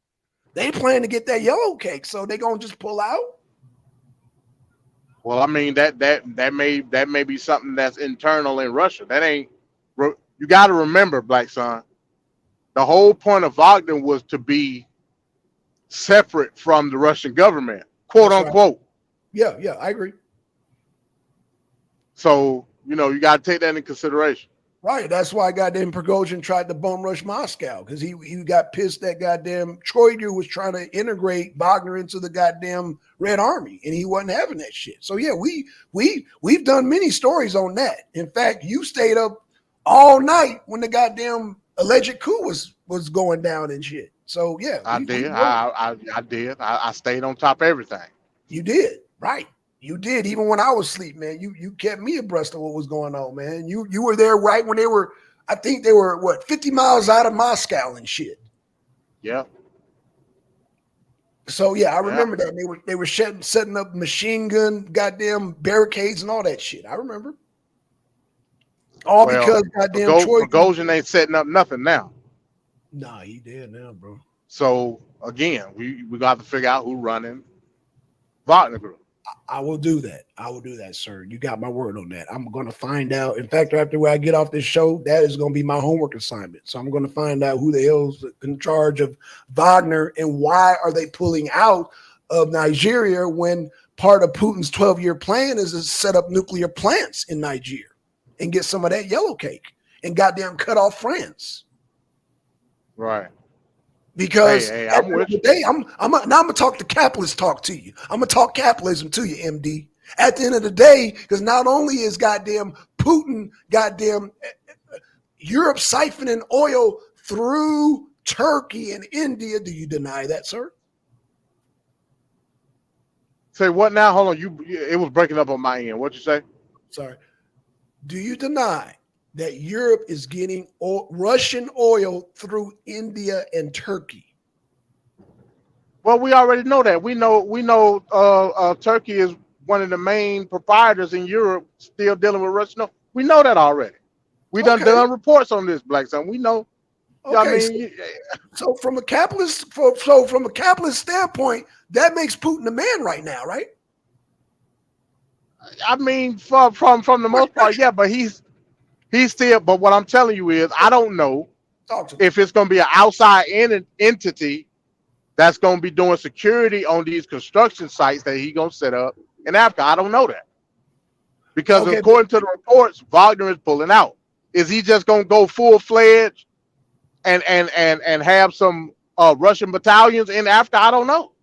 They plan to get that yellow cake, so they're gonna just pull out. Well, I mean that may be something that's internal in Russia. That ain't. You got to remember, Black Son. The whole point of Wagner was to be separate from the Russian government, quote unquote. Right. Yeah, I agree. So you got to take that into consideration. Right. That's why goddamn Prigozhin tried to bum rush Moscow, because he got pissed that goddamn Troiger was trying to integrate Wagner into the goddamn Red Army, and he wasn't having that shit. So yeah, we've done many stories on that. In fact, you stayed up all night when the goddamn alleged coup was going down and shit. So yeah, I did. I did. I stayed on top of everything. You did, right? You did. Even when I was asleep, man, you kept me abreast of what was going on, man. You were there right when they were. I think they were what 50 miles out of Moscow and shit. Yeah. So yeah, I remember that they were setting up machine gun, goddamn barricades and all that shit. I remember. All because goddamn Troy Prigozhin ain't setting up nothing now. Nah, he dead now, bro. So again, we got to figure out who running Wagner Group. I will do that. I will do that, sir. You got my word on that. I'm going to find out. In fact, after I get off this show, that is going to be my homework assignment. So I'm going to find out who the hell's in charge of Wagner and why are they pulling out of Nigeria when part of Putin's 12-year plan is to set up nuclear plants in Nigeria and get some of that yellow cake and goddamn cut off France. Right. Because hey, at the end of the day, I'm gonna talk the capitalist talk to you. I'm gonna talk capitalism to you, MD. At the end of the day, because not only is goddamn Putin, goddamn Europe siphoning oil through Turkey and India. Do you deny that, sir? Say what now? Hold on. It was breaking up on my end. What'd you say? Sorry. Do you deny that Europe is getting Russian oil through India and Turkey? Well, we already know that. We know Turkey is one of the main proprietors in Europe still dealing with Russian oil. We know that already. We done reports on this, Black Son. We know. Okay, I mean, so from a capitalist standpoint, that makes Putin the man right now, right? I mean, from the most part, yeah, but he's still. But what I'm telling you is, I don't know if it's going to be an outside entity that's going to be doing security on these construction sites that he's going to set up in Africa. I don't know that because according to the reports, Wagner is pulling out. Is he just going to go full-fledged and have some Russian battalions in Africa? I don't know.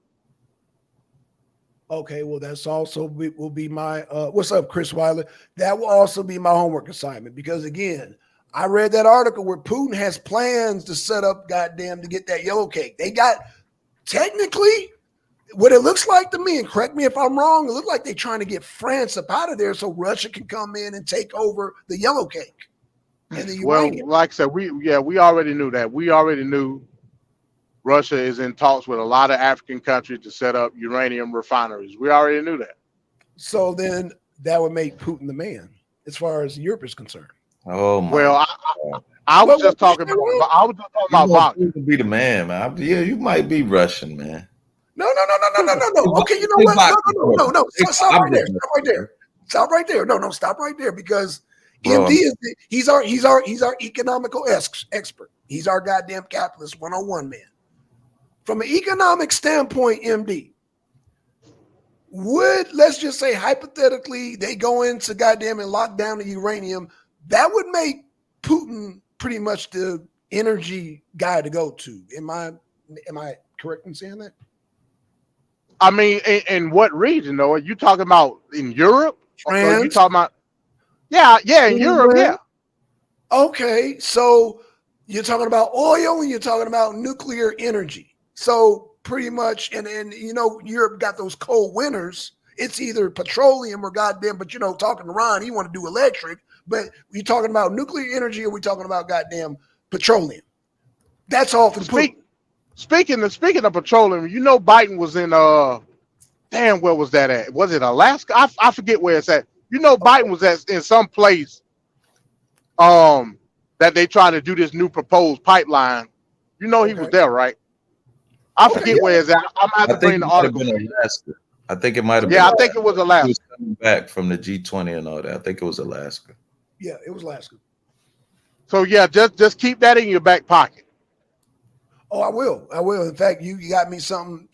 Okay, well, that's also will be my what's up, Chris Weiler? That will also be my homework assignment because again, I read that article where Putin has plans to set up goddamn to get that yellow cake. They got technically what it looks like to me, and correct me if I'm wrong, it looks like they're trying to get France up out of there so Russia can come in and take over the yellow cake and the uranium. Well, like I said, we already knew that. We already knew Russia is in talks with a lot of African countries to set up uranium refineries. We already knew that. So then that would make Putin the man as far as Europe is concerned. Oh my! Well, I was just talking about. I was just talking about Wagner. To be the man, man. Yeah, you might be Russian, man. No. Okay, you know what? No. Stop right there. Stop right there. Stop right there. No, stop right there because MD is he's our economical expert. He's our goddamn capitalist 101 man. From an economic standpoint, MD, let's just say hypothetically they go into goddamn and lock down the uranium, that would make Putin pretty much the energy guy to go to. Am I correct in saying that? I mean, in what region though? Are you talking about in Europe? France? Or are you talking about? Yeah, in Europe, yeah. Okay, so you're talking about oil and you're talking about nuclear energy. So pretty much, and you know, Europe got those cold winters. It's either petroleum or goddamn, but you know, talking to Ron, he want to do electric, but we talking about nuclear energy or we talking about goddamn petroleum? That's all for Putin. Speaking of petroleum, you know, Biden was in where was that at? Was it Alaska? I forget where it's at. You know, Biden was in some place that they try to do this new proposed pipeline. You know, he was there, right? I forget where it's at. I'm going to have to bring the article. I think it might have been. Yeah, I think it was Alaska. He was coming back from the G20 and all that. I think it was Alaska. Yeah, it was Alaska. So yeah, just keep that in your back pocket. Oh, I will. In fact, you got me something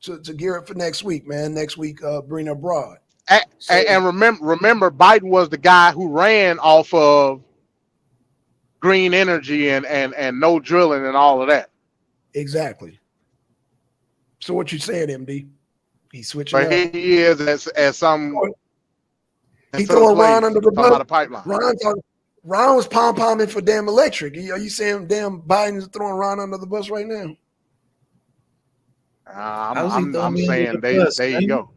to gear up for next week, man. Next week, bring abroad. And remember, Biden was the guy who ran off of green energy and no drilling and all of that. Exactly. So what you saying, MD? He's switching but up. He is as some. He throwing Ron under the bus. Pipeline. Ron talking. Ron was pom-pomming for damn electric. Are you saying damn Biden's throwing Ron under the bus right now? How's he throwing I'm me under saying the bus, there you man? go.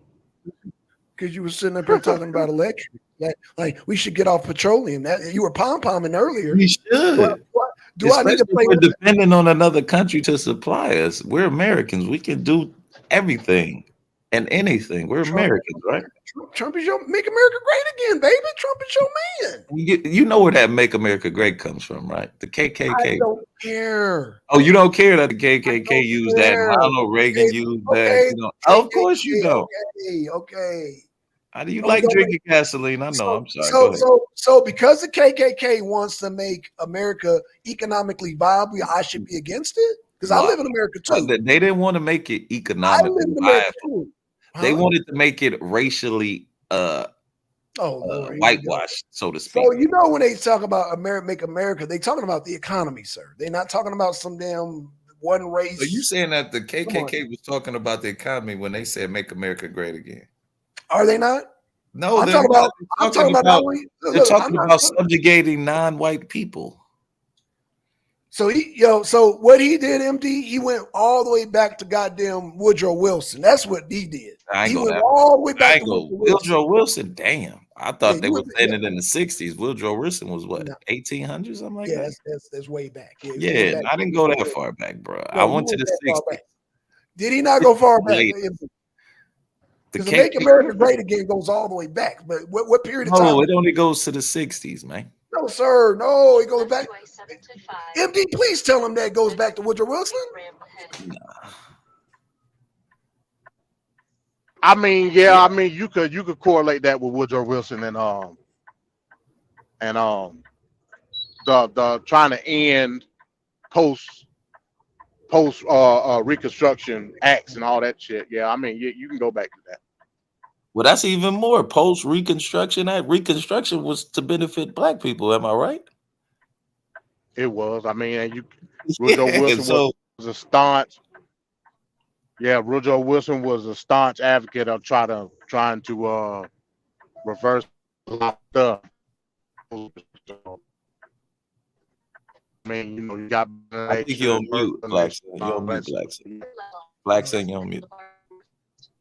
Because you were sitting up here talking about electric. Like we should get off petroleum. That you were pom-pomming earlier. We should. Do I need to play? We're depending on another country to supply us. We're Americans. We can do everything and anything. We're Americans, right? Trump is your make America great again, baby. Trump is your man. You know where that "Make America Great" comes from, right? The KKK. I don't care. Oh, you don't care that the KKK don't used care. that? Ronald Reagan used that. You know? Of course you don't. Okay. How do you like drinking gasoline? I know. I'm sorry. So because the KKK wants to make America economically viable, I should be against it because I live in America too. They didn't want to make it I economically live in America viable. too. They wanted to make it racially whitewashed, so to speak. So you know when they talk about make America, they talking about the economy, sir. They're not talking about some damn one race. So you saying that the KKK was talking about the economy when they said "Make America Great Again"? Are they not? No, I'm talking about subjugating non-white people. So so what he did, MD, he went all the way back to goddamn Woodrow Wilson. That's what he did. He went all the way back to Woodrow Wilson. Damn, I thought they were saying it in the '60s. Woodrow Wilson was what, 1800s, something like that. That's way back. Yeah, I didn't go that far back, bro. I went to the '60s. Did he not go far back? Because Make America Great Again goes all the way back. But what period of time? No, it only goes to the '60s, man. No, sir. No, it goes back. MD, please tell him that goes back to Woodrow Wilson. Nah. I mean, yeah, I mean you could correlate that with Woodrow Wilson and the trying to end post Reconstruction acts and all that shit. Yeah, I mean you can go back to that. Well, that's even more post Reconstruction Act. Reconstruction was to benefit black people. Am I right? It was. I mean, and Woodrow Wilson was a staunch. Yeah, Woodrow Wilson was a staunch advocate of trying to reverse a lot of stuff. I mean, you know, you got. I think you're on mute, Blackson. You're on mute, Blackson. Blackson, you're on mute.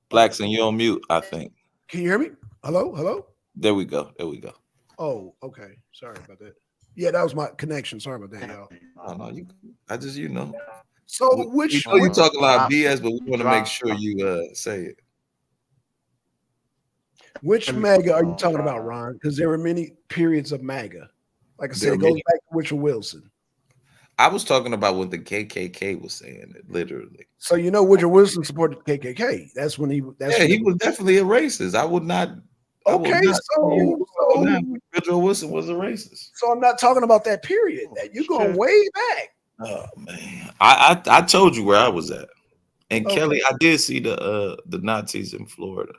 Blackson, you're on mute, I think. Can you hear me? Hello? There we go. Oh, okay. Sorry about that. Yeah, that was my connection. Sorry about that, y'all. No, So which you talk a lot of BS, but we want to make sure you say it. Which MAGA are you talking about, Ron? Because there were many periods of MAGA. Like I said, it goes back to Woodrow Wilson. I was talking about what the KKK was saying, literally. So you know Woodrow Wilson supported the KKK. That's when he. He was definitely a racist. I would not. Okay, so Woodrow Wilson was a racist. So I'm not talking about that period. You're going way back. Oh man, I told you where I was at, and Kelly, I did see the Nazis in Florida.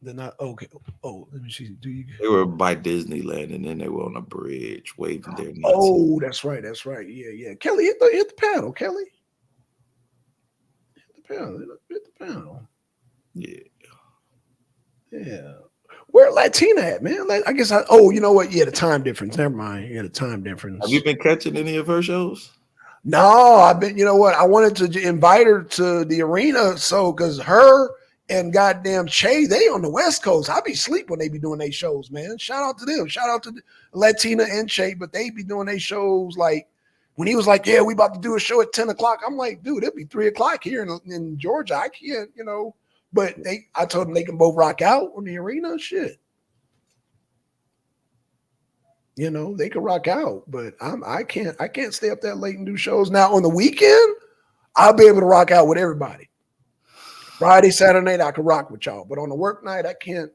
They're not okay. Oh, let me see. They were by Disneyland, and then they were on a bridge waving their Nazis. Oh, that's right. Yeah. Kelly, hit the panel. Kelly, hit the panel. Yeah. Where Latina at, man? I guess you know what? Yeah, the time difference. Never mind. Yeah, the time difference. Have you been catching any of her shows? No, I've been. You know what? I wanted to invite her to the arena, because her and goddamn Che, they on the West Coast. I be sleep when they be doing their shows, man. Shout out to them. Shout out to Latina and Che, but they be doing their shows like when he was like, "Yeah, we about to do a show at 10 o'clock." I'm like, dude, it'll be 3 o'clock here in Georgia. I can't, But I told them they can both rock out on the arena. Shit, they can rock out, but I can't stay up that late and do shows. Now on the weekend, I'll be able to rock out with everybody. Friday, Saturday night, I can rock with y'all, but on the work night, I can't.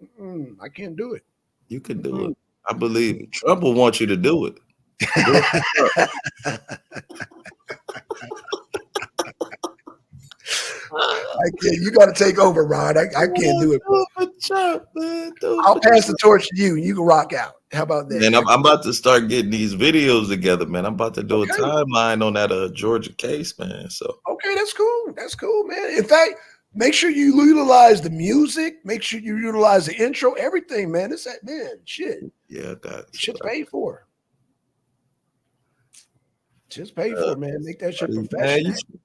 I can't do it. You can do it. I believe it. Trump will want you to do it. I can't. You got to take over, Rod. I can't do it. I'll pass the torch to you. You can rock out. How about that? And I'm about to start getting these videos together, man. I'm about to do a timeline on that Georgia case, man. So okay, that's cool. That's cool, man. In fact, Make sure you utilize the music. Make sure you utilize the intro. Everything, man. It's that man. Shit. Yeah, that's Shit's paid for. Just paid for, man. Make that shit man, professional.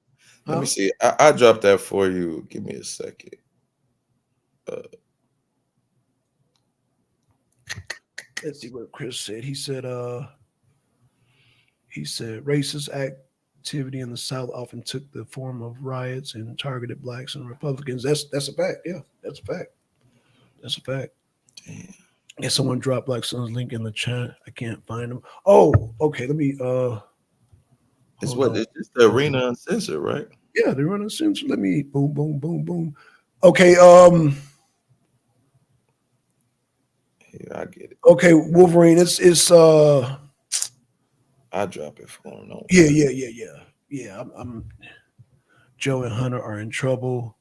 let me see. I dropped that for you. Give me a second. Let's see what Chris said. He said racist activity in the South often took the form of riots and targeted blacks and Republicans. That's a fact. Yeah, that's a fact. That's a fact. Damn. Yeah, someone dropped Black Son's link in the chat. I can't find him. Oh, okay. Let me It's hold what? on. It's just the Arena Uncensored, right? Yeah, they're running censor. Let me boom, boom, boom, boom. Okay, Yeah, I get it. okay, Wolverine. It's I drop it for him. No. yeah. I'm Joe and Hunter are in trouble.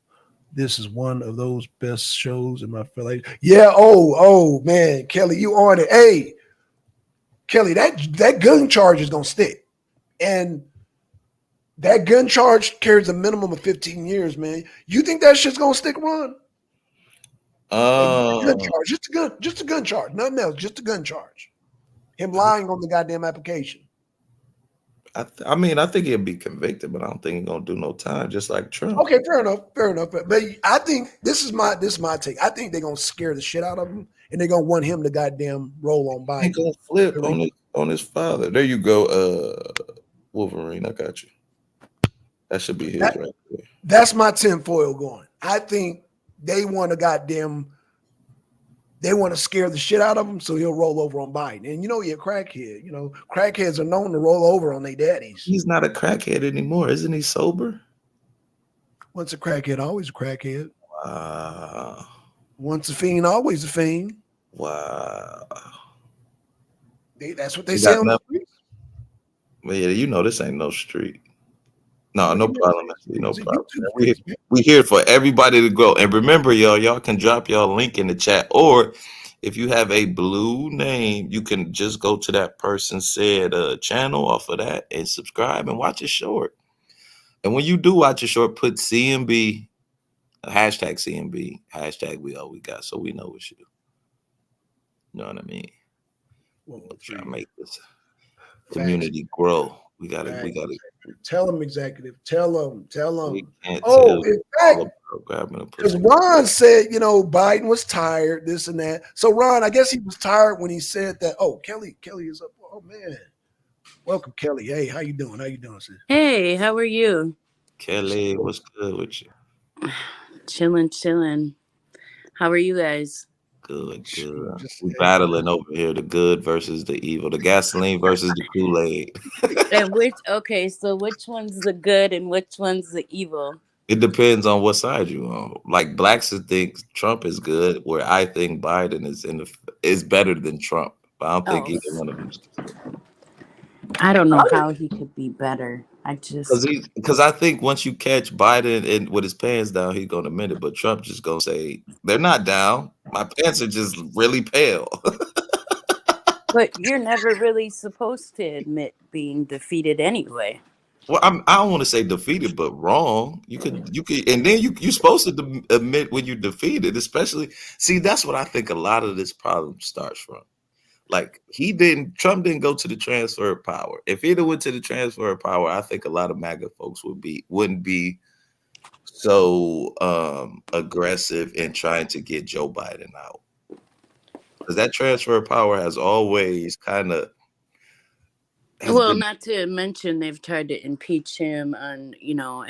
This is one of those best shows in my life. Yeah. Oh man, Kelly, you on it? Hey, Kelly, that gun charge is gonna stick, and that gun charge carries a minimum of 15 years, man. You think that shit's gonna stick, Ron? Gun charge, just a gun charge, nothing else, just a gun charge. Him lying on the goddamn application. I mean, I think he'll be convicted, but I don't think he's gonna do no time, just like Trump. Okay, fair enough. But I think this is my take. I think they're gonna scare the shit out of him, and they're gonna want him to goddamn roll on He Biden. gonna flip on his father. There you go, Wolverine. I got you. That should be his right there. That's my tinfoil going. I think they want to scare the shit out of him, so he'll roll over on Biden. And he a crackhead. Crackheads are known to roll over on their daddies. He's not a crackhead anymore, isn't he? Sober. Once a crackhead, always a crackhead. Wow. Once a fiend, always a fiend. Wow. That's what they say on the street. But yeah, this ain't no street. No problem. No problem. We We here for everybody to grow. And remember, y'all can drop y'all link in the chat. Or if you have a blue name, you can just go to that person said channel off of that and subscribe and watch it short. And when you do watch it short, put CMB, hashtag CMB, hashtag we all we got, so we know it's you. You know what I mean? Try to make this community grow. We gotta tell them, executive. Tell them. Oh, in fact, because Ron said, Biden was tired, this and that. So Ron, I guess he was tired when he said that. Oh, Kelly is up. Oh man, welcome, Kelly. Hey, how you doing? Sis? Hey, how are you? Kelly, what's good with you? Chilling. How are you guys? Good. We battling over here, the good versus the evil, the gasoline versus the Kool-Aid. And so which one's the good and which one's the evil? It depends on what side you on. Like blacks think Trump is good, where I think Biden is better than Trump. But I don't think either one of them is good. I don't know how he could be better. Because I think once you catch Biden and with his pants down, he's gonna admit it. But Trump just gonna say they're not down. My pants are just really pale. But you're never really supposed to admit being defeated anyway. Well, I don't want to say defeated, but wrong. You could, and then you're supposed to admit when you're defeated. Especially, see, that's what I think a lot of this problem starts from. Like Trump didn't go to the transfer of power. If he'd have went to the transfer of power, I think a lot of MAGA folks wouldn't be so aggressive in trying to get Joe Biden out. Because that transfer of power has always kind of. Well, not to mention they've tried to impeach him on,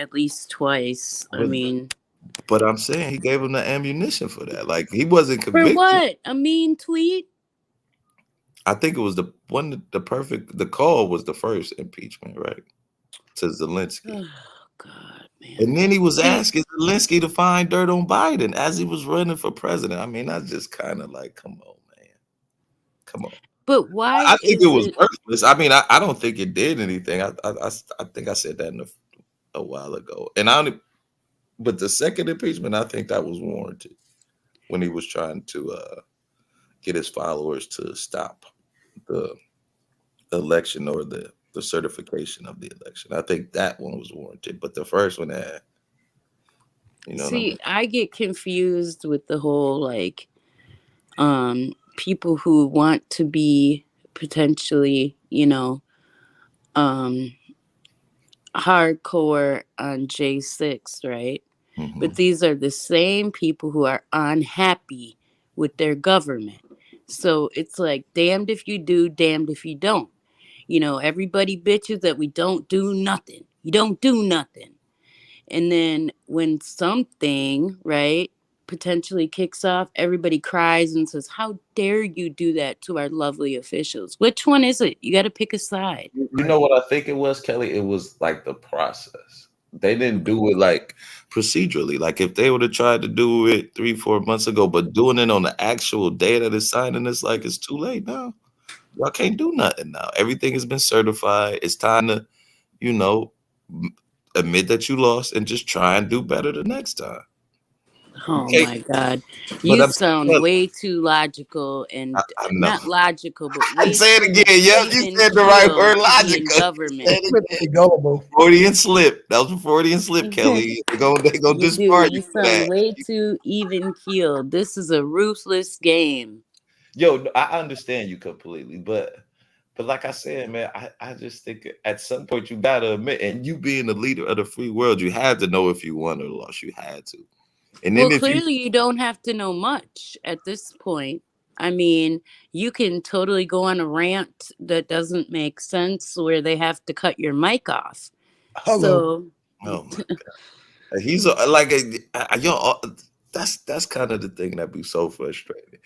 at least twice. But I'm saying he gave him the ammunition for that. Like he wasn't convicted. For what? A mean tweet? I think it was the call was the first impeachment, right? To Zelensky. Oh, God, man. And then he was asking Zelensky to find dirt on Biden as he was running for president. I mean, that's just kind of like, come on, man. Come on. But why? I think it was worthless. I mean, I don't think it did anything. I think I said that a while ago. But the second impeachment, I think that was warranted when he was trying to get his followers to stop the election or the certification of the election. I think that one was warranted. But the first one, You know what I mean? See, I get confused with the whole like people who want to be potentially, um hardcore on J6, right? Mhm. But these are the same people who are unhappy with their government. So it's like damned if you do, damned if you don't. Everybody bitches that we don't do nothing. You don't do nothing. And then when something, right, potentially kicks off, everybody cries and says, "How dare you do that to our lovely officials?" Which one is it? You got to pick a side. You know what I think it was, Kelly? It was like the process. They didn't do it like procedurally. Like if they would have tried to do it 3-4 months ago, but doing it on the actual day that it's signing, it's like it's too late now. Y'all can't do nothing now. Everything has been certified. It's time to, you know, admit that you lost and just try and do better the next time. You Oh can't, my God. but You I'm sound telling way too logical and I know. not logical, but I'd way say it too again. Yep, you even said the right keeled word, to be in logical. government. Politically gullible. Freudian slip. That was a Freudian slip, Kelly. They gonna You do. discard you You for that. sound way too even keeled. This is a ruthless game. Yo, I understand you completely, but like I said, man, I just think at some point you gotta admit, and you being the leader of the free world, you had to know if you won or lost. You had to. And then Well, if you clearly you don't have to know much at this point. I mean, you can totally go on a rant that doesn't make sense where they have to cut your mic off. Hello. So, oh my god. He's like yo, that's kind of the thing that be so frustrating.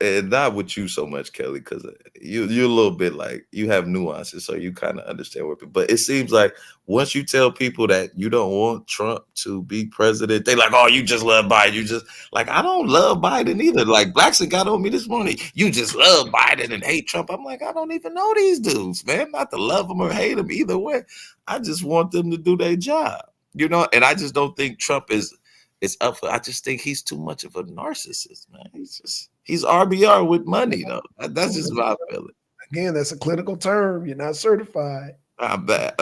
And not with you so much, Kelly, because you're a little bit like you have nuances, so you kind of understand what. But it seems like once you tell people that you don't want Trump to be president, they like, oh, you just love Biden. You just like I don't love Biden either. Like Blackson got on me this morning. You just love Biden and hate Trump. I'm like, I don't even know these dudes, man. Not to love them or hate them either way. I just want them to do their job, And I just don't think Trump is up for. I just think he's too much of a narcissist, man. He's RBR with money, though. That's just my feeling. Again, that's a clinical term. You're not certified. I bet.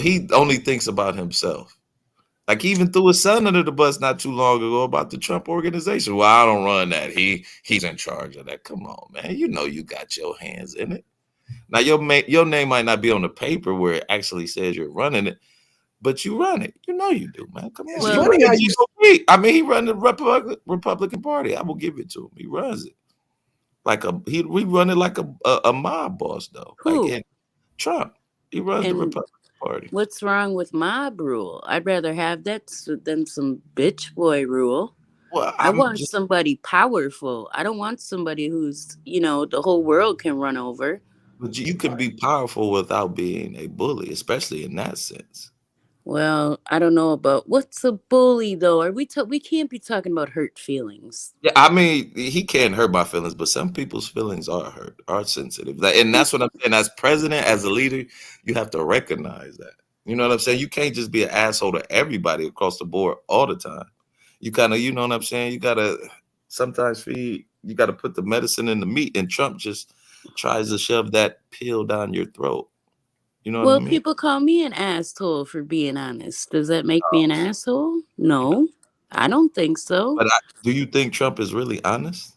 He only thinks about himself. Like he even threw his son under the bus not too long ago about the Trump organization. Well, I don't run that. He's in charge of that. Come on, man. You know you got your hands in it. Now your name might not be on the paper where it actually says you're running it, but you run it. You know you do, man. Come on. It's funny how you I mean, he run the Republican Party. I will give it to him. He runs it like we run it like a mob boss, though. who? Like Trump, he runs the And Republican Party. what's wrong with mob rule? I'd rather have that than some bitch boy rule. Well, I want somebody powerful. I don't want somebody who's, the whole world can run over. But you can be powerful without being a bully, especially in that sense. Well, I don't know about what's a bully though. We can't be talking about hurt feelings. Yeah, I mean, he can't hurt my feelings, but some people's feelings are hurt, are sensitive. And that's what I'm saying. As president, as a leader, you have to recognize that. You know what I'm saying? You can't just be an asshole to everybody across the board all the time. You kind of, you know what I'm saying? You gotta sometimes you gotta put the medicine in the meat, and Trump just tries to shove that pill down your throat. You know what I mean? People call me an asshole for being honest. Does that make me an asshole? No, I don't think so. But do you think Trump is really honest?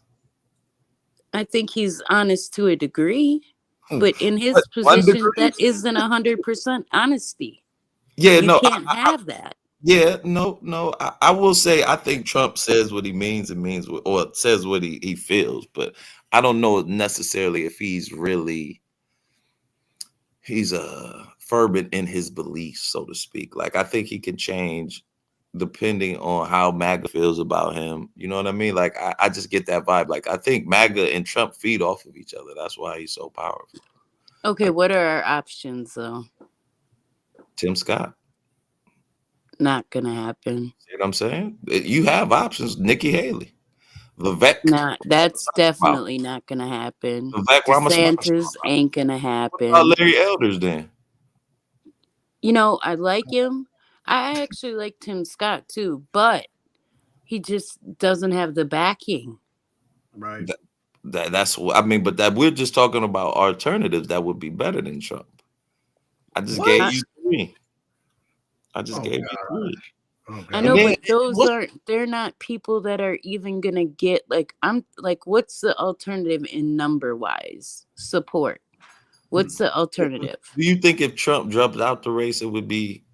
I think he's honest to a degree, but in his position, that isn't 100% honesty. Yeah, you can't have that. Yeah, no. I will say I think Trump says what he means and or says what he feels, but I don't know necessarily if he's fervent in his beliefs, so to speak. Like I think he can change depending on how MAGA feels about him. You know what I mean? Like I just get that vibe. Like I think MAGA and Trump feed off of each other. That's why he's so powerful. Okay, what are our options though? Tim Scott. Not gonna happen. See what I'm saying? You have options. Nikki Haley. Vivek. Nah, that's definitely not gonna happen. Vivek DeSantis ain't gonna happen. What about Larry Elders then? I like him. I actually like Tim Scott too, but he just doesn't have the backing. Right. That's what I mean, but that we're just talking about alternatives that would be better than Trump. I just gave you three. Oh I God. know, And then but those what's they're not people that are even gonna get like I'm like what's the alternative in number wise support? What's the alternative? do you think if Trump dropped out the race, it would be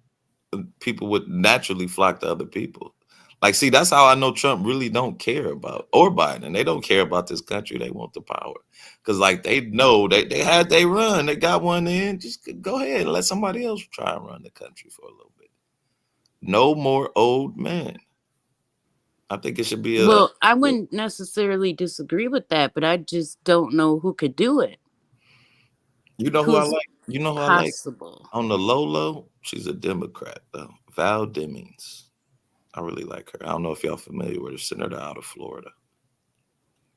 people would naturally flock to other people? Like, see, that's how I know Trump really don't care about, or Biden. They don't care about this country. They want the power. Because, like, they know they had they run. They got one in. Just go ahead and let somebody else try and run the country for a little bit. No more old men. I think it should be a, Well, I wouldn't necessarily disagree with that, but I just don't know who could do it. you know who I Who's like? You know who I like? possible? On the low, she's a Democrat, though. Val Demings. I really like her. I don't know if y'all familiar with her, senator out of Florida.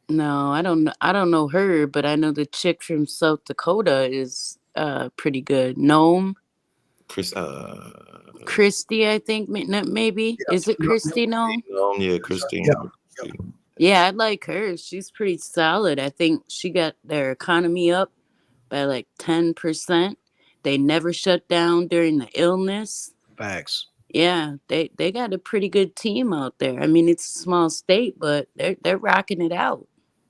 No, I don't know. I don't know her, but I know the chick from South Dakota is pretty good. Nome Chris, Christie, I think maybe is it Yep, Christie Nome? yeah, Christine. Yeah. Yeah, I like her. She's pretty solid. I think she got their economy up by like 10%. They never shut down during the illness. Facts. Yeah, they got a pretty good team out there. I mean, it's a small state, but they're rocking it out.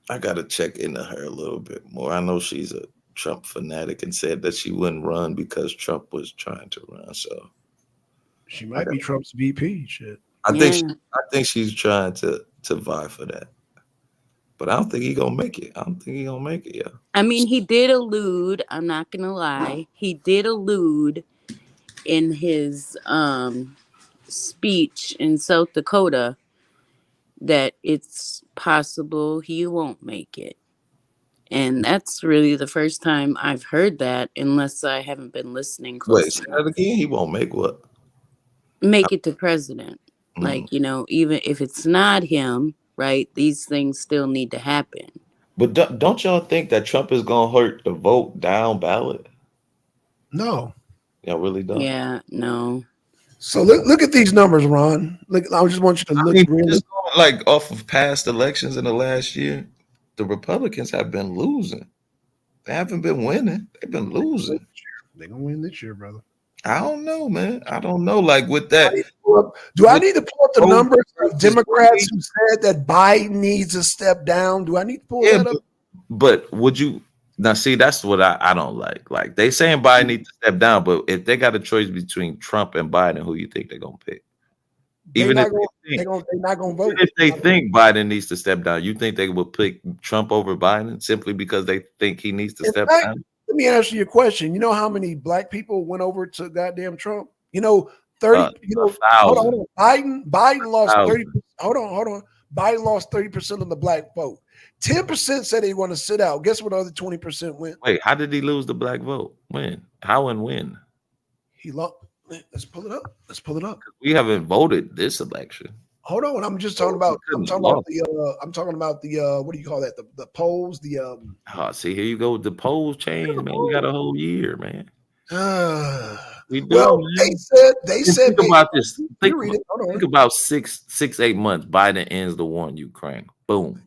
I gotta check into her a little bit more. I know she's a Trump fanatic and said that she wouldn't run because Trump was trying to run. So She might be Trump's VP. Shit. I think Yeah. I think she's trying to vie for that. But I don't think he's gonna make it. I don't think he's gonna make it, yeah. I mean, he did allude, I'm not gonna lie, he did allude in his speech in South Dakota that it's possible he won't make it. And that's really the first time I've heard that, unless I haven't been listening Wait, closely. say that again? He won't make what? Make it to president. Like, you know, even if it's not him, right, these things still need to happen. But don't y'all think that Trump is gonna hurt the vote down ballot? No. Y'all really don't? Yeah, no. So look at these numbers, Ron. Look, I just want you to I look mean, really. just going, like off of past elections in the last year, the Republicans have been losing. They haven't been winning. They've been losing. They're gonna win this year, brother. I don't know, man. I don't know. Like with that, Do I need to pull up the Vote numbers of versus Democrats who said that Biden needs to step down? Do I need to pull yeah, that up? but would you now see? That's what I don't like. Like they saying Biden needs to step down, but if they got a choice between Trump and Biden, who you think they're gonna pick? Even if They're not gonna vote. even if they think Biden needs to step down, you think they would pick Trump over Biden simply because they think he needs to In step fact, down? Let me answer your question. You know how many black people went over to goddamn Trump? You know, 30. You know, hold on. Biden lost 30. Hold on. Biden lost 30% of the black vote. 10% said they want to sit out. Guess what? The other 20% went. Wait, how did he lose the black vote? When? How and when? He lost. Let's pull it up. Let's pull it up. We haven't voted this election. Hold on. I'm just talking about. I'm talking about the. What do you call that? The polls. The. Oh, see, here you go. The polls changed, man. We got a whole year, man. We do. Well, man. they said. Think about this. Think Hold on. about 8 months. Biden ends the war in Ukraine. Boom.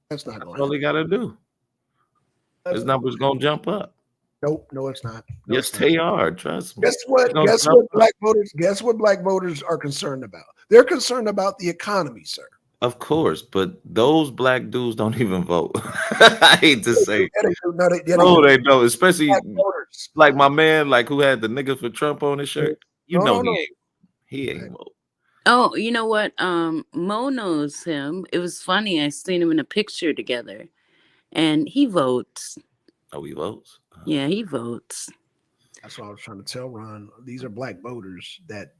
That's not That's going. all they got to do. His numbers gonna jump up. Nope. No, it's not. No, Yes, it's they not. are. Trust me. Guess what? Guess what black voters? Guess what black voters are concerned about? They're concerned about the economy, sir. Of course, but those black dudes don't even vote. I hate to say. Yeah, they do. No, they don't. Especially Black voters. like my man, like who had the nigga for Trump on his shirt. You know No. he ain't vote. Oh, you know what? Mo knows him. It was funny. I seen him in a picture together, and he votes. Oh, he votes. Yeah, he votes. That's what I was trying to tell Ron. These are black voters that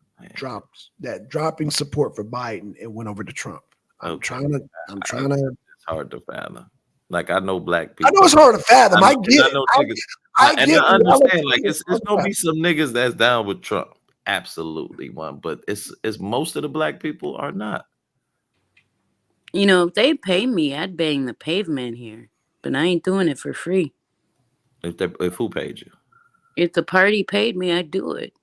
dropping support for Biden and went over to Trump. I'm trying to. It's hard to fathom. Like I know black people. I know it's hard to fathom. I get it. I understand. Like it's gonna be some niggas that's down with Trump. Absolutely one, but it's most of the black people are not. You know, if they pay me, I'd bang the pavement here, but I ain't doing it for free. If who paid you? If the party paid me, I'd do it.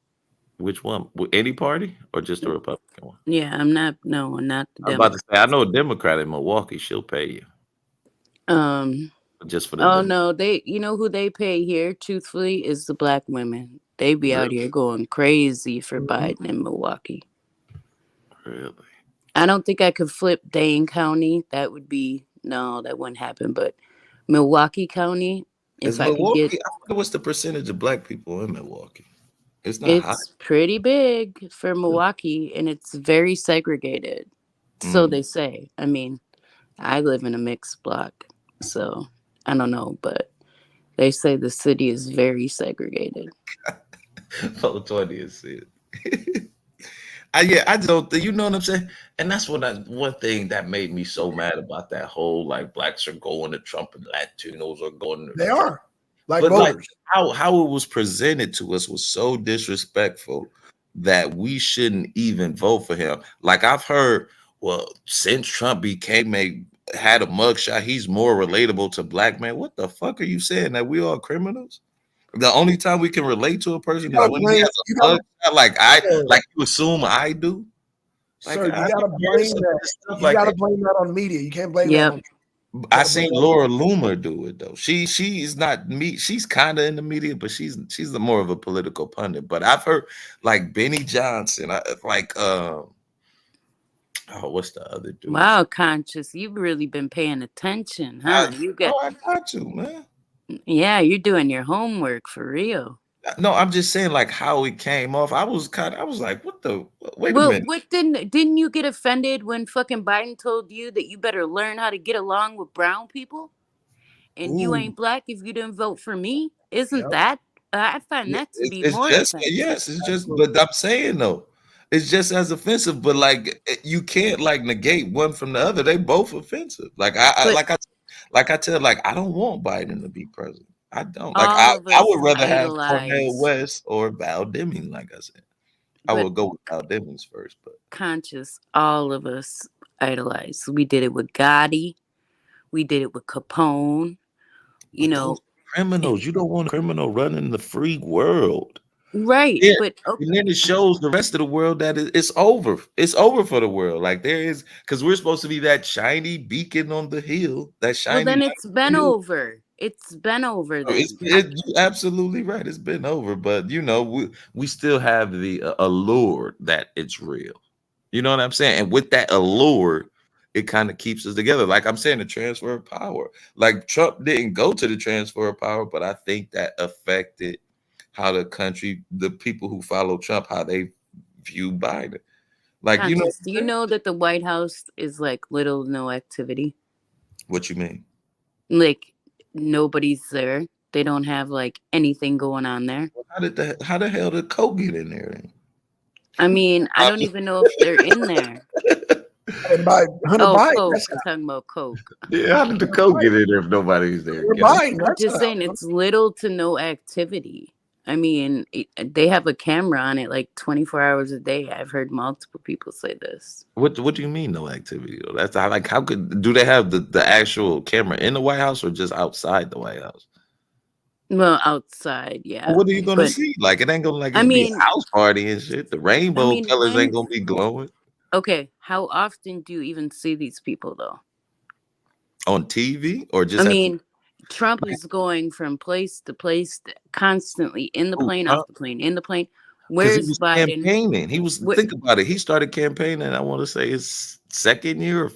Which one? Any party or just the Republican one? Yeah, I'm not the I'm Democrat. about to say I know a Democrat in Milwaukee. She'll pay you. Just for the. Oh no, you know who they pay here? Truthfully, is the black women. They be out here going crazy for Biden in Milwaukee. Really? I don't think I could flip Dane County. That would be no, that wouldn't happen. But Milwaukee County, Is if I could get, Milwaukee? I wonder what's the percentage of black people in Milwaukee? It's not high. it's pretty big for Milwaukee, and it's very segregated. So they say. I mean, I live in a mixed block, so I don't know, but they say the city is very segregated. 420 is it. I don't think, you know what I'm saying? And that's one thing that made me so mad about that whole like blacks are going to Trump and Latinos are going to They Trump. are like But voters. like how it was presented to us was so disrespectful that we shouldn't even vote for him. Like I've heard, well, since Trump had a mugshot, he's more relatable to black men. What the fuck are you saying? That we all criminals? The only time we can relate to a person is when he has a mugshot, like you assume I do. Like, Sir, you I gotta hear blame some of that. this stuff You like gotta that. blame that on media. You can't blame Yep. that on. I seen Laura Loomer do it though. She is not me. She's kind of in the media, but she's the more of a political pundit. But I've heard like Benny Johnson, what's the other dude? Wow, Conscious, you've really been paying attention, huh? I got to, man. Yeah, you're doing your homework for real. No, I'm just saying like how it came off. I was like, what the? Wait a Well, minute. what didn't you get offended when fucking Biden told you that you better learn how to get along with brown people, and you ain't black if you didn't vote for me? Isn't that? I find that to be It's more just offensive. yes, it's just. But I'm saying though, it's just as offensive. But like you can't like negate one from the other. They both offensive. Like I tell like I don't want Biden to be president. I don't like. All of I us would rather have idolize- Cornel West or Val Deming. Like I said, I But would go with Val Demings first. But Conscious, all of us idolize. We did it with Gotti. We did it with Capone. You But know, those criminals. You don't want a criminal running the free world. right? Yeah. But okay. And then it shows the rest of the world that it's over. It's over for the world. Like there is, because we're supposed to be that shiny beacon on the hill. That shiny. Well, then it's been over. It's been over. Then You're absolutely right. It's been over, but you know we still have the allure that it's real. You know what I'm saying? And with that allure, it kind of keeps us together. Like I'm saying, the transfer of power. Like Trump didn't go to the transfer of power, but I think that affected how the country, the people who follow Trump, how they view Biden. Like, Conscious, do you know that the White House is like little no activity? What you mean? Like nobody's there. They don't have like anything going on there. How the hell did Coke get in there then? I mean, I don't even know if they're in there. And by Hunter Oh, Biden, Coke. that's I'm talking about Coke. Yeah, how did the Coke get in there if nobody's there? Hunter Biden. I'm That's just not- saying it's little to no activity. I mean, they have a camera on it like 24 hours a day. I've heard multiple people say this. What do you mean no activity though? That's like how do they have the actual camera in the White House or just outside the White House? Well, outside, yeah. Well, what are you gonna But- see? Like it ain't gonna like I be mean- a house party and shit. The rainbow I mean, colors when- ain't gonna be glowing Okay, how often do you even see these people though? on TV or just. I mean, Trump is going from place to place constantly in the Who, plane, Trump? off the plane, in the plane. Because Where's he was Biden? campaigning. He was think about it. He started campaigning. I want to say his second year or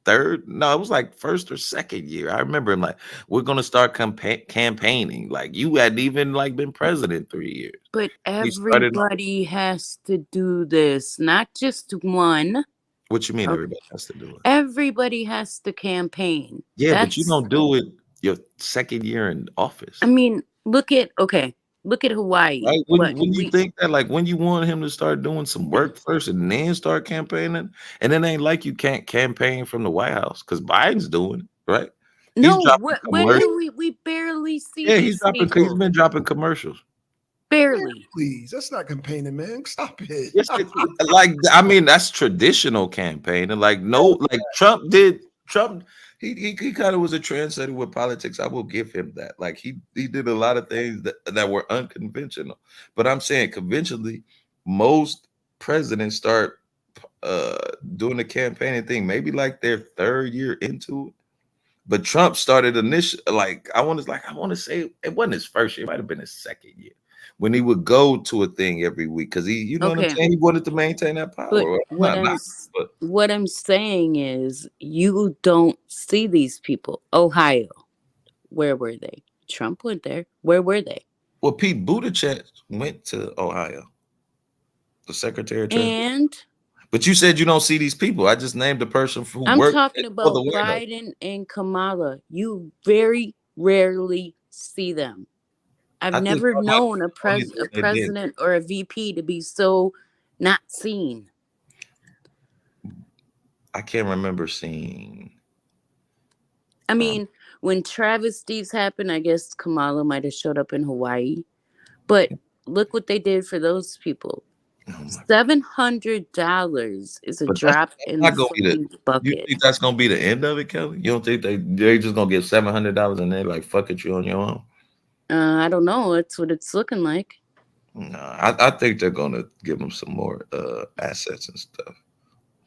third. No, it was like first or second year. I remember him like, we're gonna start campaigning. Like you hadn't even like been president 3 years. But He started- everybody has to do this, not just one. What you mean? Okay. Everybody has to do it. Everybody has to campaign. Yeah, but you That's- don't do it your second year in office. I mean, look at Hawaii. Right? What, When you think that, like, when you want him to start doing some work first and then start campaigning, and it ain't like you can't campaign from the White House because Biden's doing it, right? no, dropping when commercials. do we barely see Yeah, these he's people? been dropping commercials. Barely. Please, that's not campaigning, man. Stop it. Yes, like I mean, that's traditional campaigning. Like like Trump did. He kind of was a trendsetter with politics. I will give him that. Like he did a lot of things that were unconventional. But I'm saying conventionally, most presidents start doing the campaigning thing maybe like their third year into it. But Trump started initial, like I want to say it wasn't his first year, it might have been his second year when he would go to a thing every week because he, you know what I'm Okay. saying, he wanted to maintain that power. But But what I'm saying is you don't see these people. Ohio, where were they? Trump went there. Where were they? well, Pete Buttigieg went to Ohio, the Secretary of Treasury. And But you said you don't see these people. I just named the person who I'm worked talking for about the White House. Biden and Kamala. You very rarely see them. I've I think never somebody known a told me that they did. president or a VP to be so not seen. I can't remember seeing. I mean, when travesties happen, I guess Kamala might have showed up in Hawaii. But look what they did for those people. Oh my, $700 is a but drop that's in not the gonna be the. fucking You bucket. think that's gonna be the end of it, Kelly? You don't think they just gonna get $700 and they like fuck it, you on your own? I don't know. That's what it's looking like. No, I think they're gonna give them some more assets and stuff.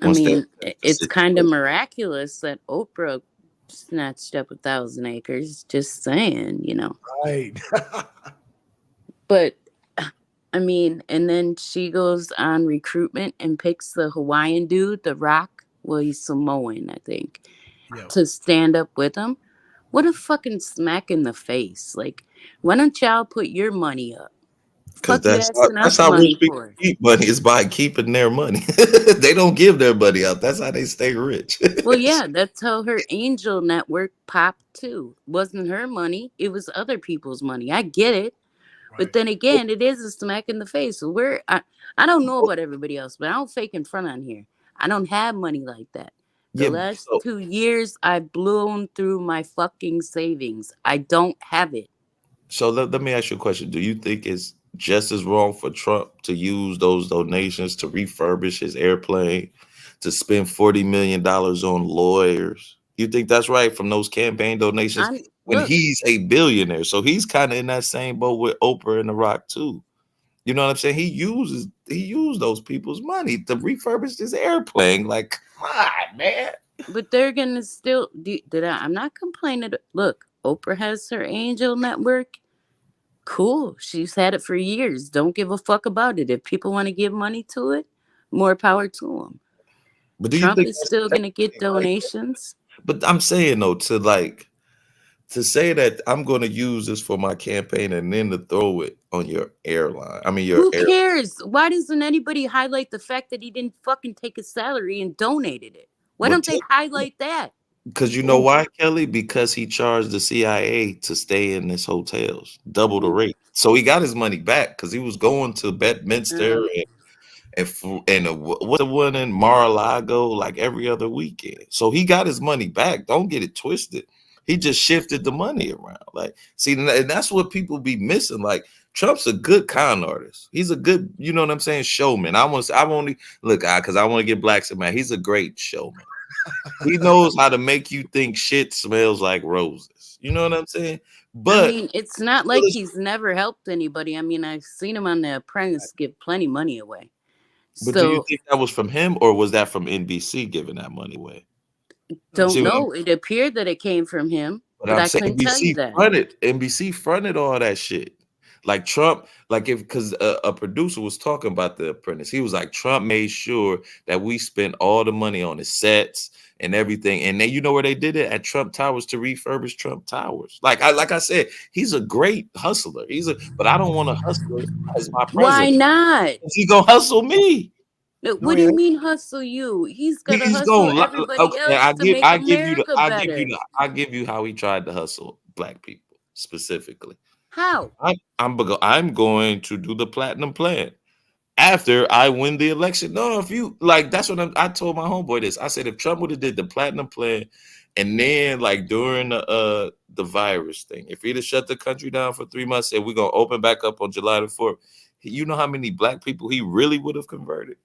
I Once mean, they- it's kind of miraculous that Oprah snatched up 1,000 acres. Just saying, you know. Right. But I mean, and then she goes on recruitment and picks the Hawaiian dude, The Rock. Well, he's Samoan, I think, Yeah. to stand up with him. What a fucking smack in the face. Like, why don't y'all put your money up? Because Fuck you asking that's us how money rich people for. keep money is by keeping their money. They don't give their money out. That's how they stay rich. Well, yeah, that's how her angel network popped too. Wasn't her money, it was other people's money. I get it. But Right. then again, it is a smack in the face. So I don't know about everybody else, but I don't fake in front on here. I don't have money like that. The Yeah, last so- 2 years, I've blown through my fucking savings. I don't have it. So let me ask you a question. Do you think it's just as wrong for Trump to use those donations to refurbish his airplane, to spend $40 million on lawyers? You think that's right from those campaign donations when Look, he's a billionaire? So he's kind of in that same boat with Oprah and The Rock too. You know what I'm saying? He used those people's money to refurbish his airplane. Like, come on, man. but they're gonna still I'm not complaining. Look, Oprah has her angel network. Cool. She's had it for years. Don't give a fuck about it. If people want to give money to it, more power to them. But do you Trump think is still gonna get like- donations. But I'm saying though, to say that I'm going to use this for my campaign and then to throw it on your airline. I mean, Who cares? Why doesn't anybody highlight the fact that he didn't fucking take his salary and donated it? Why Well, don't they highlight that? Because you know why, Kelly? Because he charged the CIA to stay in his hotels, double the rate. So he got his money back because he was going to Bedminster and what's the one in Mar-a-Lago like every other weekend. So he got his money back. Don't get it twisted. He just shifted the money around. Like, see, and that's what people be missing. Like, Trump's a good con artist. He's a good, you know what I'm saying, showman. I want to get blacks in man. He's a great showman. He knows how to make you think shit smells like roses. You know what I'm saying? But I mean, it's not like he's never helped anybody. I mean, I've seen him on The Apprentice give plenty money away. do you think that was from him or was that from NBC giving that money away? Don't know. It appeared that it came from him, but I'm I saying couldn't tell you that. NBC fronted all that shit. Like Trump, because a producer was talking about The Apprentice. He was like, Trump made sure that we spent all the money on his sets and everything. And then you know where they did it? At Trump Towers to refurbish Trump Towers. Like I said, he's a great hustler. But I don't want to hustle as my president. Why not? He gonna hustle me. What do you mean hustle you? He's gonna hustle everybody else to make America better. I'll give you how he tried to hustle black people specifically. How? I'm going to do the platinum plan after I win the election. No, if you like, that's what I told my homeboy this. I said if Trump would have did the platinum plan, and then like during the virus thing, if he'd have shut the country down for 3 months, said we're gonna open back up on July the 4th, you know how many black people he really would have converted?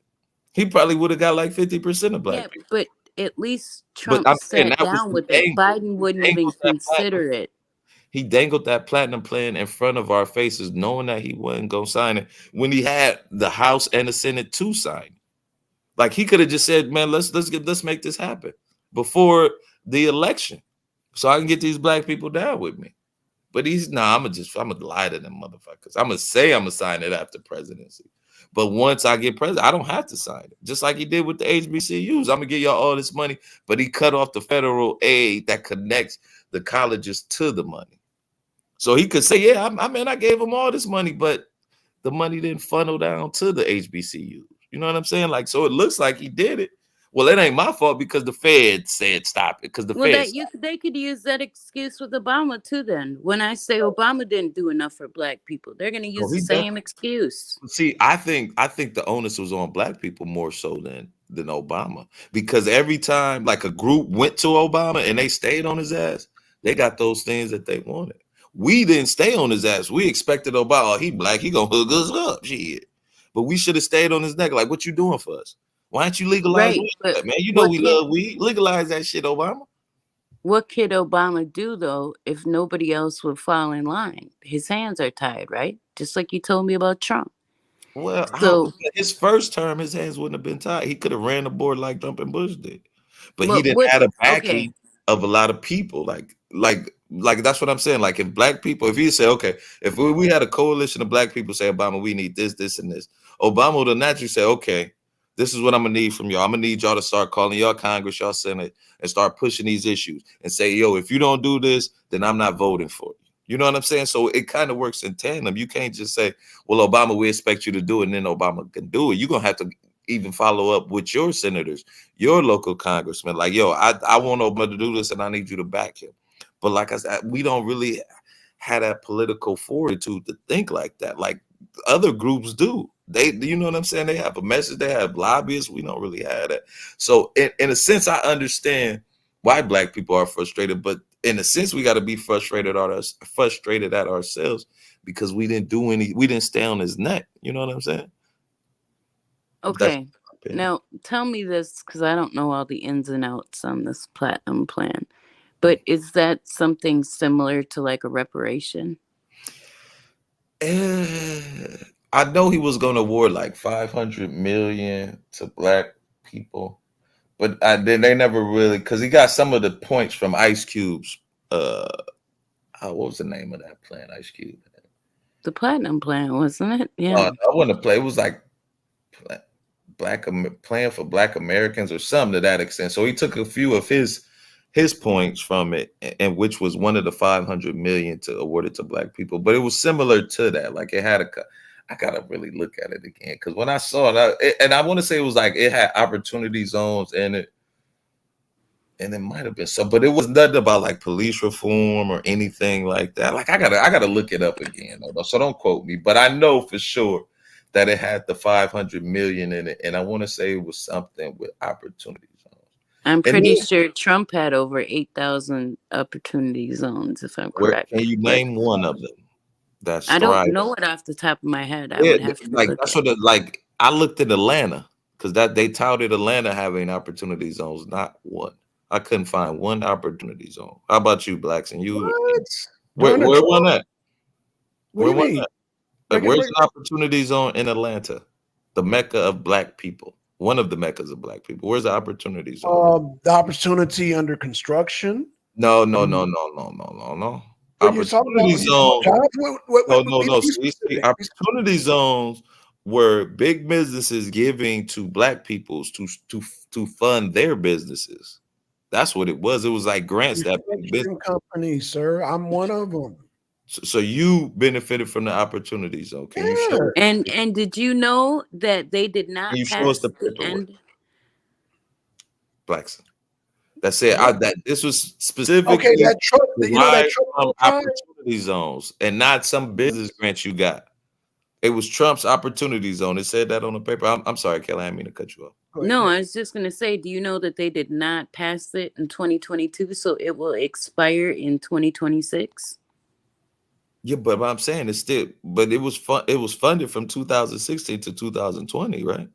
He probably would have got like 50% of black people. But at least Trump sat down with it. Biden wouldn't even consider it. He dangled that platinum plan in front of our faces, knowing that he wasn't gonna sign it when he had the House and the Senate to sign. Like he could have just said, "Man, let's make this happen before the election." so I can get these black people down with me. But I'm gonna lie to them motherfuckers. I'm gonna say I'm gonna sign it after presidency. But once I get president, I don't have to sign it. Just like he did with the HBCUs. I'm gonna give y'all all this money, but he cut off the federal aid that connects the colleges to the money. So he could say, yeah, I gave him all this money, but the money didn't funnel down to the HBCUs. You know what I'm saying? Like, so it looks like he did it. Well, it ain't my fault because the Fed said stop it. Because the Fed they could use that excuse with Obama too. Then when I say Obama didn't do enough for black people, they're going to use the same excuse. See, I think the onus was on black people more so than Obama, because every time like a group went to Obama and they stayed on his ass, they got those things that they wanted. We didn't stay on his ass. We expected Obama. Oh, he black. He gonna hook us up, shit. But we should have stayed on his neck. Like, what you doing for us? Why don't you legalize weed? Man? You know we love weed. Legalize that shit, Obama. What could Obama do though if nobody else would fall in line? His hands are tied, right? Just like you told me about Trump. Well, so his first term, his hands wouldn't have been tied. He could have ran the board like Trump and Bush did, but he didn't have a backing of a lot of people. Like that's what I'm saying. Like if black people, if he say, okay, if we had a coalition of black people say, Obama, we need this, this, and this, Obama would naturally say, okay, this is what I'm gonna need from y'all. I'm gonna need y'all to start calling y'all Congress, y'all Senate, and start pushing these issues and say, yo, if you don't do this, then I'm not voting for you. You know what I'm saying? So it kind of works in tandem. You can't just say, well, Obama, we expect you to do it, and then Obama can do it. You're gonna have to even follow up with your senators, your local congressmen, like, yo, I want Obama to do this, and I need you to back him. But like I said, we don't really have that political fortitude to think like that. Like other groups do. You know what I'm saying? They have a message, they have lobbyists. We don't really have that. So in a sense, I understand why black people are frustrated, but in a sense, we got to be frustrated at ourselves because we didn't stay on his neck. You know what I'm saying? Okay. Now tell me this, because I don't know all the ins and outs on this platinum plan, but is that something similar to like a reparation? I know he was going to award like $500 million to black people, but then they never really, because he got some of the points from Ice Cube's. What was the name of that plan? Ice Cube. The platinum plan, wasn't it? Yeah. I want to play. It was like plan for Black Americans or something to that extent. So he took a few of his points from it, and which was one of the $500 million to award it to black people. But it was similar to that. Like it had I gotta really look at it again because when I saw it, and I want to say it was like it had opportunity zones in it, and it might have been so, but it was nothing about like police reform or anything like that. Like I gotta look it up again, though. So don't quote me, but I know for sure that it had the $500 million in it, and I want to say it was something with opportunity zones. I'm pretty sure Trump had over 8,000 opportunity zones, if I'm correct. Can you name one of them? I don't know it off the top of my head. I would have to like that's what like I looked at Atlanta because that they touted Atlanta having opportunity zones, not one. I couldn't find one opportunity zone. How about you, Blacks? And you, where one at? Where one at? Like, where's an opportunity zone in Atlanta? The Mecca of black people. One of the Meccas of black people. Where's the opportunity zone? The opportunity under construction. No. Opportunity zones. No. Opportunity zones were big businesses giving to black peoples to fund their businesses. That's what it was. It was like grants that business companies, sir. I'm one of them. So you benefited from the opportunity zone. Can you show? And did you know that they did not? Can you show us the paperwork? Blackson. That's it. That this was specifically that Trump, opportunity zones and not some business grant you got. It was Trump's opportunity zone. It said that on the paper. I'm sorry, Kelly. I didn't mean to cut you off. No, I was just going to say, do you know that they did not pass it in 2022? So it will expire in 2026. Yeah, but I'm saying it's still, but it was fun. It was funded from 2016 to 2020, right?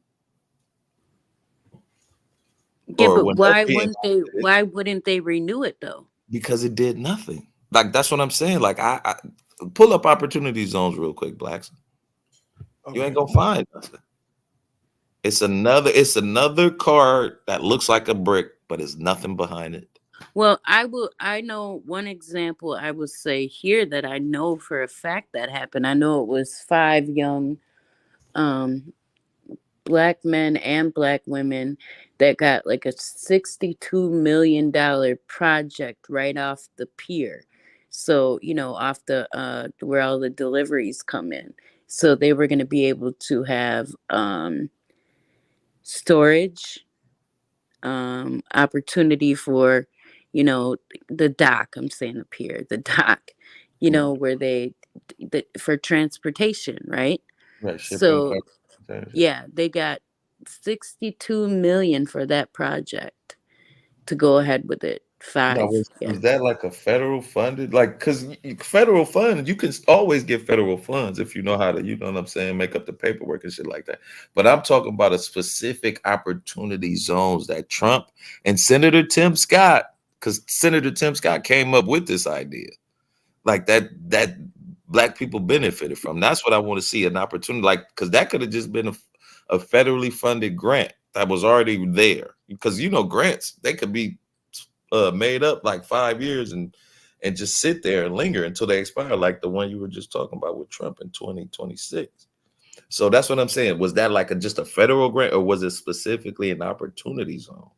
Yeah, but why wouldn't they renew it though? Because it did nothing. Like that's what I'm saying. Like I pull up opportunity zones real quick, Blacks. Okay. You ain't gonna find nothing. It's another card that looks like a brick, but it's nothing behind it. Well, I know one example I will say here that I know for a fact that happened. I know it was 5 young um black men and black women that got like a $62 million project right off the pier. So, off the where all the deliveries come in. So they were going to be able to have storage, opportunity for, the dock. I'm saying the pier, the dock, Right, where for transportation, right? right, shipping. So yeah, they got 62 million for that project to go ahead with it. Now, Five. Yeah. was that like a federal funded? Like, because federal funds, you can always get federal funds if you know how to, you know what I'm saying, make up the paperwork and shit like that. But I'm talking about a specific opportunity zones that Trump and Senator Tim Scott, because Senator Tim Scott came up with this idea, like that black people benefited from. That's what I want to see, an opportunity, like, because that could have just been a federally funded grant that was already there. Because grants, they could be made up like 5 years and just sit there and linger until they expire, like the one you were just talking about with Trump in 2026. So that's what I'm saying. Was that like just a federal grant, or was it specifically an opportunity zone?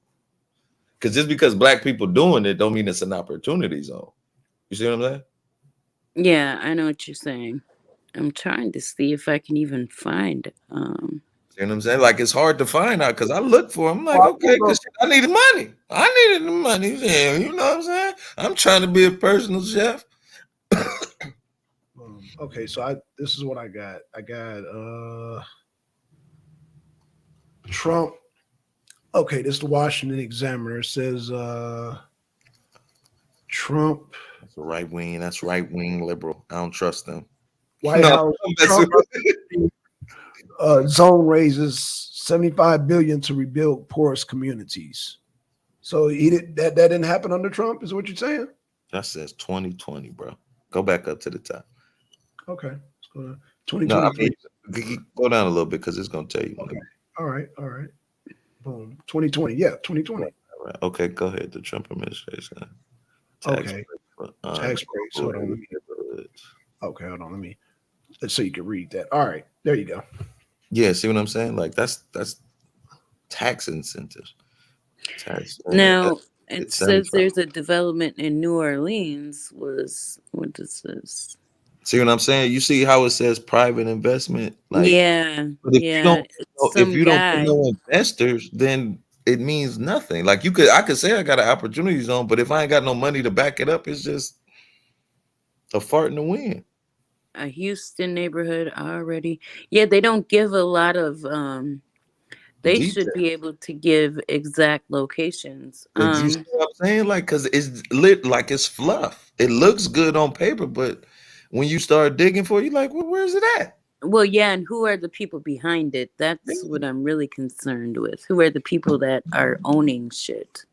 Because just because black people doing it don't mean it's an opportunity zone. You see what I'm saying? Yeah, I know what you're saying. I'm trying to see if I can even find. You know what I'm saying? Like, it's hard to find out because I look for them. I'm like, Well, okay, because I needed money. I needed the money. Yeah, you know what I'm saying? I'm trying to be a personal chef. Okay, so this is what I got. I got Trump. Okay, this is the Washington Examiner. It says Trump That's a right wing. That's right wing liberal. I don't trust them. White No, House I'm messing with zone raises 75 billion to rebuild poorest communities. So he did that. That didn't happen under Trump, is what you're saying? That says 2020, bro. Go back up to the top. Okay, let's go to No, I 2023. mean, go down a little bit because it's gonna tell you. Okay. All right. Boom. 2020. Yeah, 2020. All right. Okay, go ahead. The Trump administration. Okay. break, Tax breaks. Hold on. Okay, hold on. Let's so you can read that. All right, there you go. Yeah, see what I'm saying? Like, that's tax incentives. Now it it's says 75. there's a development in New Orleans. What does this? See what I'm saying? You see how it says private investment? Like, Yeah, but if yeah. It's if some you don't put guy. no investors, then it means nothing. Like, I could say I got an opportunity zone, but if I ain't got no money to back it up, it's just a fart in the wind. A Houston neighborhood already. Yeah, they don't give a lot of they Detail. should be able to give exact locations. But you see what I'm saying? Like, because it's lit, like it's fluff. It looks good on paper, but when you start digging for it, you're like, well, where's it at? Well, yeah, and who are the people behind it? That's what I'm really concerned with. Who are the people that are owning shit?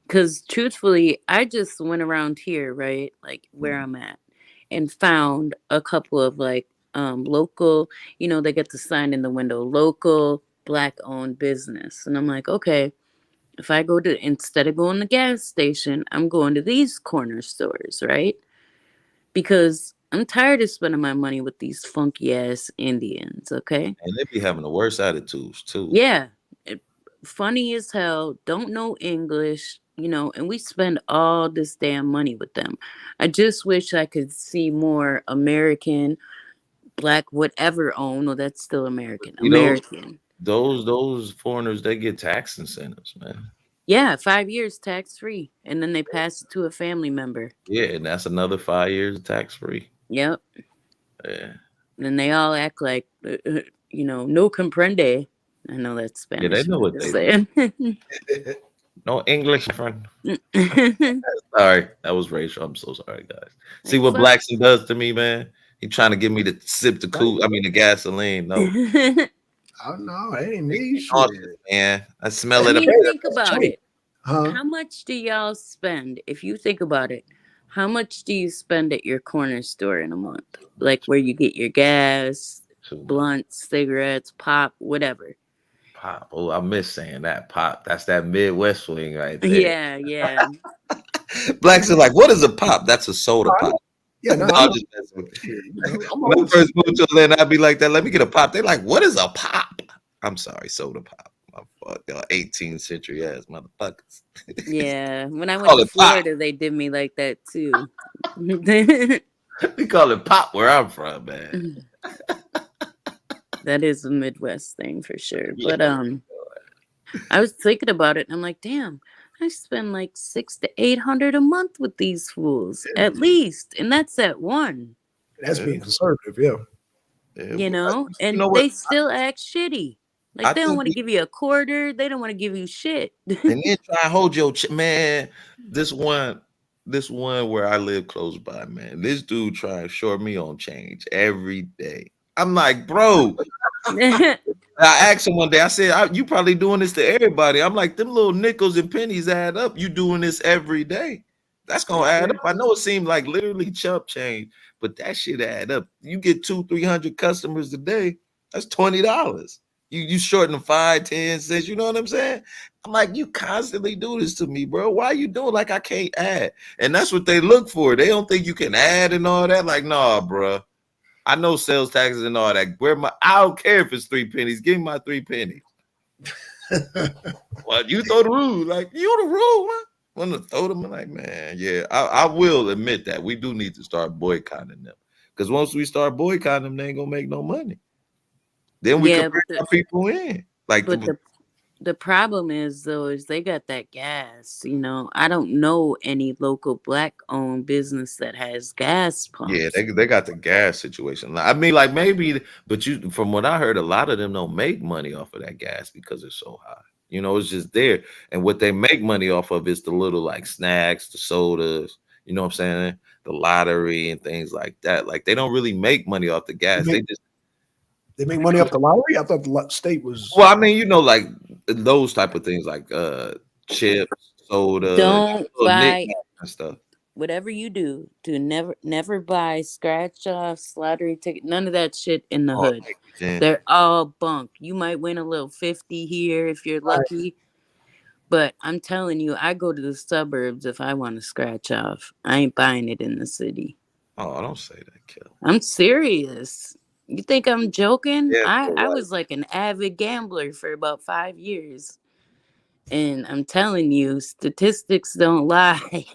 Because truthfully, I just went around here, right, like where I'm at, and found a couple of like local, they get the sign in the window, local black owned business. And I'm like, okay, if I go to, instead of going to the gas station, I'm going to these corner stores, right? Because I'm tired of spending my money with these funky ass Indians, okay? And they be having the worst attitudes too. Yeah. Funny as hell, don't know English, and we spend all this damn money with them. I just wish I could see more American, black, whatever owned. No, that's still American. American. Those foreigners, they get tax incentives, man. Yeah, 5 years tax free, and then they pass it to a family member. Yeah, and that's another 5 years tax free. Yep. Yeah. And they all act like, no comprende. I know that's Spanish. Yeah, they know what they're they saying. No English, friend. Sorry, that was racial. I'm so sorry, guys. See what Blackson does to me, man? He trying to get me to sip the the gasoline. No. Oh no, it ain't me. Man, I smell it. Think about it. Huh? How much do y'all spend? If you think about it, how much do you spend at your corner store in a month? Like where you get your gas, blunts, cigarettes, pop, whatever. Pop. Oh, I miss saying that. Pop. That's that Midwest swing right there. Yeah, yeah. Blacks are like, what is a pop? That's a soda pop. Yeah, No, no, I'm just messing with you. you know, I'm When I old first moved to Atlanta, I'd be like that. Let me get a pop. They're like, what is a pop? I'm sorry, soda pop. My fuck, y'all 18th century ass motherfuckers. Yeah. When I went Call to it pop. Florida, they did me like that too. We call it pop where I'm from, man. That is a Midwest thing for sure. Yeah. But I was thinking about it and I'm like, damn, I spend like 600 to 800 a month with these fools at least. And that's at one, That's being conservative, yeah. Yeah, you know, and know what? they still act shitty. Like I they don't think want to give you a quarter. They don't want to give you shit. and then try and hold your man. This one where I live close by, man. This dude trying to short me on change every day. I'm like, bro. I asked him one day, I said, you probably doing this to everybody. I'm like, them little nickels and pennies add up. You doing this every day. That's gonna add up. I know it seemed like literally chump change, but that shit add up. You get 200-300 customers a day, that's $20. You shorten them 5-10 cents, you know what I'm saying? I'm like, you constantly do this to me, bro. Why you doing like I can't add? And that's what they look for. They don't think you can add and all that. Like, nah, bro. I know sales taxes and all that. I don't care if it's 3 pennies. Give me my 3 pennies. Well, you throw the rule. Like, you the rule, man. Want to throw them? I'm like, man, yeah. I will admit that we do need to start boycotting them. Because once we start boycotting them, they ain't gonna make no money. Then we can bring our people in. Like, but the problem is though, is they got that gas. You know, I don't know any local Black-owned business that has gas pumps. yeah, they got the gas situation. I mean, like maybe, but from what I heard, a lot of them don't make money off of that gas because it's so high. You know, it's just there. And what they make money off of is the little like snacks, the sodas, you know what I'm saying? The lottery and things like that. Like they don't really make money off the gas. They make money off the lottery. I thought the state was. Well, I mean, you know, like those type of things, like chips, soda, Don't buy and stuff. whatever you do. Never buy scratch offs, lottery ticket, none of that shit in the hood. Man. They're all bunk. You might win a little 50 here if you're lucky. But I'm telling you, I go to the suburbs if I want to scratch off. I ain't buying it in the city. Oh, don't say that, Kill. I'm serious. You think I'm joking? Yeah, I was like an avid gambler for about 5 years. And I'm telling you, statistics don't lie.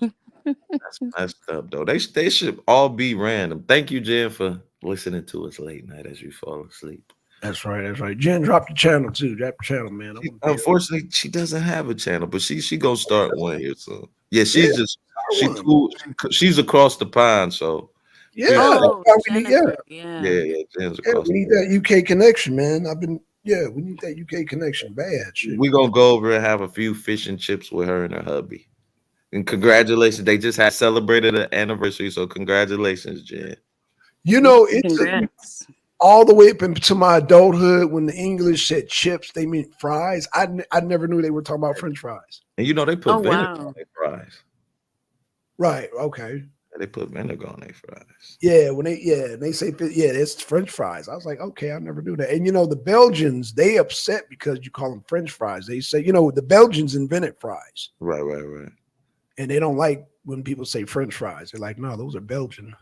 That's messed up, though. They should all be random. Thank you, Jen, for listening to us late night as you fall asleep. That's right. That's right. Jen, drop the channel too. Drop the channel, man. Unfortunately, she doesn't have a channel, but she gonna start one here soon. Yeah, she's across the pond, so yeah. Oh, Jennifer, yeah. Yeah, Jen's across we need that UK connection, man. We need that UK connection bad. Shit. We're gonna go over and have a few fish and chips with her and her hubby. And congratulations, they just had celebrated an anniversary, so congratulations, Jen. You know, it's Congrats. all the way up into my adulthood when the English said chips, they meant fries. I never knew they were talking about French fries. And you know they put vinegar wow. on their fries. Right. Okay. They put vinegar on their fries. Yeah. They say it's French fries. I was like, okay, I never knew that. And you know, the Belgians, they upset because you call them French fries. They say, you know, the Belgians invented fries. Right. And they don't like when people say French fries. They're like, no, those are Belgian.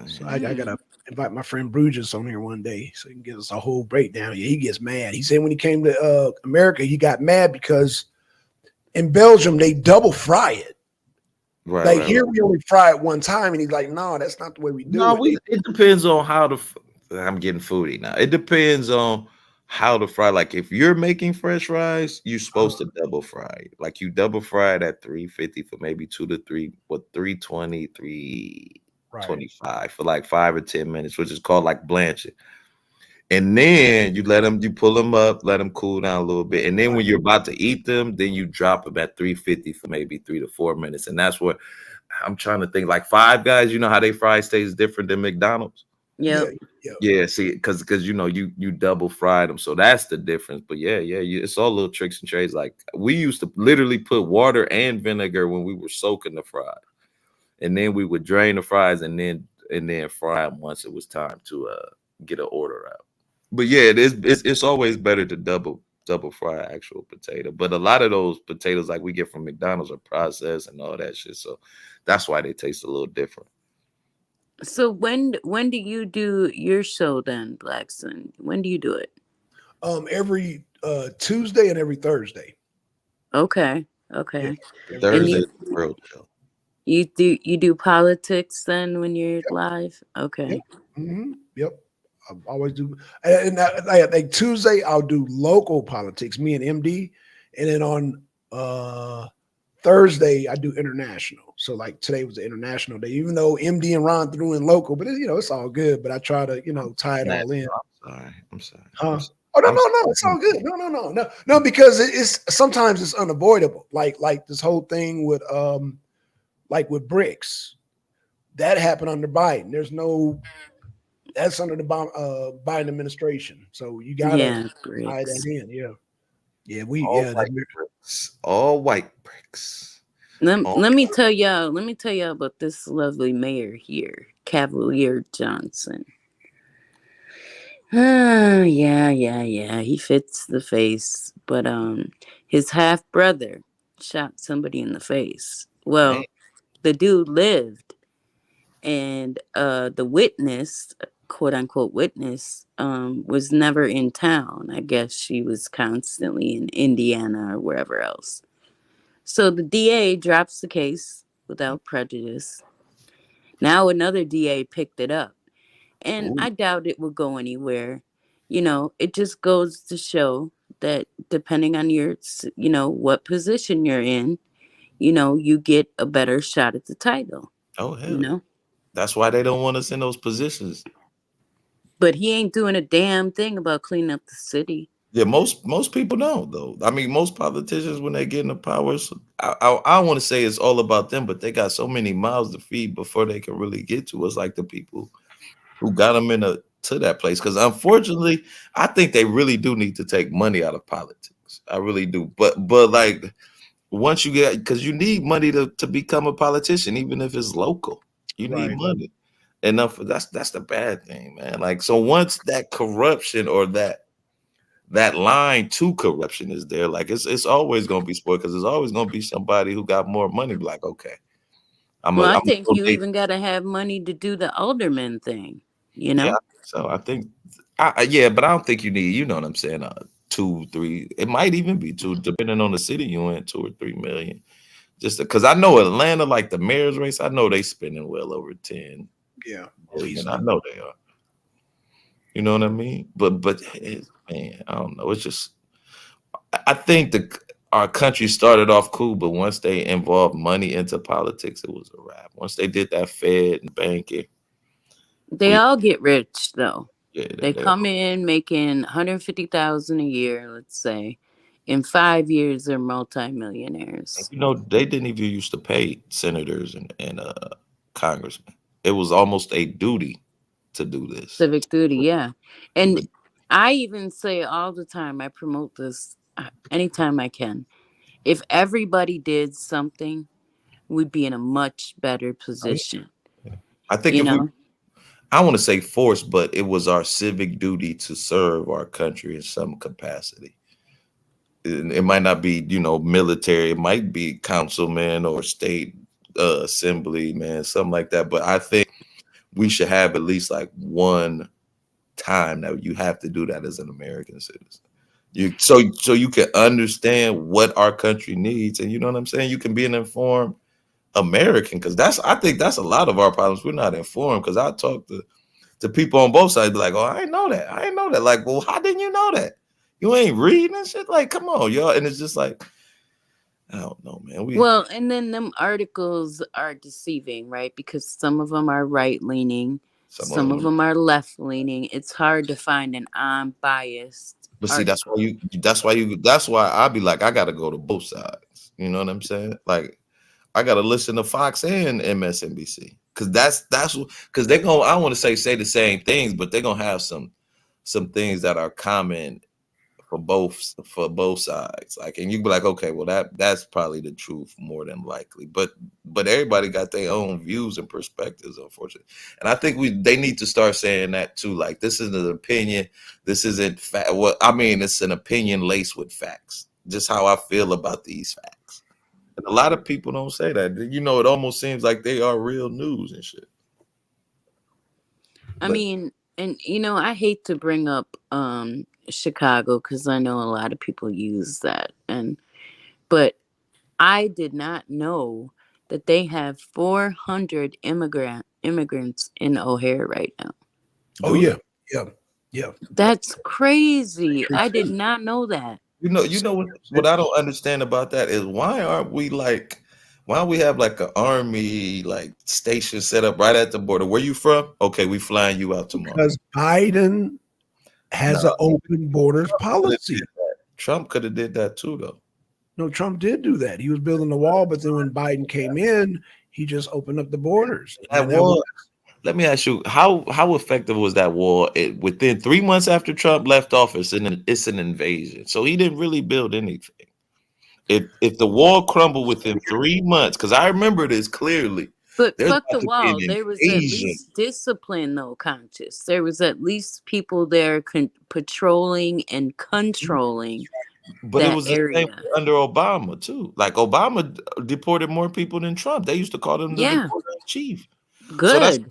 So I gotta invite my friend Bruges on here one day so he can give us a whole breakdown. Yeah, he gets mad. He said when he came to America, he got mad because in Belgium they double fry it. Right. Here we only fry it one time, and he's like, "No, that's not the way we do it." It depends on how I'm getting foodie now. It depends on how to fry. Like if you're making French fries, you're supposed to double fry it. Like you double fry it at 350 for maybe 320, 325 for like 5 or 10 minutes, which is called like blanching. And then you pull them up, let them cool down a little bit. And then when you're about to eat them, then you drop them at 350 for maybe 3 to 4 minutes. And that's what I'm trying to think. Like Five Guys, you know how they fry stays different than McDonald's. Yep. Yeah. See, because you know you double fried them, so that's the difference. But it's all little tricks and trades. Like we used to literally put water and vinegar when we were soaking the fries, and then we would drain the fries and then fry them once it was time to get an order out. But yeah, it's always better to double double fried actual potato. But a lot of those potatoes like we get from McDonald's are processed and all that shit. So that's why they taste a little different. So when do you do your show then, Blackson? When do you do it? Every Tuesday and every Thursday. Okay. Okay. Every Thursday you- is the real show. You do politics then when you're live? Okay. Yep. I always do. And like Tuesday, I'll do local politics, me and MD. And then on Thursday, I do international. So like today was the international day, even though MD and Ron threw in local, but it's all good. But I try to, tie it all in. I'm sorry. Huh? Oh no, it's all good. No, because it's sometimes it's unavoidable. Like this whole thing with like with BRICS, that happened under Biden. That's under the Biden administration. So you gotta tie bricks. that in. Yeah, All white bricks. Let me tell y'all about this lovely mayor here, Cavalier Johnson. Yeah. He fits the face, but his half brother shot somebody in the face. Well, the dude lived, and the witness, quote unquote witness, was never in town. I guess she was constantly in Indiana or wherever else. So the DA drops the case without prejudice. Now another DA picked it up. And I doubt it will go anywhere. It just goes to show that depending on your, what position you're in, you get a better shot at the title. Oh, hell. That's why they don't want us in those positions. But he ain't doing a damn thing about cleaning up the city. Yeah, most people don't, though. I mean, most politicians, when they get into power, I want to say it's all about them, but they got so many mouths to feed before they can really get to us, like the people who got them to that place. Because unfortunately, I think they really do need to take money out of politics. I really do. But like once you get, because you need money to become a politician, even if it's local, you need money. Enough. That's the bad thing, man. Like, so once that corruption or that line to corruption is there, like it's always gonna be spoiled, because there's always gonna be somebody who got more money. Like, okay, I think you even got to have money to do the alderman thing. Yeah, so I think, but I don't think you need, you know what I'm saying, 2, 3. It might even be 2, depending on the city you in, 2 or 3 million. Just because I know Atlanta, like the mayor's race, I know they spending well over 10. Yeah, billion. I know they are. You know what I mean? But man, I don't know. It's just, I think our country started off cool, but once they involved money into politics, it was a wrap. Once they did that Fed and banking, they all get rich though. Yeah, they come in making $150,000 a year, let's say. In 5 years, they're multimillionaires. They didn't even used to pay senators and congressmen. It was almost a duty to do this. Civic duty, yeah. And I even say all the time, I promote this anytime I can. If everybody did something, we'd be in a much better position. I think I want to say force, but it was our civic duty to serve our country in some capacity. It might not be, military. It might be councilman or state assemblyman, something like that. But I think we should have at least like one time that you have to do that as an American citizen. So you can understand what our country needs, and you know what I'm saying. You can be an informed American, because I think that's a lot of our problems. We're not informed, because I talk to people on both sides, be like, oh, I didn't know that. Like, well, how didn't you know that? You ain't reading and shit. Like, come on, y'all. And it's just like, I don't know, man. Well, and then them articles are deceiving, right? Because some of them are right leaning, some of them are left leaning. It's hard to find an unbiased. But see, that's why I be like, I got to go to both sides. You know what I'm saying? Like, I got to listen to Fox and MSNBC, because because they're gonna, I don't want to say the same things, but they're gonna have some things that are common for both sides. Like, and you be like, okay, well that's probably the truth more than likely. But everybody got their own views and perspectives, unfortunately. And I think they need to start saying that too. Like, this is an opinion. This isn't fact. Well, I mean, it's an opinion laced with facts. Just how I feel about these facts. And a lot of people don't say that. You know, it almost seems like they are real news and shit. I mean, and you know, I hate to bring up Chicago because I know a lot of people use that, but I did not know that they have 400 immigrants in O'Hare right now. Oh yeah, yeah. That's crazy. I did not know that. You know what I don't understand about that is why aren't we have like an army like station set up right at the border? Where you from? Okay, we flying you out tomorrow. Because Biden has an open borders policy. Trump could have did that too, though. No, Trump did do that. He was building the wall, but then when Biden came in, he just opened up the borders. That wall. Let me ask you, how effective was that wall? Within 3 months after Trump left office, and it's an invasion. So he didn't really build anything. If the wall crumbled within 3 months, because I remember this clearly. But fuck the wall. There was at least discipline, though, Conscious. There was at least people there patrolling and controlling. But it was the same under Obama too. Like Obama deported more people than Trump. They used to call him the deporter in chief. Good. So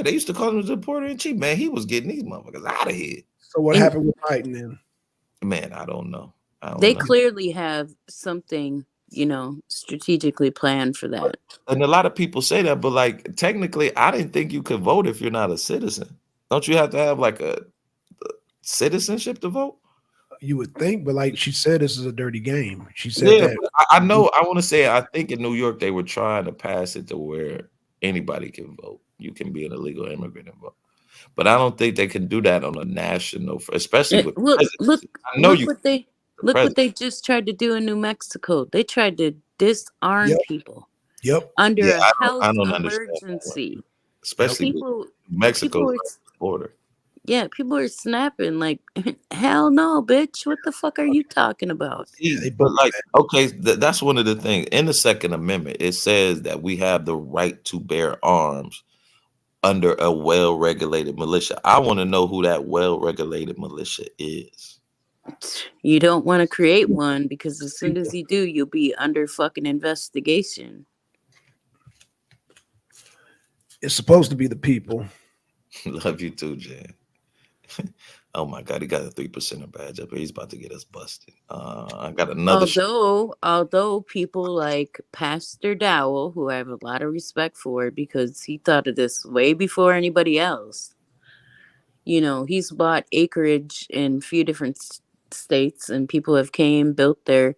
they used to call him the deporter in chief. Man, he was getting these motherfuckers out of here. So what happened with Biden then? Man, I don't know. They clearly have something, you know, strategically planned for that. And a lot of people say that, but like technically, I didn't think you could vote if you're not a citizen. Don't you have to have like a citizenship to vote? You would think, but like she said, this is a dirty game. She said that. I know. I want to say, I think in New York, they were trying to pass it to where anybody can vote. You can be an illegal immigrant and vote. But I don't think they can do that on a national, especially with Look what they just tried to do in New Mexico. They tried to disarm people. Yep. Under a health emergency. Especially with Mexico's border. Yeah, people are snapping like, hell no, bitch. What the fuck are you talking about? But like, okay, that's one of the things. In the Second Amendment, it says that we have the right to bear arms under a well-regulated militia. I want to know who that well-regulated militia is. You don't want to create one because as soon as you do, you'll be under fucking investigation. It's supposed to be the people. Love you too, Jan. Oh my God, he got a 3% badge up here. He's about to get us busted. I got another. Although people like Pastor Dowell, who I have a lot of respect for because he thought of this way before anybody else. You know, he's bought acreage in a few different states, and people have built their,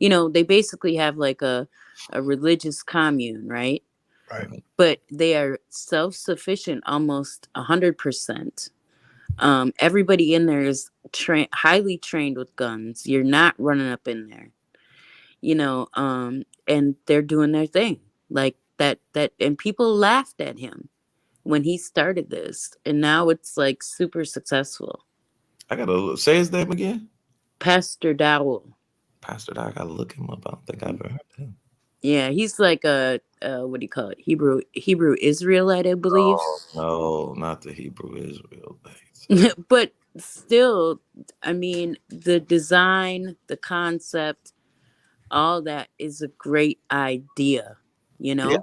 you know, they basically have like a religious commune, right? Right. But they are self-sufficient almost 100%. Everybody in there is highly trained with guns. You're not running up in there, you know, and they're doing their thing like that. And people laughed at him when he started this, and now it's like super successful. I gotta say his name again. Pastor Dowell. Pastor Dowell. I gotta look him up. I don't think I've ever heard of him. Yeah, he's like a what do you call it? Hebrew Israelite, I believe. Oh, no, not the Hebrew Israel thing. But still, I mean, the design, the concept, all that is a great idea, you know? Yeah,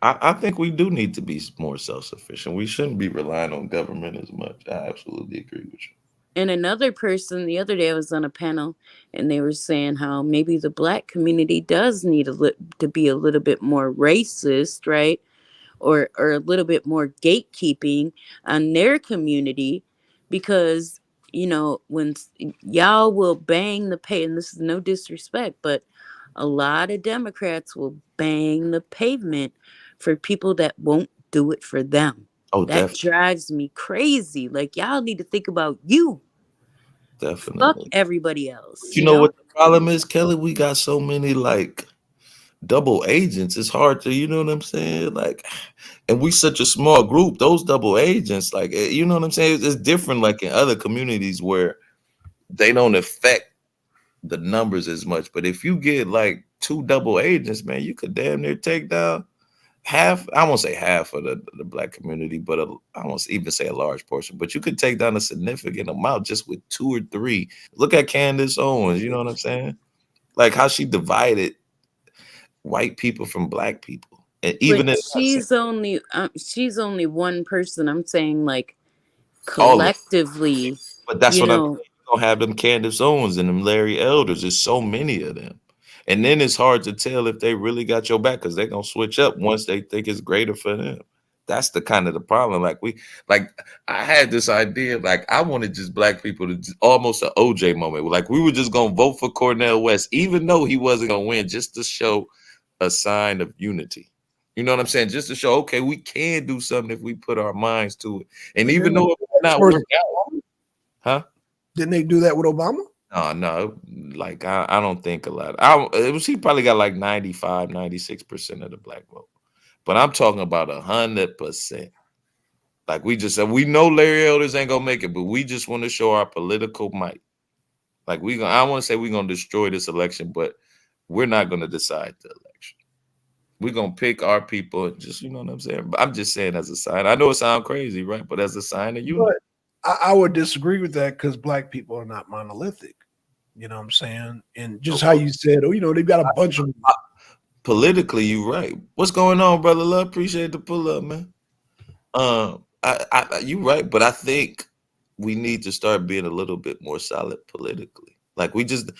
I think we do need to be more self-sufficient. We shouldn't be relying on government as much. I absolutely agree with you. And another person, the other day I was on a panel and they were saying how maybe the Black community does need to be a little bit more racist, right? Or a little bit more gatekeeping on their community. Because, you know, when y'all will bang the and this is no disrespect, but a lot of Democrats will bang the pavement for people that won't do it for them. Oh, that definitely. drives me crazy. Like, y'all need to think about you. Definitely. Fuck everybody else. You know what the problem is, Kelly? We got so many like double agents. It's hard to, you know what I'm saying? Like, and we such a small group. Those double agents, like, you know what I'm saying? It's different, like in other communities where they don't affect the numbers as much. But if you get like 2 double agents, man, you could damn near take down half. I won't say half of the black community, but I won't even say a large portion. But you could take down a significant amount just with 2 or 3. Look at Candace Owens. You know what I'm saying? Like how she divided white people from black people, and even But in she's only one person. I'm saying like all of them. collectively. But that's you what I'm know, saying. You don't have them Candace Owens and them Larry Elders. There's so many of them. And then it's hard to tell if they really got your back because they're gonna switch up once they think it's greater for them. That's the kind of the problem. Like I had this idea, like I wanted just black people to almost an OJ moment. Like we were just gonna vote for Cornel West, even though he wasn't gonna win, just to show a sign of unity. You know what I'm saying? Just to show, okay, we can do something if we put our minds to it. And even though it might not work out, huh? Didn't they do that with Obama? No, like I don't think a lot. He probably got like 95, 96% of the black vote. But I'm talking about 100%. Like we just said, we know Larry Elders ain't gonna make it, but we just want to show our political might. Like I want to say we're gonna destroy this election, but we're not gonna decide the election. We're gonna pick our people and just, you know what I'm saying? But I'm just saying as a sign. I know it sounds crazy, right? But as a sign of unity. I would disagree with that because black people are not monolithic. You know what I'm saying? And just how you said, they've got a bunch of politically, you're right. What's going on, brother? Love, appreciate the pull up, man. You're right, but I think we need to start being a little bit more solid politically. Like we just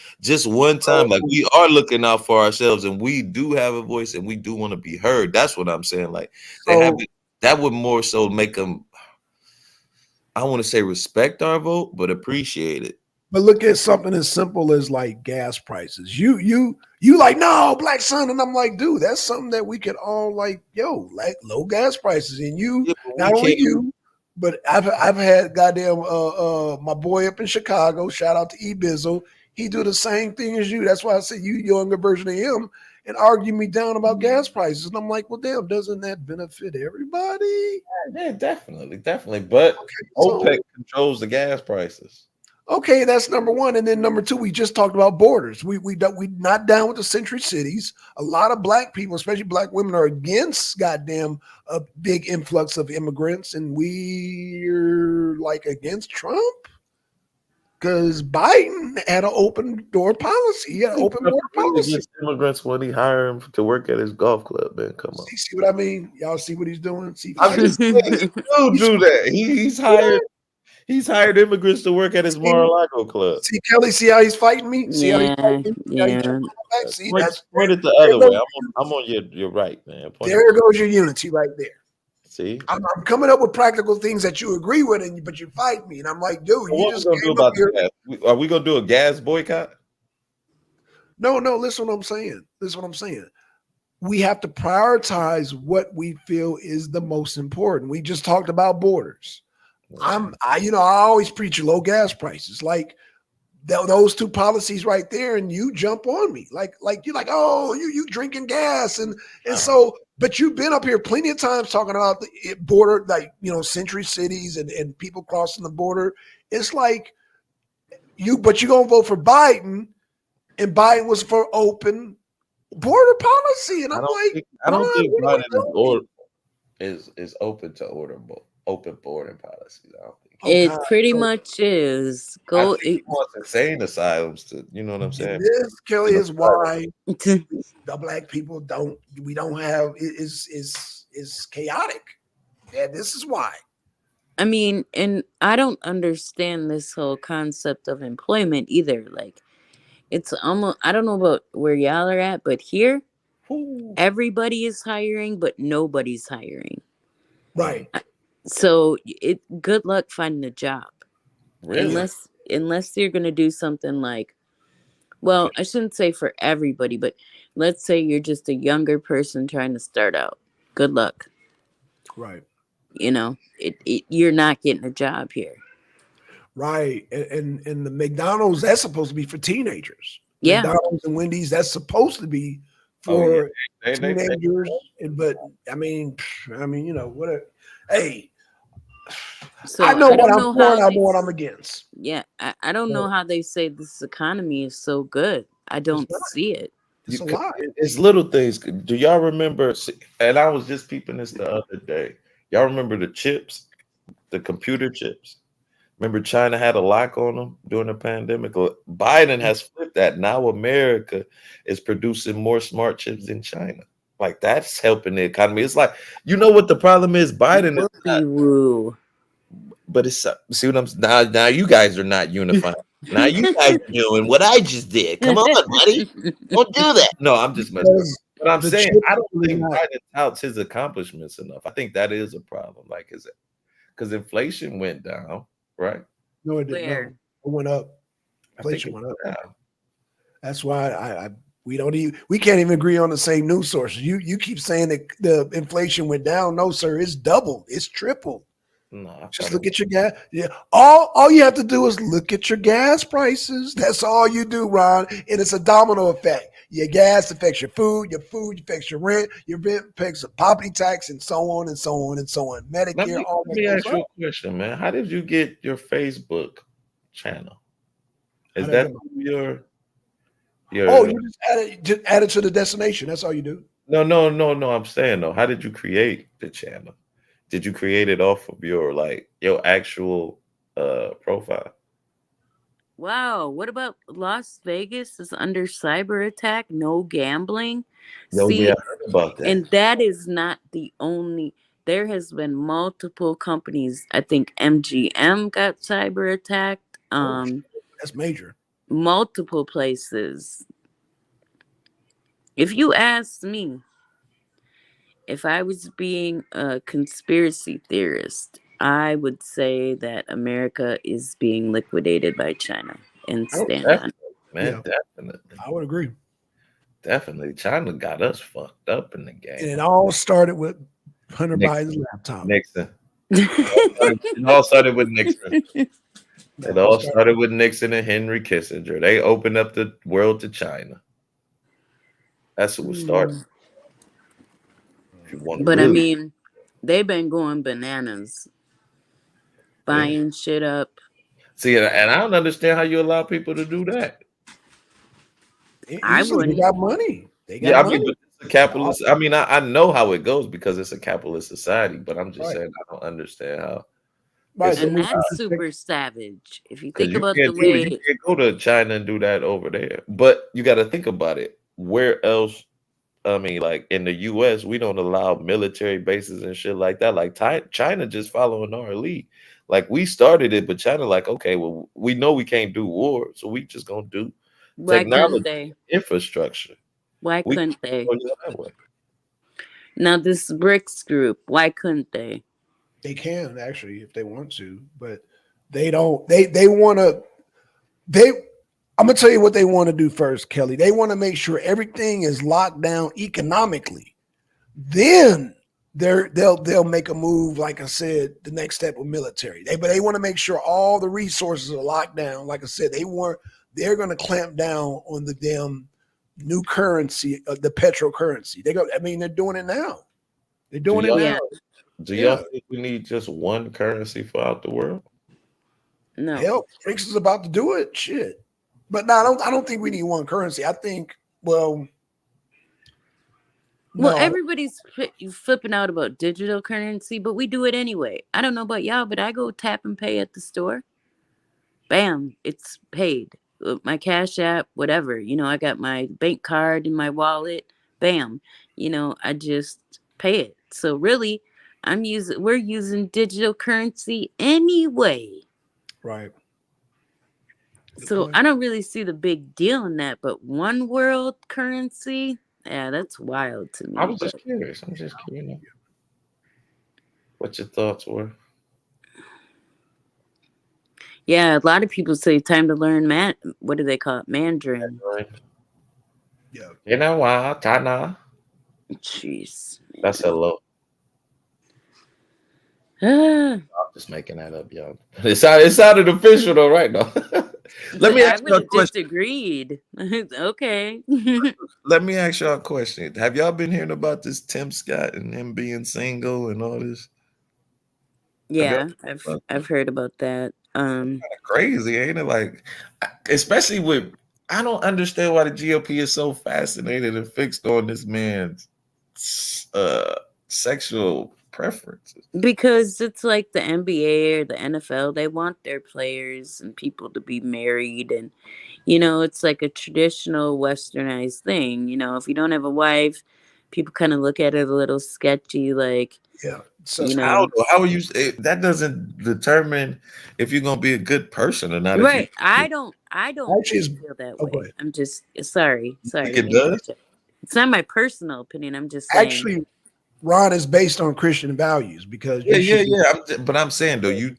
one time, like we are looking out for ourselves, and we do have a voice, and we do want to be heard. That's what I'm saying. Like that would more so make them. I want to say respect our vote, but appreciate it. But look at something as simple as like gas prices. You like, no, black son, and I'm like, dude, that's something that we could all like, like low gas prices. And not only you, but I've had goddamn my boy up in Chicago. Shout out to E-Bizzle. He do the same thing as you. That's why I say you younger version of him and argue me down about gas prices. And I'm like, well, damn, doesn't that benefit everybody? Yeah, definitely. But OPEC controls the gas prices. Okay, that's number one. And then number two, we just talked about borders. We not down with the century cities. A lot of black people, especially black women, are against goddamn a big influx of immigrants, and we're like against Trump because Biden had an open door policy. He had an open border policy. Immigrants when he hired him to work at his golf club, man. Come on. See what I mean? Y'all see what he's doing? I'm just saying, he will do that. He's hired. He's hired immigrants to work at his Mar-a-Lago club. See, Kelly, see how he's fighting me? See how he's fighting me? Yeah. See, point it the other way. I'm on your right, man. There goes your unity right there. See? I'm coming up with practical things that you agree with, but you fight me. And I'm like, dude, what are we gonna do about the gas? Are we going to do a gas boycott? No, listen what I'm saying. We have to prioritize what we feel is the most important. We just talked about borders. I always preach low gas prices, like those two policies right there, and you jump on me like you're like, oh, you drinking gas, and so, but you've been up here plenty of times talking about the border, like century cities and people crossing the border. It's like but you're gonna vote for Biden, and Biden was for open border policy, and I don't think Biden is open to open border policies. I don't think it pretty much is. He wants insane asylums to, you know what I'm saying? This, Kelly, is why the black people don't have is chaotic. Yeah, this is why. I mean, and I don't understand this whole concept of employment either. Like, it's almost, I don't know about where y'all are at, but here, everybody is hiring, but nobody's hiring. Right. So good luck finding a job. Really? Unless you're gonna do something like, well, I shouldn't say for everybody, but let's say you're just a younger person trying to start out. Good luck. Right. You're not getting a job here. Right. And the McDonald's, that's supposed to be for teenagers. Yeah. McDonald's and Wendy's, that's supposed to be for teenagers. But I mean, what? Hey, So I know I what don't I'm know for how and I they know what I'm against. yeah, I don't know how they say this economy is so good. I It's don't not. see it. It's a lie. It's little things. Do y'all remember? And I was just peeping this the other day. Y'all remember the chips, the computer chips? Remember China had a lock on them during the pandemic? Biden has flipped that. Now America is producing more smart chips than China. Like that's helping the economy. It's like, you know what the problem is? Biden is not, Woo. but it's see what I'm now you guys are not unified. Now you guys are doing what I just did. Come on, buddy. Don't do that. No, I'm just messing with you. Because But I'm the saying chips I don't are think not. Biden touts his accomplishments enough. I think that is a problem. Like, is it because inflation went down, right? No, it didn't. No, Where? it went up. I think Inflation it went up. went down. That's why we can't even agree on the same news sources. You keep saying that the inflation went down. No, sir, it's doubled. It's tripled. No, I Just thought look at your gas. Yeah, all you have to do is look at your gas prices. That's all you do, Ron. And it's a domino effect. Your gas affects your food affects your rent affects the property tax, and so on and so on and so on. let Medicare, me all let that me goes ask you up. a question, man. How did you get your Facebook channel? How Is did I that get my- your Oh, your you just add it to the destination. That's all you do. no, I'm saying though, how did you create the channel? Did you create it off of your actual profile? Wow, what about Las Vegas is under cyber attack, no gambling? No, yeah, See, I heard about that. and that is not the only. There has been multiple companies. I think MGM got cyber attacked. Oh, that's major. Multiple places. If you ask me, if I was being a conspiracy theorist, I would say that America is being liquidated by China and Oh, stand on it. definitely, man, Yeah. definitely. I would agree. Definitely. China got us fucked up in the And game. it all started with Hunter Nixon. Biden's laptop. Nixon. It all started with Nixon. No, It all started with Nixon and Henry Kissinger. They opened up the world to China. That's who it started. If you want to But I really mean, they've been going bananas, buying shit up. see, and I don't understand how you allow people to do that. I Easily, they wouldn't. got money. They got Yeah, I money. mean, but it's a capitalist. I mean, I know how it goes because it's a capitalist society, but I'm just Right. saying I don't understand how. Right, it's so And we that's have to super savage. If you Because think you about can't the do it. You way, can't go to China and do that over there. But you got to think about it. Where else? I mean, like in the U.S., we don't allow military bases and shit like that. Like China just following our lead. Like we started it, but China like, okay, well, we know we can't do war, so we just gonna do why couldn't technology, they? infrastructure. Why We couldn't they? go that way. Now this BRICS group, why couldn't they? They can actually if they want to, but they don't. They want to. I'm gonna tell you what they want to do first, Kelly. They want to make sure everything is locked down economically. Then they'll make a move. Like I said, the next step with military. But they want to make sure all the resources are locked down. Like I said, they're going to clamp down on the damn new currency, the petro currency. They're doing it now. They're doing it y'all- now. Yeah, Do Yeah. y'all think we need just one currency throughout the world? no. Hell, BRICS is about to do it. Shit. But no, I don't think we need one currency. I think, well, Well, no, everybody's flipping out about digital currency, but we do it anyway. I don't know about y'all, but I go tap and pay at the store. Bam, it's paid. My Cash App, whatever. I got my bank card in my wallet. Bam. I just pay it. So really, we're using digital currency anyway. right. Good So point. I don't really see the big deal in that, but one world currency, yeah, that's wild to me. I was just but- curious. I'm just curious. What your thoughts were? Yeah, a lot of people say time to learn what do they call it? Mandarin. Yeah. You know what, China? Jeez. That's hello. Ah, I'm just making that up, y'all. It sounded official though, right now. Let me I ask would y'all a have question. disagreed. Okay. Let me ask y'all a question. Have y'all been hearing about this Tim Scott and him being single and all this? Yeah, I've heard about that. Crazy, ain't it? Like, especially with, I don't understand why the GOP is so fascinated and fixed on this man's sexual preferences. Because it's like the NBA or the NFL, they want their players and people to be married, and it's like a traditional westernized thing. If you don't have a wife, people kind of look at it a little sketchy, like, Yeah. So how are you? That doesn't determine if you're gonna be a good person or not. right. I don't Actually, feel that go way. ahead. I'm just sorry. think it does? It's not my personal opinion. I'm just saying. Actually, Ron, is based on Christian values because Yeah. But I'm saying though,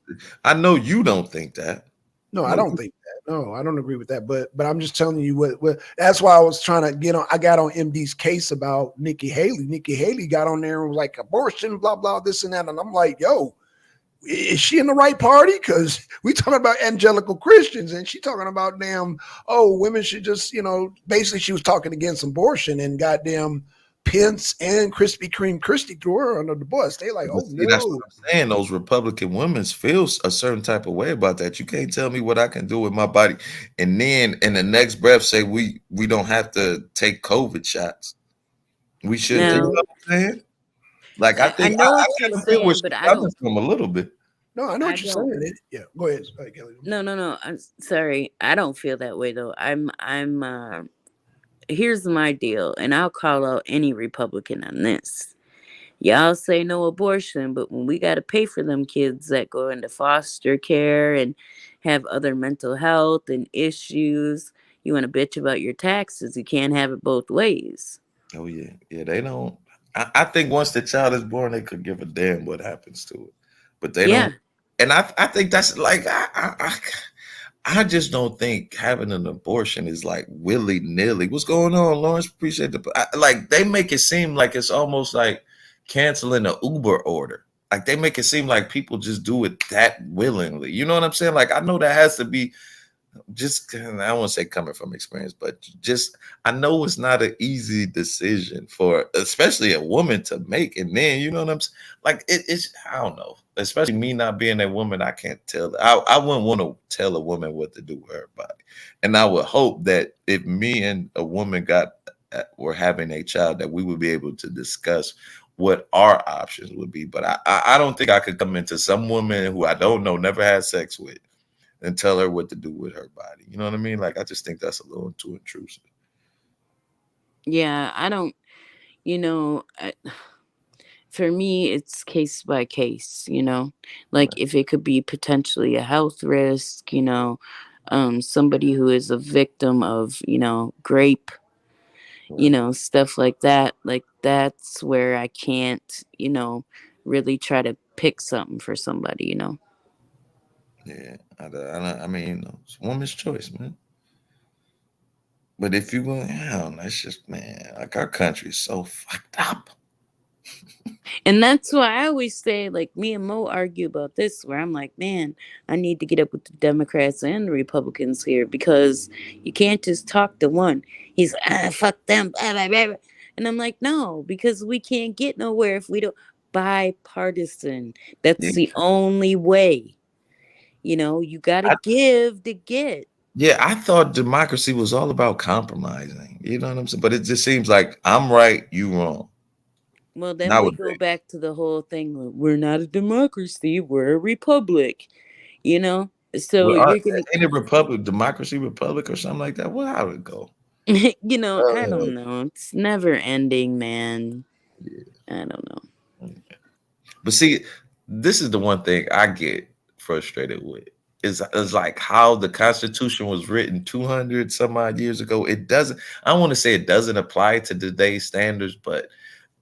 I know you don't think that. No, I don't think that. No, I don't agree with that. But I'm just telling you what that's why I was trying to get on. I got on MD's case about Nikki Haley. Nikki Haley got on there and was like abortion, blah, blah, this and that. And I'm like, yo, is she in the right party? Because we talking about evangelical Christians and she talking about women should just, basically she was talking against abortion and goddamn Pence and Krispy Kreme Christie threw her under the bus. They like, oh no. That's what I'm saying. Those Republican women feel a certain type of way about that. You can't tell me what I can do with my body, and then in the next breath say we don't have to take COVID shots. We should. No. You know what I'm saying? Like I think I know what you're saying, but I don't. From a little bit. No, I know what you're saying. Yeah, go ahead, Kelly. No. I'm sorry. I don't feel that way though. I'm. Here's my deal, and I'll call out any Republican on this. Y'all say no abortion, but when we got to pay for them kids that go into foster care and have other mental health and issues, you want to bitch about your taxes. You can't have it both ways. Oh yeah, they don't. I think once the child is born, they could give a damn what happens to it, but they don't. And I think that's like I just don't think having an abortion is like willy-nilly. What's going on, Lawrence? Appreciate like they make it seem like it's almost like canceling an Uber order. Like they make it seem like people just do it that willingly. You know what I'm saying? Like I know that has to be just, I don't want to say coming from experience, but just I know it's not an easy decision for especially a woman to make. And then you know what I'm saying? Like it's I don't know. Especially me not being a woman, I can't tell. I wouldn't want to tell a woman what to do with her body. And I would hope that if me and a woman were having a child, that we would be able to discuss what our options would be. But I don't think I could come into some woman who I don't know, never had sex with, and tell her what to do with her body. You know what I mean? Like, I just think that's a little too intrusive. Yeah, I don't, for me, it's case by case, like if it could be potentially a health risk, somebody who is a victim of, grape, stuff like that. Like that's where I can't, really try to pick something for somebody, Yeah, I mean, it's a woman's choice, man. But if you go, that's just, man, like our country is so fucked up. And that's why I always say, like, me and Mo argue about this, where I'm like, man, I need to get up with the Democrats and the Republicans here, because you can't just talk to one. He's like, fuck them. Blah, blah, blah. And I'm like, no, because we can't get nowhere if we don't. Bipartisan. That's the only way. You got to give to get. Yeah, I thought democracy was all about compromising. You know what I'm saying? But it just seems like I'm right, you wrong. Well, then we go back to the whole thing. We're not a democracy. We're a republic. So well, you're going to... Ain't a republic, democracy, republic, or something like that? Well, how would it go? I don't know. It's never ending, man. Yeah. I don't know. But see, this is the one thing I get frustrated with. Is like how the Constitution was written 200 some odd years ago. It doesn't, I don't want to say it doesn't apply to today's standards, but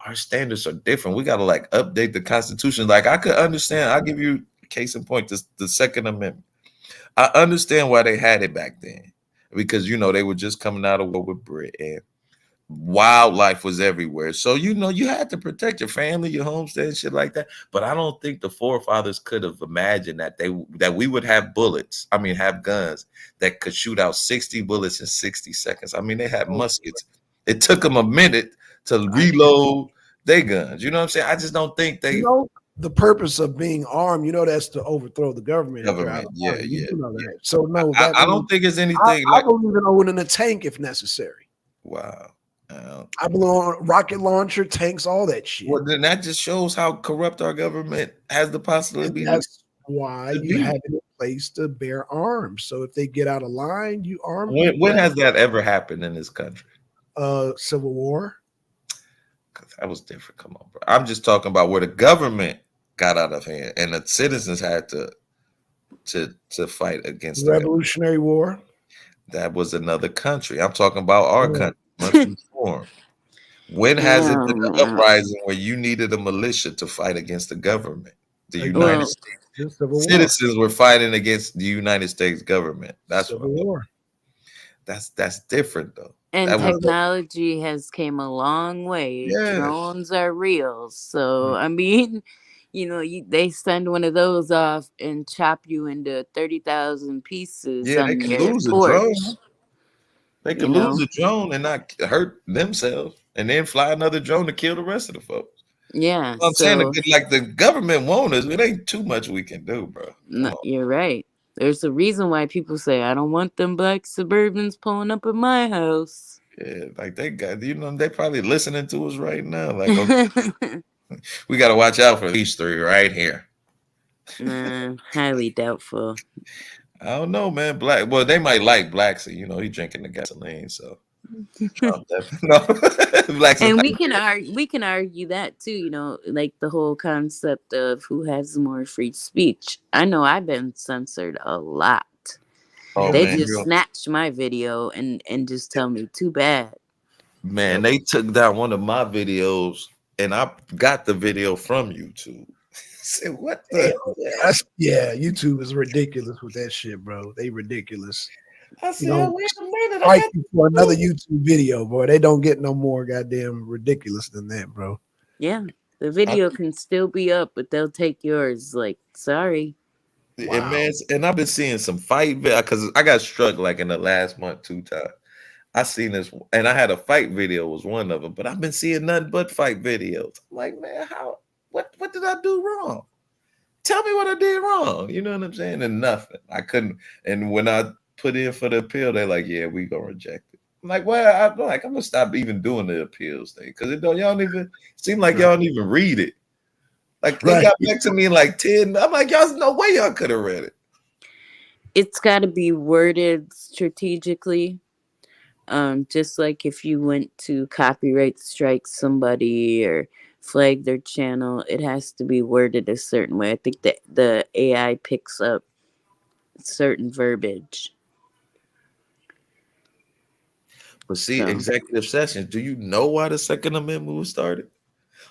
our standards are different. We got to like update the Constitution. Like I could understand, I'll give you a case in point, the Second Amendment. I understand why they had it back then, because, they were just coming out of war with Britain. Wildlife was everywhere. So, you had to protect your family, your homestead, shit like that. But I don't think the forefathers could have imagined that we would have have guns that could shoot out 60 bullets in 60 seconds. I mean, they had muskets. It took them a minute to reload their guns. You know what I'm saying? I just don't think they the purpose of being armed, you know, that's to overthrow the government. If you're out Government, of yeah, line. You yeah, do know yeah. that. So no, I, that I means don't think it's anything I like believe in owning a tank if necessary. wow. I believe on rocket launcher, tanks, all that shit. Well, then that just shows how corrupt our government has the And possibility. that's why to you be. have it in place to bear arms. So if they get out of line, you arm When people. has that ever happened in this country? Civil War. 'Cause that was different. Come on, bro. I'm just talking about where the government got out of hand and the citizens had to fight against the government. Revolutionary War. That was another country. I'm talking about our Yeah. country. Much reformed. When has it Oh, been an man. uprising where you needed a militia to fight against the government? The Again, United Well, States the Civil War. citizens were fighting against the United States government. That's what Civil I'm War. that's different though. and That was technology has came a long way. yes. Drones are real. So, I mean, they send one of those off and chop you into 30,000 pieces Yeah, they on can your lose a porch. drone. They You could lose know? a drone and not hurt themselves, and then fly another drone to kill the rest of the folks. Yeah. I'm saying, So, like the government won't us. It ain't too much we can do, bro. Come on. you're right. There's a reason why people say, I don't want them black Suburbans pulling up at my house. Yeah, like they got, they probably listening to us right now. Like, okay, we got to watch out for these three right here. Nah, highly doubtful. I don't know, man. Black, well, they might like Black, so he drinking the gasoline, so Trump definitely no. Blacks And are we like, can argue that too, like the whole concept of who has more free speech. I know I've been censored a lot. oh They man, just snatch my video and just tell me too bad. man, they took down one of my videos, and I got the video from YouTube. Said what the? YouTube is ridiculous with that shit, bro. They ridiculous. I said, wait a minute. Fight for another YouTube video, boy. They don't get no more goddamn ridiculous than that, bro. Yeah, the video can still be up, but they'll take yours. Like, sorry. And man, and I've been seeing some fight because I got struck like in the last month 2 times. I seen this, and I had a fight video was one of them, but I've been seeing nothing but fight videos. I'm like, man, what did I do wrong? Tell me what I did wrong. You know what I'm saying? And nothing. I couldn't. And when I put in for the appeal, they're like, yeah, we gonna reject it. I'm like, well, I'm gonna stop even doing the appeals thing because y'all don't even seem like y'all don't even read it. Like they got back to me in like 10. I'm like, y'all, no way y'all could have read it. It's got to be worded strategically. Just like if you went to copyright strike somebody or flag their channel, it has to be worded a certain way. I think that the AI picks up certain verbiage. But see, executive sessions, do you know why the Second Amendment was started?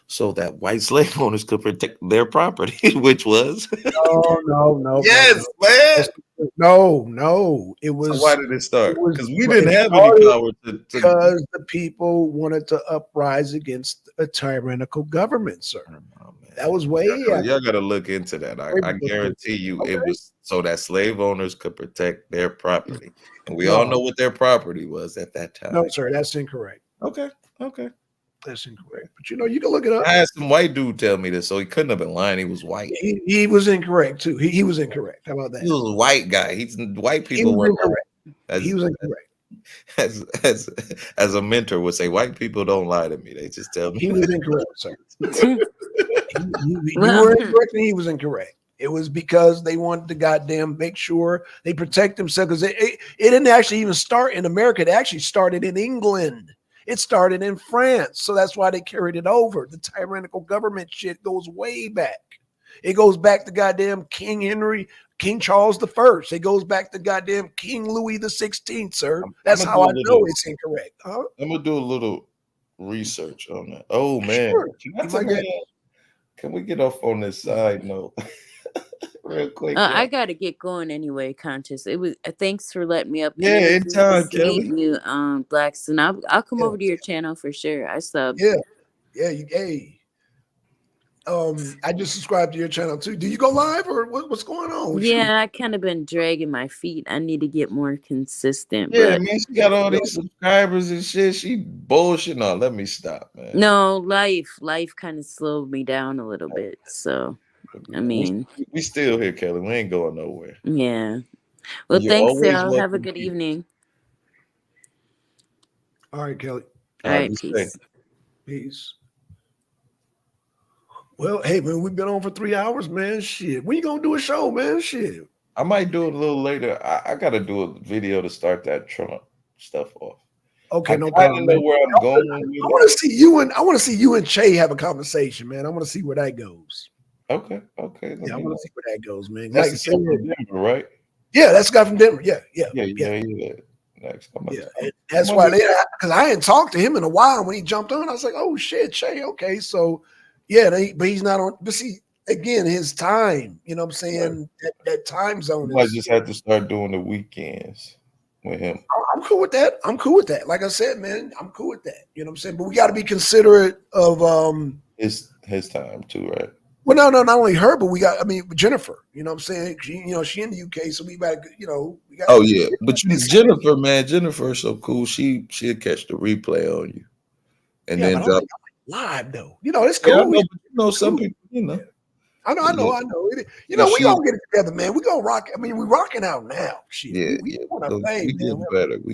So that white slave owners could protect their property, which was No. Yes, man. No. It was. So why did it start? Because we didn't have started any power because the people wanted to uprise against a tyrannical government, sir. That was way. Y'all got to look into that. I guarantee you, it was so that slave owners could protect their property, and we all know what their property was at that time. No, sir, that's incorrect. Okay. That's incorrect. But you can look it up. I had some white dude tell me this, so he couldn't have been lying. He was white. He was incorrect too. He was incorrect. How about that? He was a white guy. White people were incorrect. He was incorrect. As a mentor would say, white people don't lie to me. They just tell me. He was incorrect, sir. You were incorrect and he was incorrect. It was because they wanted to goddamn make sure they protect themselves. Because it didn't actually even start in America. It actually started in England. It started in France. So that's why they carried it over. The tyrannical government shit goes way back. It goes back to goddamn King Charles I. It goes back to goddamn King Louis XVI, sir. That's how I know it's incorrect. Huh? I'm going to do a little research on that. Oh, man. Sure. Can we get off on this side note? Real quick. I gotta get going anyway, Conscious. It was thanks for letting me up. Yeah, anytime, Kelly. You, Blackson. I'll come over to your channel for sure. I sub. Yeah. Hey. I just subscribed to your channel too. Do you go live or what's going on with you? Yeah, I kind of been dragging my feet. I need to get more consistent. Yeah, But man, she got all these subscribers and shit. She bullshit. No, let me stop, man. no, life kind of slowed me down a little bit. So, I mean, we still here, Kelly. We ain't going nowhere. yeah. Well, You're thanks, always y'all. Have a welcome good here. evening. All right, Kelly. All right, be peace. safe. Peace. Well, hey man, we've been on for 3 hours, man. Shit. When you gonna do a show, man? Shit. I might do it a little later. I gotta do a video to start that Trump stuff off. Okay, I no kinda problem. know Man. where I'm going. I want to see you and Che have a conversation, man. I want to see where that goes. Okay. Yeah, I want to see where that goes, man. That's Like I the said, guy from Denver, right? yeah, that's the guy from Denver. Yeah. Next, And that's why because I hadn't talked to him in a while. When he jumped on, I was like, "Oh shit, Che, okay." So, yeah, but he's not on. But see, again, his time. You know what I'm saying? That time zone. I just had to start doing the weekends with him. I'm cool with that. Like I said, man, I'm cool with that. You know what I'm saying? But we got to be considerate of his time too, right? Well, no, not only her, but Jennifer. You know what I'm saying? She in the UK, so we got we got. Oh yeah, but Jennifer, man, Jennifer's so cool. She'll catch the replay on you, and then drop live though. It's cool. Yeah, some people, I know. We gonna get it together, man. We gonna rock. I mean, we rocking out now. Shit. We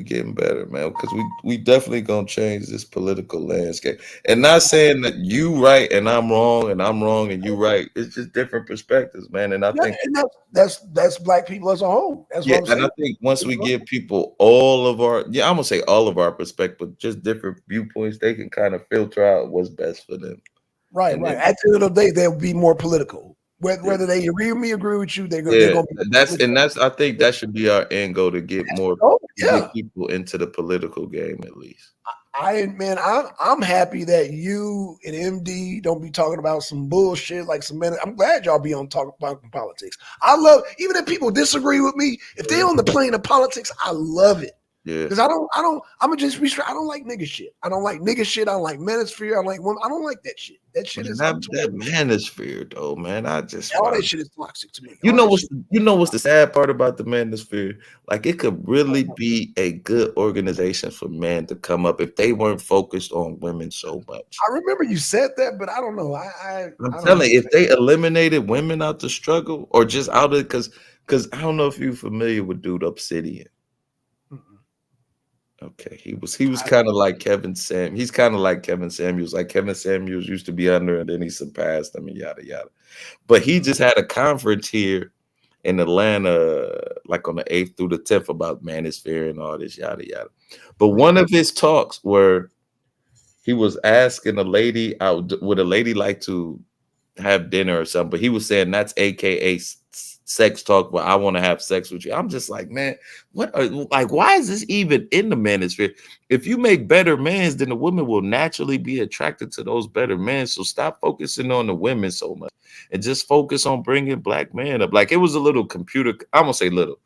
getting better, man. Because we definitely gonna change this political landscape. And not saying that you right and I'm wrong and you right. It's just different perspectives, man. And I think that's black people as a whole. That's what I'm saying. And I think once we give people all of our, I'm gonna say all of our perspective, just different viewpoints, they can kind of filter out what's best for them. Right. At the end of the day, they'll be more political. Whether they agree with you, they're gonna be that's I think that should be our end goal, to get more get people into the political game at least. I'm happy that you and MD don't be talking about some bullshit like some men. I'm glad y'all be on talking about politics. I love, even if people disagree with me, if they're on the plane of politics, I love it. Yeah, because I don't like nigga shit. I don't like manosphere. I don't like that shit. That shit is that manosphere though, man. All that shit is toxic to me. You know what's the sad part about the manosphere? Like, it could really be a good organization for men to come up if they weren't focused on women so much. I remember you said that, but I don't know. I'm telling you, if they eliminated women out the struggle, or just out of because I don't know if you're familiar with dude Obsidian. Okay, he was kind of like Kevin Samuels. He's kind of like Kevin Samuels. Like Kevin Samuels used to be under, and then he surpassed him, and yada yada. But he just had a conference here in Atlanta, like on the 8th through the 10th, about manosphere and all this yada yada. But one of his talks where he was asking a lady out, would a lady like to have dinner or something? But he was saying that's AKA sex talk, where I want to have sex with you. I'm just like, man, why is this even in the manosphere? If you make better men, then the women will naturally be attracted to those better men. So stop focusing on the women so much and just focus on bringing black men up. Like, it was a little computer, I'm gonna say little,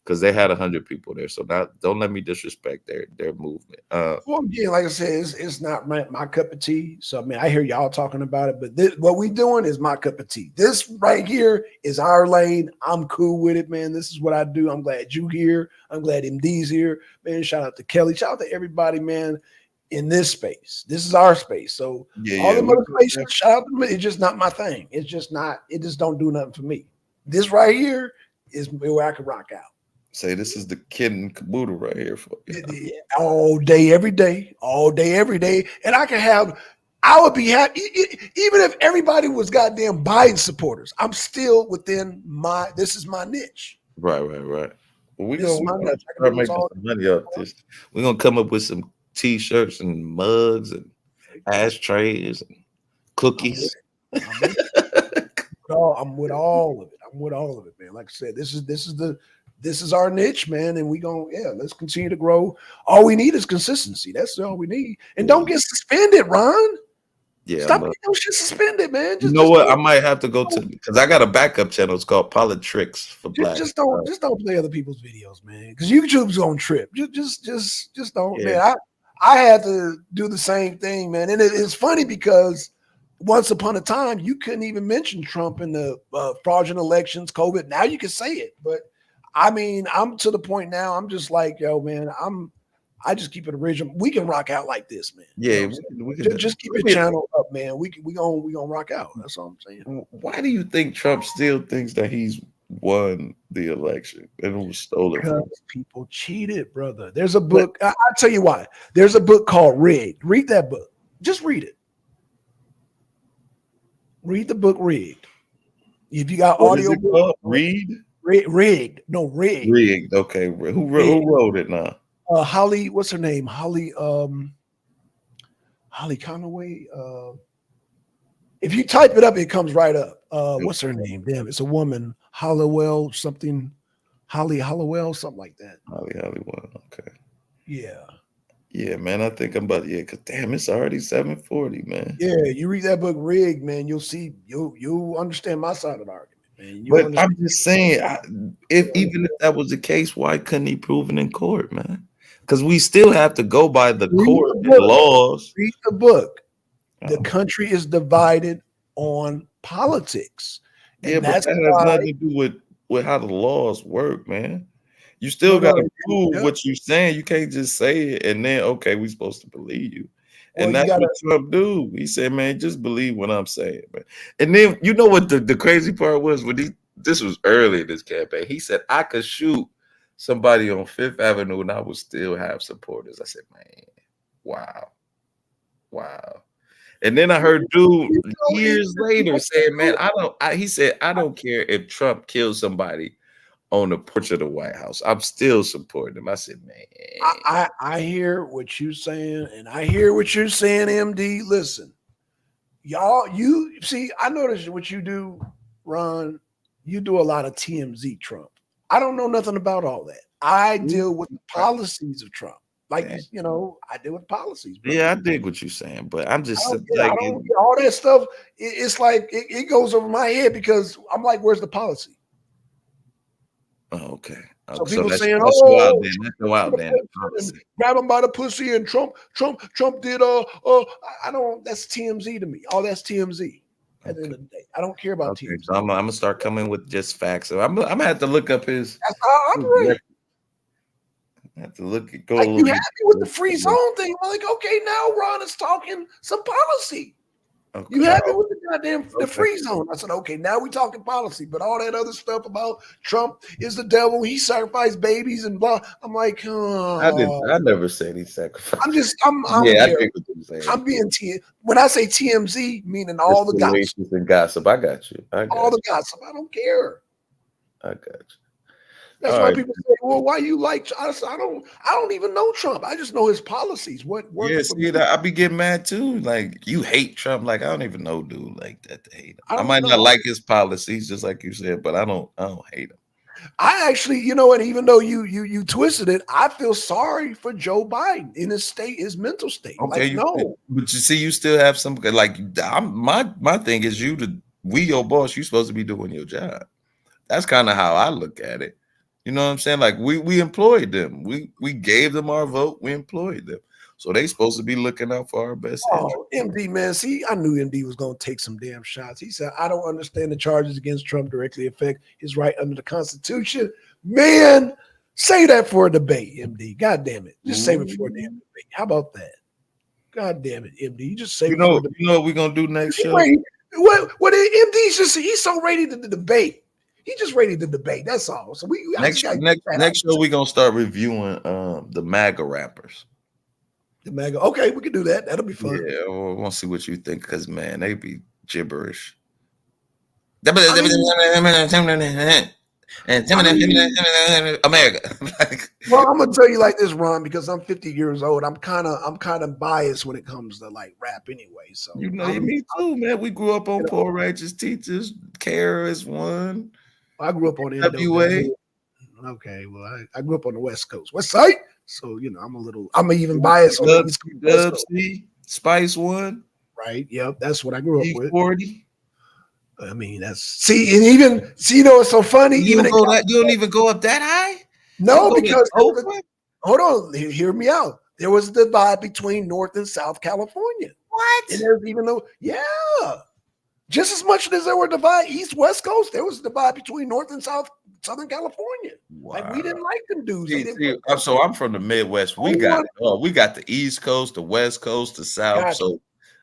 because they had 100 people there. So don't let me disrespect their movement. Well, again, like I said, it's not my cup of tea. So I mean, I hear y'all talking about it, but what we doing is my cup of tea. This right here is our lane. I'm cool with it, man. This is what I do. I'm glad you here. I'm glad MD's here, man. Shout out to Kelly. Shout out to everybody, man, in this space. This is our space. So all the other spaces, shout out to me. It's just not my thing. It's just not. It just don't do nothing for me. This right here is where I can rock out. Say this is the kid and caboodle right here for you. All day, every day, and I would be happy even if everybody was goddamn Biden supporters. I'm still within this is my niche. Right. Well, we're gonna start making some money off this. We're gonna come up with some t-shirts and mugs and ashtrays and cookies. I'm with all of it, man. Like I said, this is our niche, man, and let's continue to grow. All we need is consistency. That's all we need. And don't get suspended, Ron. Yeah, stop getting those shit suspended, man. You know what? I might have to go to, because I got a backup channel. It's called Politics for Black. Just don't play other people's videos, man. Because YouTube's on trip. Just don't, man. I had to do the same thing, man. And it's funny because once upon a time, you couldn't even mention Trump in the fraudulent elections, COVID. Now you can say it, but I mean, I'm to the point now. I'm just like, yo, man, I just keep it original. We can rock out like this, man. Yeah, You know what I'm saying? Just keep your channel up, man. We gonna rock out. That's all I'm saying. Why do you think Trump still thinks that he's won the election and it was stolen from him? Because people cheated, brother. There's a book. I'll tell you why. There's a book called Rigged. Read that book. Just read it. Read the book Rigged. If you got What is audio it called? Read? Rigged. No, Rigged. Rigged. Okay. Who wrote it now? Holly, what's her name? Holly Conaway. If you type it up, it comes right up. What's her name? Damn, it's a woman. Hollowell, something. Holly Hollowell, something like that. Hollywood. Okay. Yeah. Yeah, man. I think I'm about because damn, it's already 7:40, man. Yeah, you read that book Rigged, man. You'll see, you'll understand my side of the argument, man. But I'm just saying, even if that was the case, why couldn't he prove it in court, man? Because we still have to go by the court and laws. Read the book. The country is divided on politics. Yeah, but that has nothing to do with how the laws work, man. You still got to prove what you're saying. You can't just say it and then, okay, we're supposed to believe you. And that's what Trump do. He said, man, just believe what I'm saying, man. And then, you know what the crazy part was? This was early in this campaign. He said, I could shoot somebody on Fifth Avenue and I would still have supporters. I said, man, wow. And then I heard dude years later saying, man, he said, I don't care if Trump kills somebody on the porch of the White House. I'm still supporting him. I said, man. I hear what you're saying, and I hear what you're saying, MD. Listen, y'all, you see, I noticed what you do, Ron. You do a lot of TMZ Trump. I don't know nothing about all that. I deal with the policies of Trump. Like, you know, I deal with policies. Bro. Yeah, I dig what you're saying, but I'm just all that stuff. It's like it goes over my head because I'm like, where's the policy? Oh, okay. So people saying, grab him by the pussy, and Trump did I don't. That's TMZ to me. All that's TMZ. At the end of the day, I don't care about TMZ. So I'm gonna start coming with just facts. So I'm gonna have to look up his. That's how I operate. I have to look at like you happy with the free zone thing? I'm like, okay, now Ron is talking some policy. Okay. You happy with the goddamn the free zone? I said, okay, now we talking policy, but all that other stuff about Trump is the devil. He sacrificed babies and blah. I'm like, I never said he sacrificed. I'm being when I say TMZ, meaning all the gossip and gossip. I got you. All the gossip. I don't care. I got you. That's why people say, "Well, why you like?" I don't even know Trump. I just know his policies. What works? Yeah, see, I be getting mad too. Like you hate Trump. Like I don't even know dude like that to hate him. I might not like his policies, just like you said, but I don't hate him. I actually, you know, and even though you twisted it, I feel sorry for Joe Biden in his mental state. Okay, but you see, you still have some like my thing is we your boss. You supposed to be doing your job. That's kind of how I look at it. You know what I'm saying? Like we employed them. We gave them our vote. We employed them. So they supposed to be looking out for our best interest. MD, man. See, I knew MD was going to take some damn shots. He said, I don't understand the charges against Trump directly affect his right under the Constitution. Man, say that for a debate, MD. God damn it. Just save it for a damn debate. How about that? God damn it, MD. You just save it for a debate. You know what we're going to do next show? What MD's he's so ready to debate. He just ready to debate. That's all. So next show we're gonna start reviewing the MAGA rappers. The MAGA. Okay, we can do that. That'll be fun. Yeah, we want to see what you think because man, they be gibberish. America. Well, I'm gonna tell you like this, Ron, because I'm 50 years old. I'm kind of biased when it comes to like rap anyway. So you know, me too, man. We grew up on Poor Righteous Teachers. KRS One. I grew up on NWA. Okay, well, I grew up on the West Coast, West Side. So you know, I'm even biased on the East Coast. Spice One. Right. Yep. That's what I grew up with. 40. I mean, you know, it's so funny. You don't even go up that high? No, because hold on, hear me out. There was a divide between North and South California. What? And there's even though, just as much as there were divide East West Coast, there was a divide between North and Southern California. Like we didn't like them dudes. They didn't So I'm from the Midwest. We got the East Coast, the West Coast, the South. Gotcha. So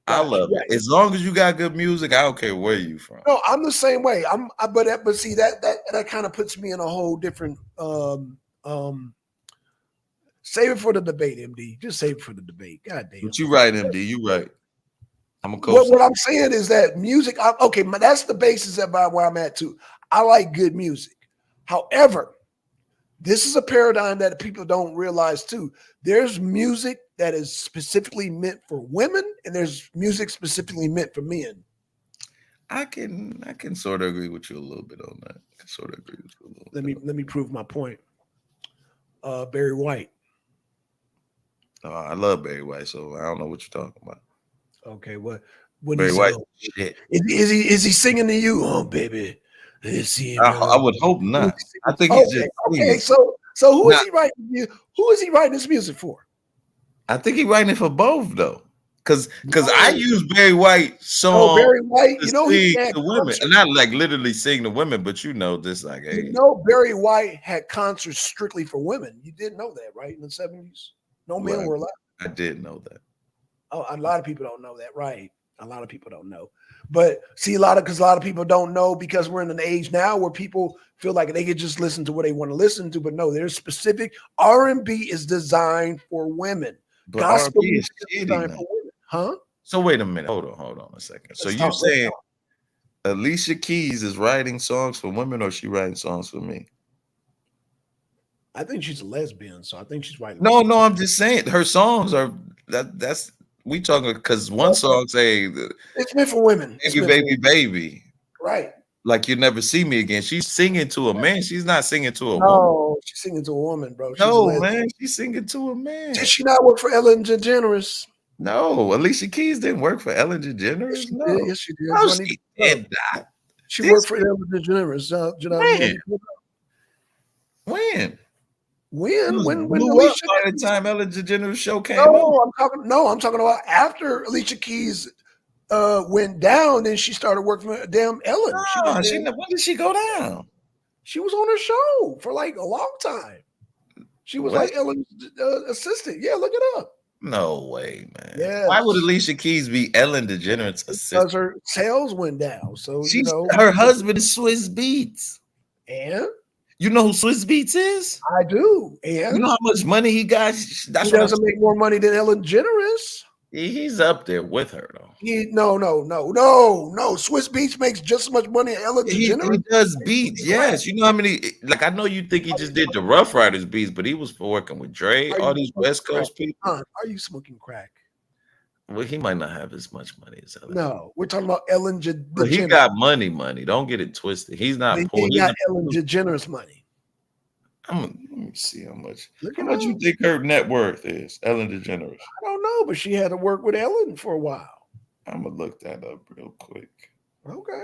I love it. As long as you got good music, I don't care where you from. No, I'm the same way. But see that kind of puts me in a whole different save it for the debate, MD. Just save it for the debate. God damn. But you right, MD. You right. I'm a coach. What I'm saying is that music, that's the basis of where I'm at too. I like good music. However, this is a paradigm that people don't realize too. There's music that is specifically meant for women, and there's music specifically meant for men. I can sort of agree with you a little bit on that. I can sort of agree with you a little bit. Let me prove my point. Barry White. I love Barry White, so I don't know what you're talking about. Okay, what Barry White? Shit. Is he singing to you? Oh, baby. I would hope not. I think he's just okay. So who is he writing? Who is he writing this music for? I think he's writing it for both though, because I use Barry White song. Barry White, he had the women, and not like literally sing the women, but this like, hey, Barry White had concerts strictly for women. You didn't know that, right? In the 70s, no men were allowed. I did know that. Oh, a lot of people don't know that, right? A lot of people don't know. But see, a lot of people don't know because we're in an age now where people feel like they could just listen to what they want to listen to. But no, there's specific R&B is designed for women. But Gospel R&B is designed for women. Huh? So wait a minute. Hold on a second. So you're saying Alicia Keys is writing songs for women, or she writing songs for me? I think she's a lesbian, so I think she's writing. No, I'm just saying her songs are that's we talking because one song say it's meant for women. Baby. Right. Like You Never See Me Again. She's singing to a man. She's not singing to a woman. No, she's singing to a woman, bro. She's singing to a man. Did she not work for Ellen DeGeneres? No, Alicia Keys didn't work for Ellen DeGeneres. Yes, she did. No, she did not. She worked for Ellen DeGeneres. When? When Alicia by the time Ellen DeGeneres show came out? I'm talking about after Alicia Keys went down, and she started working for damn Ellen. When did she go down? She was on her show for like a long time. She was like Ellen's assistant. Yeah, look it up. No way, man. Yeah. Why would Alicia Keys be Ellen DeGeneres' assistant? Because her sales went down. So her husband is Swiss Beats. And you know who Swiss Beats is? I do. And you know how much money he got? He doesn't make more money than Ellen DeGeneres. He's up there with her though. No. Swiss Beats makes just as much money as Ellen DeGeneres. He does beats, yes. You know how many? Like I know you think he just did the Rough Riders beats, but he was working with Dre, all these West Coast people. Are you smoking crack? Well, he might not have as much money as Ellen. No, we're talking about Ellen DeGeneres. But he got money. Don't get it twisted. He's not poor. He got Ellen DeGeneres money. Let me see how much. How much you think her net worth is, Ellen DeGeneres? I don't know, but she had to work with Ellen for a while. I'm gonna look that up real quick. Okay.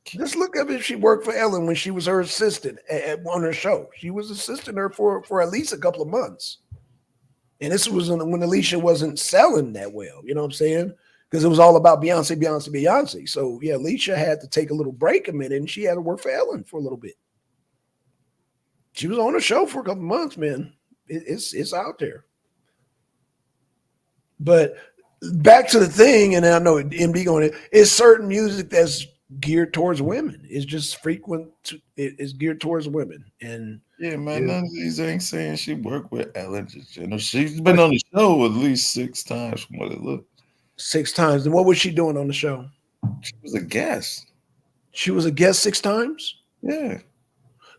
Just look up if she worked for Ellen when she was her assistant on her show. She was assisting her for at least a couple of months. And this was when Alicia wasn't selling that well. You know what I'm saying? Because it was all about Beyonce. So yeah, Alicia had to take a little break a minute, and she had to work for Ellen for a little bit. She was on the show for a couple months, man. It's out there. But back to the thing, and I know MD going it is certain music that's geared towards women. It's just it's geared towards women. And yeah, man, none of these ain't saying she worked with Ellen DeGeneres. She's been on the show at least 6 times from what it looks. 6 times. And what was she doing on the show? She was a guest. She was a guest 6 times? Yeah.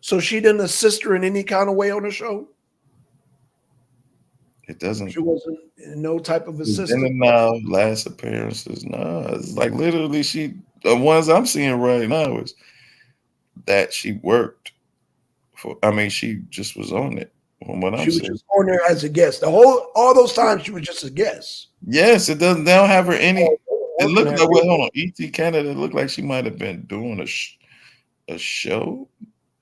So she didn't assist her in any kind of way on the show? It doesn't. She wasn't no type of assistant. In and out, last appearances. No, it's like literally the ones I'm seeing right now is that she worked for. I mean, she just was on it. From what I'm she was saying. just on there as a guest. All those times she was just a guest. Yes, it doesn't. They don't have her any. It looked like hold on, ET Canada. It looked like she might have been doing a show.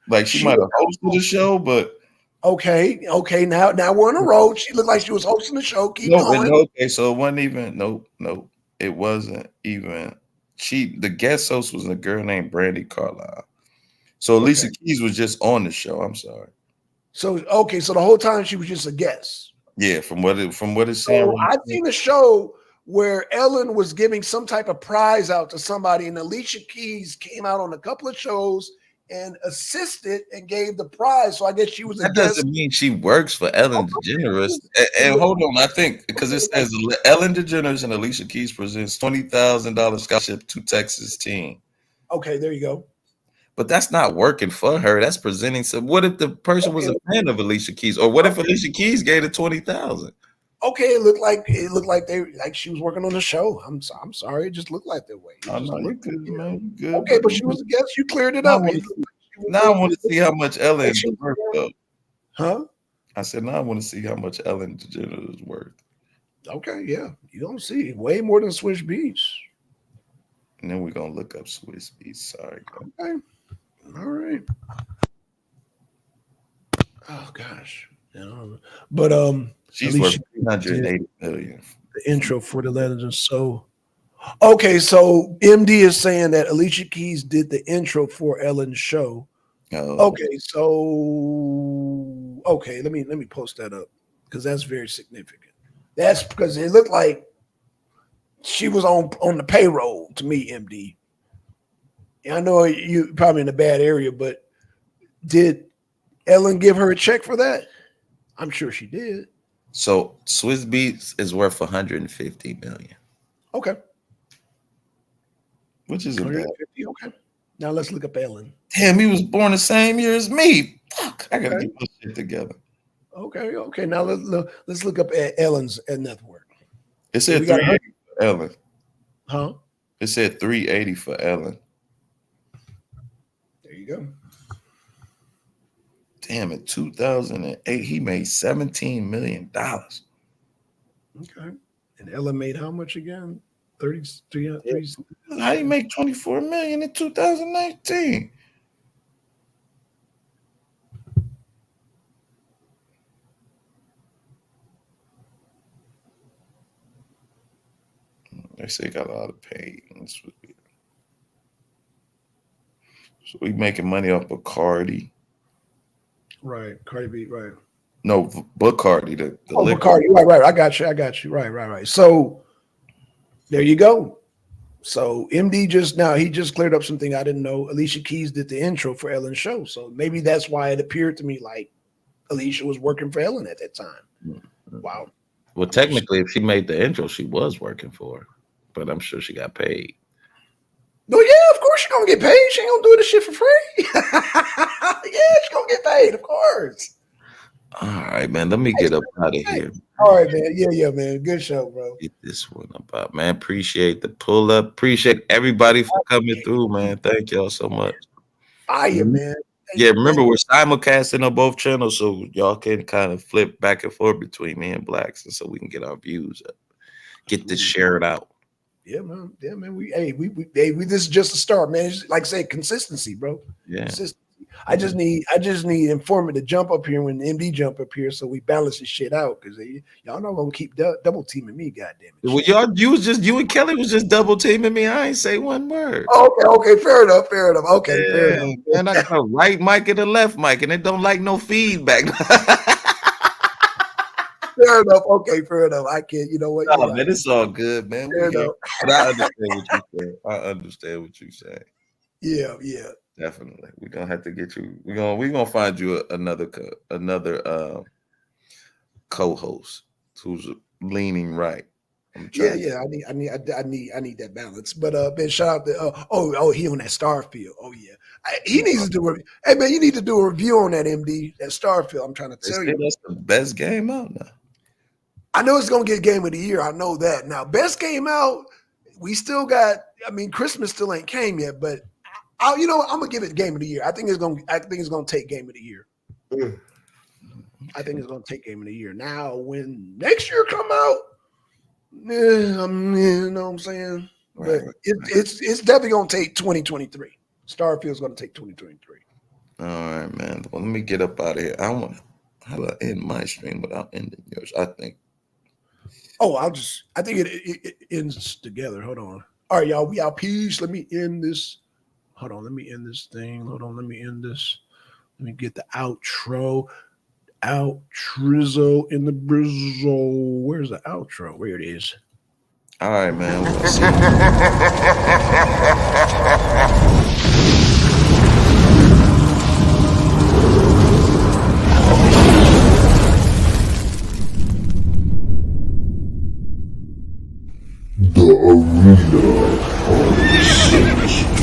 Like she might have hosted a show, but Okay. Now we're on a road. She looked like she was hosting the show. Keep going. Okay, so it wasn't even nope. It wasn't even the guest host was a girl named Brandy Carlisle. So Alicia Keys was just on the show. I'm sorry. So so the whole time she was just a guest. Yeah, from what it's saying. So I've seen a show where Ellen was giving some type of prize out to somebody, and Alicia Keys came out on a couple of shows and assisted and gave the prize. So I guess she was a That guest. doesn't mean she works for Ellen DeGeneres. And hold on, I think because it says Ellen DeGeneres and Alicia Keys presents $20,000 scholarship to Texas team. Okay, there you go. But that's not working for her. That's presenting some. What if the person was a fan of Alicia Keys, or what if Alicia Keys gave her $20,000? Okay, it looked like she was working on the show. I'm sorry, it just looked like that way. Oh, no, you good, man. You good. Okay, but she was a guest. You cleared it up. Now I want to see how much Ellen is worth, though. Huh? I said, now I want to see how much Ellen DeGeneres is worth. Okay, yeah. You don't see way more than Swiss Beats. And then we're gonna look up Swiss Beats. Sorry. Okay. All right. Oh gosh. But she's worth 380 million. The intro for the Legend. So okay, so MD is saying that Alicia Keys did the intro for Ellen's show. Oh. Okay, let me post that up because that's very significant. That's because it looked like she was on the payroll to me, MD. I know you probably in a bad area, but did Ellen give her a check for that? I'm sure she did. So Swiss Beats is worth 150 million. Okay. Which is a bad. Okay. Now let's look up Ellen. Damn, he was born the same year as me. Fuck, I gotta get my shit together. Okay. Now let's look up Ellen's net worth. It said 380 for Ellen. Huh? It said 380 for Ellen. There you go. Damn, in 2008, he made $17 million. Okay. And Ellen made how much again? 33. How you make 24 million in 2019? They say he got a lot of pay. So we making money off of Cardi. Right, Cardi B, right. No, Bacardi. The Bacardi, right. I got you. Right. So there you go. So MD just cleared up something I didn't know. Alicia Keys did the intro for Ellen's show. So maybe that's why it appeared to me like Alicia was working for Ellen at that time. Mm-hmm. Wow. Well, technically, if she made the intro, she was working for her, but I'm sure she got paid. No, yeah, of course she's gonna get paid. She ain't gonna do this shit for free. Yeah, she's gonna get paid, of course. All right, man. Let me get up out of here. All right, man. Yeah, man. Good show, bro. Get this one about, man. Appreciate the pull up. Appreciate everybody for coming through, man. Thank y'all so much. Fire, man. Yeah, remember we're simulcasting on both channels, so y'all can kind of flip back and forth between me and Blacks, and so we can get our views up. Get this shared out. Yeah, man. We this is just a start, man. It's like I say, consistency, bro. Yeah. Consistency. I just need Informant to jump up here when MD jump up here, so we balance this shit out because y'all not gonna keep double teaming me, goddamn it. Well, you and Kelly was just double teaming me. I ain't say one word. Okay, fair enough. Okay, yeah, fair enough. And I got a right mic and a left mic, and it don't like no feedback. Fair enough. Okay, fair enough. I can't. You know what? No, man, it's all good, man. Fair enough. But I understand what you say. Yeah. Definitely. We're gonna have to get you. We're gonna find you another co-host who's leaning right. Yeah. I need that balance. But man, shout out to he on that Starfield. Oh yeah, he needs to do. Hey man, you need to do a review on that MD, that Starfield. I'm trying to tell you, that's the best game out now. I know it's gonna get Game of the Year. I know that. Now, best game out. We still got. I mean, Christmas still ain't came yet, but I'm gonna give it Game of the Year. I think it's gonna take Game of the Year. I think it's gonna take Game of the Year. Now, when next year come out, you know what I'm saying? Right. But it's definitely gonna take 2023. Starfield's gonna take 2023. All right, man. Well, let me get up out of here. How do I end my stream without ending yours? I think. Oh, I think it ends together. Hold on. All right, y'all. We out. Peace. Let me end this. Hold on. Let me end this thing. Hold on. Let me end this. Let me get the outro. Outrizzo in the brizzle. Where's the outro? Where it is. All right, man. We'll see The Arena of Six.